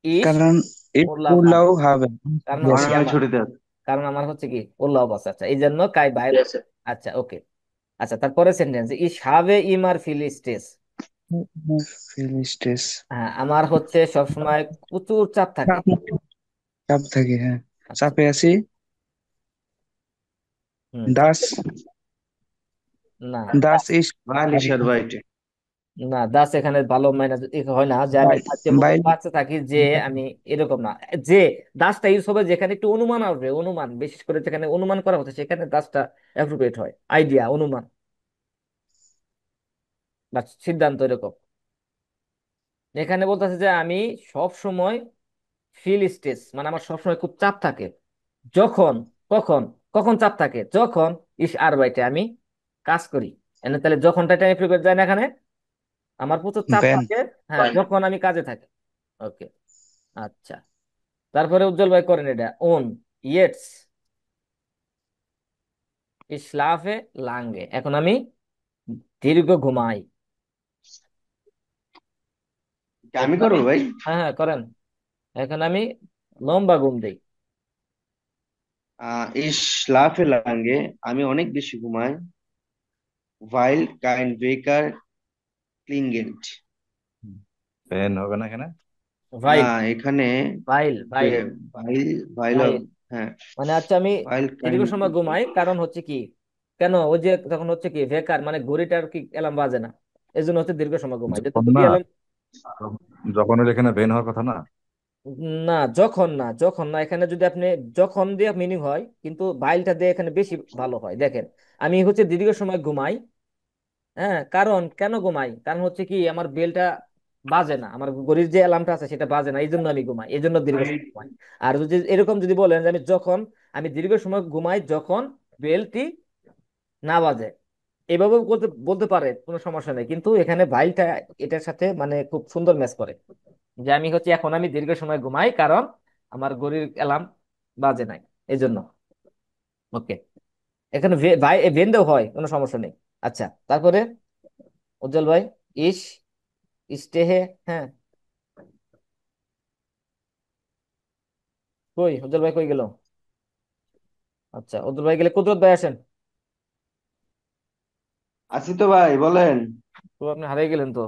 ইস কারণ ich উল্লাহ ভাবে, Urlaub habe. কারণ Yes. হচ্ছে কারণ কি আমি আমার, ছুটিতে আছি। কারণ আমার হচ্ছে কি উল্লাহ আছে। আচ্ছা এই জন্য কাই ভাইল। ঠিক আছে। আচ্ছা ওকে। আচ্ছা তারপরে সেন্টেন্স ইস হাবে ইমার ফিলিস্টেস। Viel Stress. হ্যাঁ আমার হচ্ছে সবসময় প্রচুর চাপ থাকে। চাপ চাপ থাকে, হ্যাঁ। আচ্ছা চাপে আছি। চাপ, Das, না das ist আলিশার বাইটে। না দাস এখানে ভালো মাইনা হয় না যে আমি weil, কাজে মতো weil, বাঁচতে থাকি যে আমি, এরকম না। যে দাসটা ইউজ হবে যেখানে একটু অনুমান আসবে, অনুমান বিশেষ করে যেখানে অনুমান করা হচ্ছে সেখানে দাসটা অ্যাপ্রোপ্রিয়েট হয়, আইডিয়া অনুমান বা সিদ্ধান্ত এরকম। এখানে বলতেছে যে আমি সব সময় ফিল স্ট্রেস মানে আমার সবসময় খুব চাপ থাকে। যখন, কখন, কখন চাপ থাকে, যখন ইস আর বাইটে আমি কাজ করি। এনে তাহলে যখনটা টাইম প্রিপেয়ার যায় না এখানে, আমার প্রচুর চাপ wenn, থাকে, হ্যাঁ ফাইন। যখন আমি কাজে থাকি। ওকে আচ্ছা। তারপরে উজ্জ্বল ভাই করেন এটা ওন ইয়েটস ইসলাফে লাঙ্গে, এখন আমি দীর্ঘ ঘুমাই। আমি এখন আমি, করবো ভাই? হ্যাঁ হ্যাঁ করেন, এখন আমি লম্বা ঘুম দেই। ইস লাফে লাঙ্গে, আমি অনেক বেশি ঘুমাই। ভাইল কাইন বেকার ক্লিনগেন্ট। ফ্যান হবে না এখানে? না, ভাইল, এখানে ভাইল ভাইল ভাইল, ভাইল ভাইল হ্যাঁ। মানে আচ্ছা আমি ভাইল কাইন, দীর্ঘ সময় ঘুমাই কারণ হচ্ছে কি, কেন ওই যে তখন হচ্ছে কি বেকার মানে ঘড়িটার কি অ্যালার্ম বাজে না, এই জন্য হচ্ছে দীর্ঘ সময় ঘুমাই, যদি যখন ঘড়ি না, অ্যালার্ম, যখন হলে এখানে ভ্যান হওয়ার কথা না। না যখন না, যখন না এখানে যদি আপনি যখন দিয়ে মিনিং হয়, কিন্তু ভাইলটা দিয়ে এখানে বেশি ভালো হয়। দেখেন আমি হচ্ছে দীর্ঘ সময় ঘুমাই, হ্যাঁ কারণ কেন ঘুমাই, কারণ হচ্ছে কি আমার বেলটা বাজে না, আমার ঘড়ির যে অ্যালার্মটা আছে সেটা বাজে না, এই জন্য আমি ঘুমাই, এই জন্য দীর্ঘ সময় ঘুমাই। আর যদি এরকম যদি বলেন যে আমি যখন, আমি দীর্ঘ সময় ঘুমাই যখন বেলটি না বাজে, এভাবে বলতে বলতে পারে কোনো সমস্যা নেই, কিন্তু এখানে ভাইলটা এটার সাথে মানে খুব সুন্দর ম্যাচ করে। যে আমি হচ্ছে এখন আমি দীর্ঘ সময় ঘুমাই কারণ আমার ঘড়ির অ্যালার্ম বাজে নাই, এই জন্য। ওকে, এখানে ভাই ভেন্দেও হয়, কোনো সমস্যা নেই। আচ্ছা তারপরে উজ্জ্বল ভাই ইস ইস্তেহে, হ্যাঁ কই উজ্জ্বল ভাই কই গেল। আচ্ছা, অতুল ভাই গেলে কুদরত ভাই আসেন। আছি তো ভাই, বলেন। তো আপনি হারিয়ে গেলেন তো।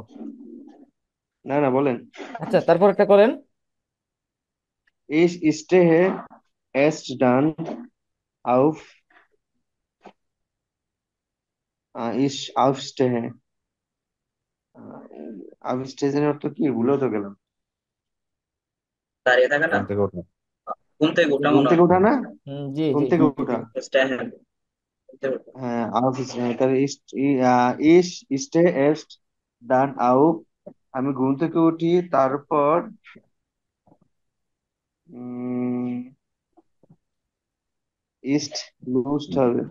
না না, বলেন। আচ্ছা, তারপর একটা করেন। Ich stehe erst dann auf, ich aufstehe। aufstehen অর্থ কি, ভুলে তো গেলাম। দাঁড়িয়ে থাকে না, ঘুম থেকে ওঠা। ঘুম থেকে ওঠা ঘুম মনে থেকে হয়। ওঠা না? জি ঘুম জি। থেকে ওঠা। স্ট্যান্ড, ঘুম থেকে ওঠা। হ্যাঁ, তাহলে ich stehe erst dann auf, আমি ঘুম থেকে উঠি, তারপর ist লুজড হবে।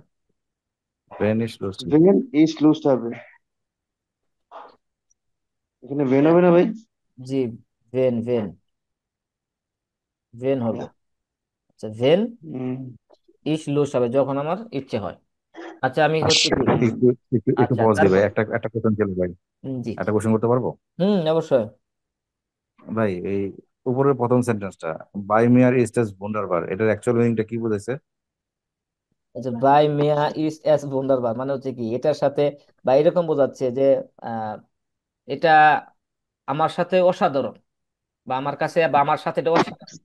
ব্রেন ইজ লুজ। ভেন ist লুজড হবে। এখানে ভেন হবে না ভাই? জি, ভেন ভেন ভেন হবে। আচ্ছা, ভেন উম, ইস লুজ হবে যখন আমার ইচ্ছে হয়। আচ্ছা, আমি হচ্ছে কি। একটু একটু একটু আচ্ছা, পজ দিই ভাই, তারপর। একটা একটা কোশ্চেন ছিল ভাই। জি। একটা কোশ্চেন করতে পারবো? অবশ্যই। ভাই এই উপরের প্রথম সেন্টেন্সটা, বাই মিয়ার ইস্টেস বুন্ডারবার, এটার অ্যাকচুয়াল মিনিংটা কি বুঝেছে? আচ্ছা, বাই মিয়া ইস এস ভুন্ডারবার মানে হচ্ছে কি এটার সাথে, বা এরকম বোঝাচ্ছে যে আহ, এটা আমার সাথে অসাধারণ, বা আমার কাছে, বা আমার সাথে এটা অসাধারণ।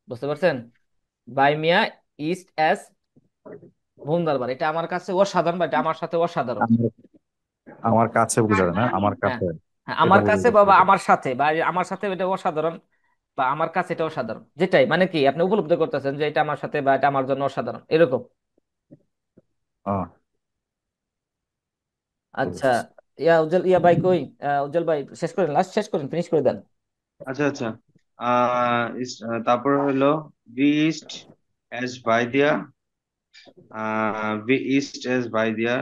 বুঝতে পারছেন? বাই মিয়া ইস এস ভুন্ডারবার, এটা আমার কাছে অসাধারণ, বা এটা আমার সাথে অসাধারণ। আমার আমার কাছে বোঝায় না, আমার হ্যাঁ, কাছে হ্যাঁ, এটা আমার কাছে, বোঝাতে বা বা চাইছে। আমার সাথে, বা আমার সাথে এটা অসাধারণ, বা আমার কাছে এটা অসাধারণ, যেটাই মানে কি আপনি উপলব্ধি করতেছেন যে এটা আমার সাথে, বা এটা আমার জন্য অসাধারণ, এরকম। ও, আচ্ছা, বুঝেছি। ইয়া ভাই কই, উজ্জ্বল ভাই শেষ করেন, লাস্ট শেষ করেন, ফিনিশ করে দেন। আচ্ছা আচ্ছা। তারপর হলো vi ist es bei dir, vi ist es bei dir,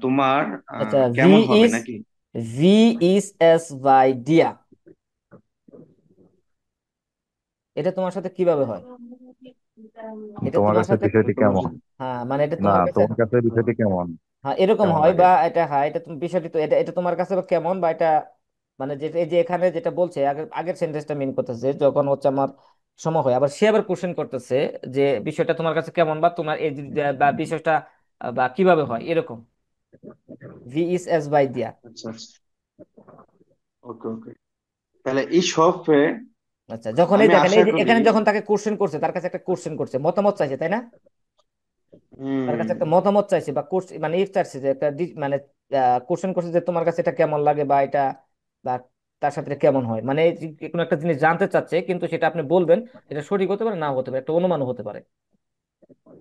তোমার আচ্ছা, ভি কেমন হবে ইজ নাকি? ভি ইজ এস বাই দিয়া, এটা তোমার সাথে কিভাবে হয়? এটা তোমার তোমার কাছে সাথে, বিষয়টি তোমার কেমন? হ্যাঁ মানে এটা না, তোমার কাছে, তোমার কাছে বিষয়টি কেমন? হ্যাঁ এরকম কেমন হয়, লাগে? বা এটা, হ্যাঁ এটা তুমি বিষয়টি তো, এটা এটা তোমার কাছে বা কেমন, বা এটা মানে যেটা, এই যে এখানে যেটা বলছে আগের আগের সেন্টেন্সটা মিন করতেছে যখন হচ্ছে আমার সময় হয়, আবার সে আবার কোশ্চেন করতেছে যে বিষয়টা তোমার কাছে কেমন, বা তোমার এই বা বিষয়টা বা কিভাবে হয়, এরকম। ভি ইজ এস বাই দিয়া। আচ্ছা আচ্ছা, ওকে ওকে। তাহলে ich hoffe, আচ্ছা, যখন এই আমি দেখেন, আশা এই যে করি। এখানে যখন তাকে কোশ্চেন করছে, তার কাছে একটা কোশ্চেন করছে, মতামত চাইছে, তাই না? তার হুম। কাছে একটা মতামত চাইছে, বা কোর্স মানে ইফ চাইছে যে একটা মানে কোশ্চেন করছে যে তোমার কাছে এটা কেমন লাগে, বা এটা, বা তার সাথে এটা কেমন হয়, মানে এই যে কোনো একটা জিনিস জানতে চাচ্ছে, কিন্তু সেটা আপনি বলবেন, এটা সঠিক হতে পারে, না হতে পারে, একটা অনুমানও হতে পারে।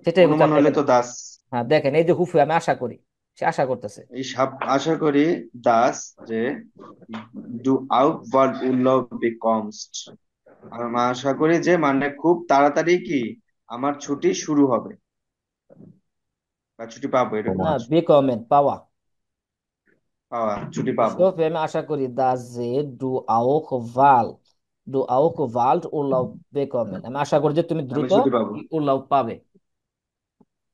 সেটাই হচ্ছে অনুমান আপনি হলে এখানে। তো দাস। হ্যাঁ, দেখেন এই যে হুফু, আমি আশা করি, সে আশা করতেছে। আশা করি দাস, যে du auch bald Urlaub bekommst, আমি আশা করি যে মানে খুব তাড়াতাড়ি কি আমার ছুটি শুরু হবে, বা ছুটি পাবো, এরকম না, কিছু। বেকমেন পাওয়া। ছুটি Ich পাবো। hoffe, আমি আশা করি dass sie du auch bald Urlaub bekommen, আমি আশা করি যে তুমি আমি দ্রুত ছুটি পাবো। উর্লাব পাবে।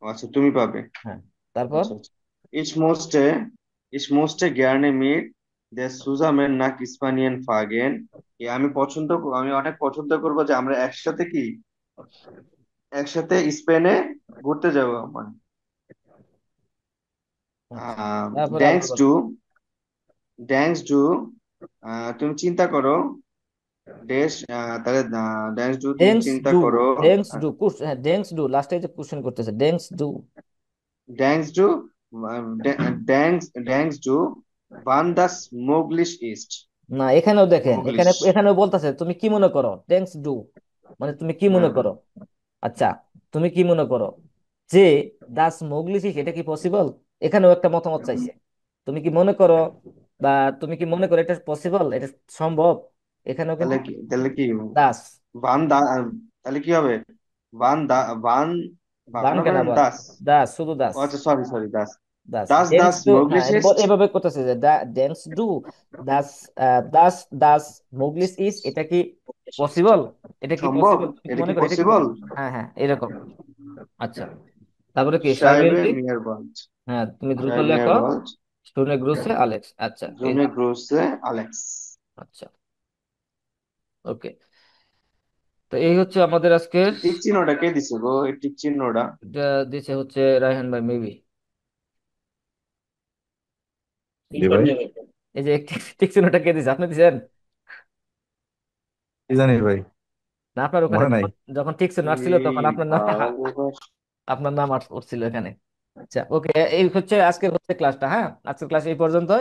আচ্ছা, তুমি পাবে। হ্যাঁ, তারপর। আচ্ছা আচ্ছা। ich musste ich musste gerne mit der zusammen nach Spanien fahren, আমি অনেক পছন্দ করবো যে আমরা একসাথে স্পেনে ঘুরতে যাবো মানে। আচ্ছা, তারপর আরেকটা থ্যাঙ্কস কথা। টু থ্যাঙ্কস টু তুমি চিন্তা করো, তাহলে থ্যাঙ্কস টু তুমি ডেঙ্কস চিন্তা ডু, করো। ডেঙ্কস ডু, হ্যাঁ ডেঙ্কস ডু, লাস্টে যে কোশ্চেন করতেছে ডেঙ্কস ডু। থ্যাঙ্কস টু থ্যাঙ্কস টু ভান দাস মোগলিশ ইস্ট। না, এখানেও দেখেন, মোগলিশ। এখানেও বলতেছে তুমি কি মনে করো, ডেঙ্কস ডু মানে তুমি কি মনে হ্যাঁ হ্যাঁ। করো। আচ্ছা, তুমি কি মনে করো যে দাস মোগলিসি, এটা কি পসিবল? এখানেও একটা মতামত চাইছে, তুমি কি মনে করো, বা তুমি কি মনে করো এটা পসিবল, এটা সম্ভব। এখানেও কিন্তু তাহলে কি দাস, ভান দা তাহলে কি হবে? ভান দা ভান বান আপনার কেন বলেন আবার, দাস। দাস, শুধু দাস। ও আচ্ছা, সরি সরি, দাস। দাস দাস ডেন্স দাস টু, হ্যাঁ মোগলিশ ইস্ট। এভাবে করতেছে যে ডেন্স ডু দাস, দাস দাস মুগলিস ইস, এটা কি পসিবল, এটা কি সম্ভব? পসিবল, তুমি কি এটা মনে কি করো এটা কি পসিবল? পসিবল? হ্যাঁ হ্যাঁ, এরকম। আচ্ছা, তারপরে কি সাহেবে সার্বিয়ানটি। মিয়ার বন্ড। হ্যাঁ, তুমি দ্রুত সাহেব মিয়ার লেখো। বন্ড। শুনে গ্রুসে আলেক্স, আচ্ছা এই যে। জুনে গ্রোসে আলেক্স। আচ্ছা, ওকে। তো এই হচ্ছে আমাদের আজকের। টিক চিহ্নটা কে দিছে গো, এই টিক চিহ্নটা? এটা দিছে হচ্ছে রায়হান ভাই মেবি। কি জি ভাই, করতে হবে? এই যে টিক চিহ্নটা কে দিছে, আপনি দিছেন? কি জানি ভাই, না, আপনার ওখানে মনে নাই। যখন যখন টিক চিহ্ন আসছিল তখন এই আপনার নাম বাবা, আপনার নাম উঠছিল এখানে। আচ্ছা, ওকে। এই হচ্ছে আজকের হচ্ছে ক্লাসটা। হ্যাঁ, আজকের ক্লাস এই পর্যন্ত।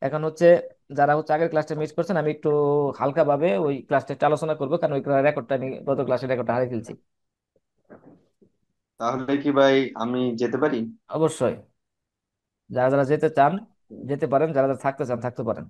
এখন হচ্ছে যারা হচ্ছে আগের ক্লাসটা মিস করছেন, আমি একটু হালকা ভাবে ওই ক্লাসটা একটু আলোচনা করবো, কারণ ওই রেকর্ডটা আমি গত ক্লাসের রেকর্ডটা হারিয়ে ফেলছি। তাহলে কি ভাই আমি যেতে পারি? অবশ্যই, যারা যারা যেতে চান যেতে পারেন, যারা যারা থাকতে চান থাকতে পারেন।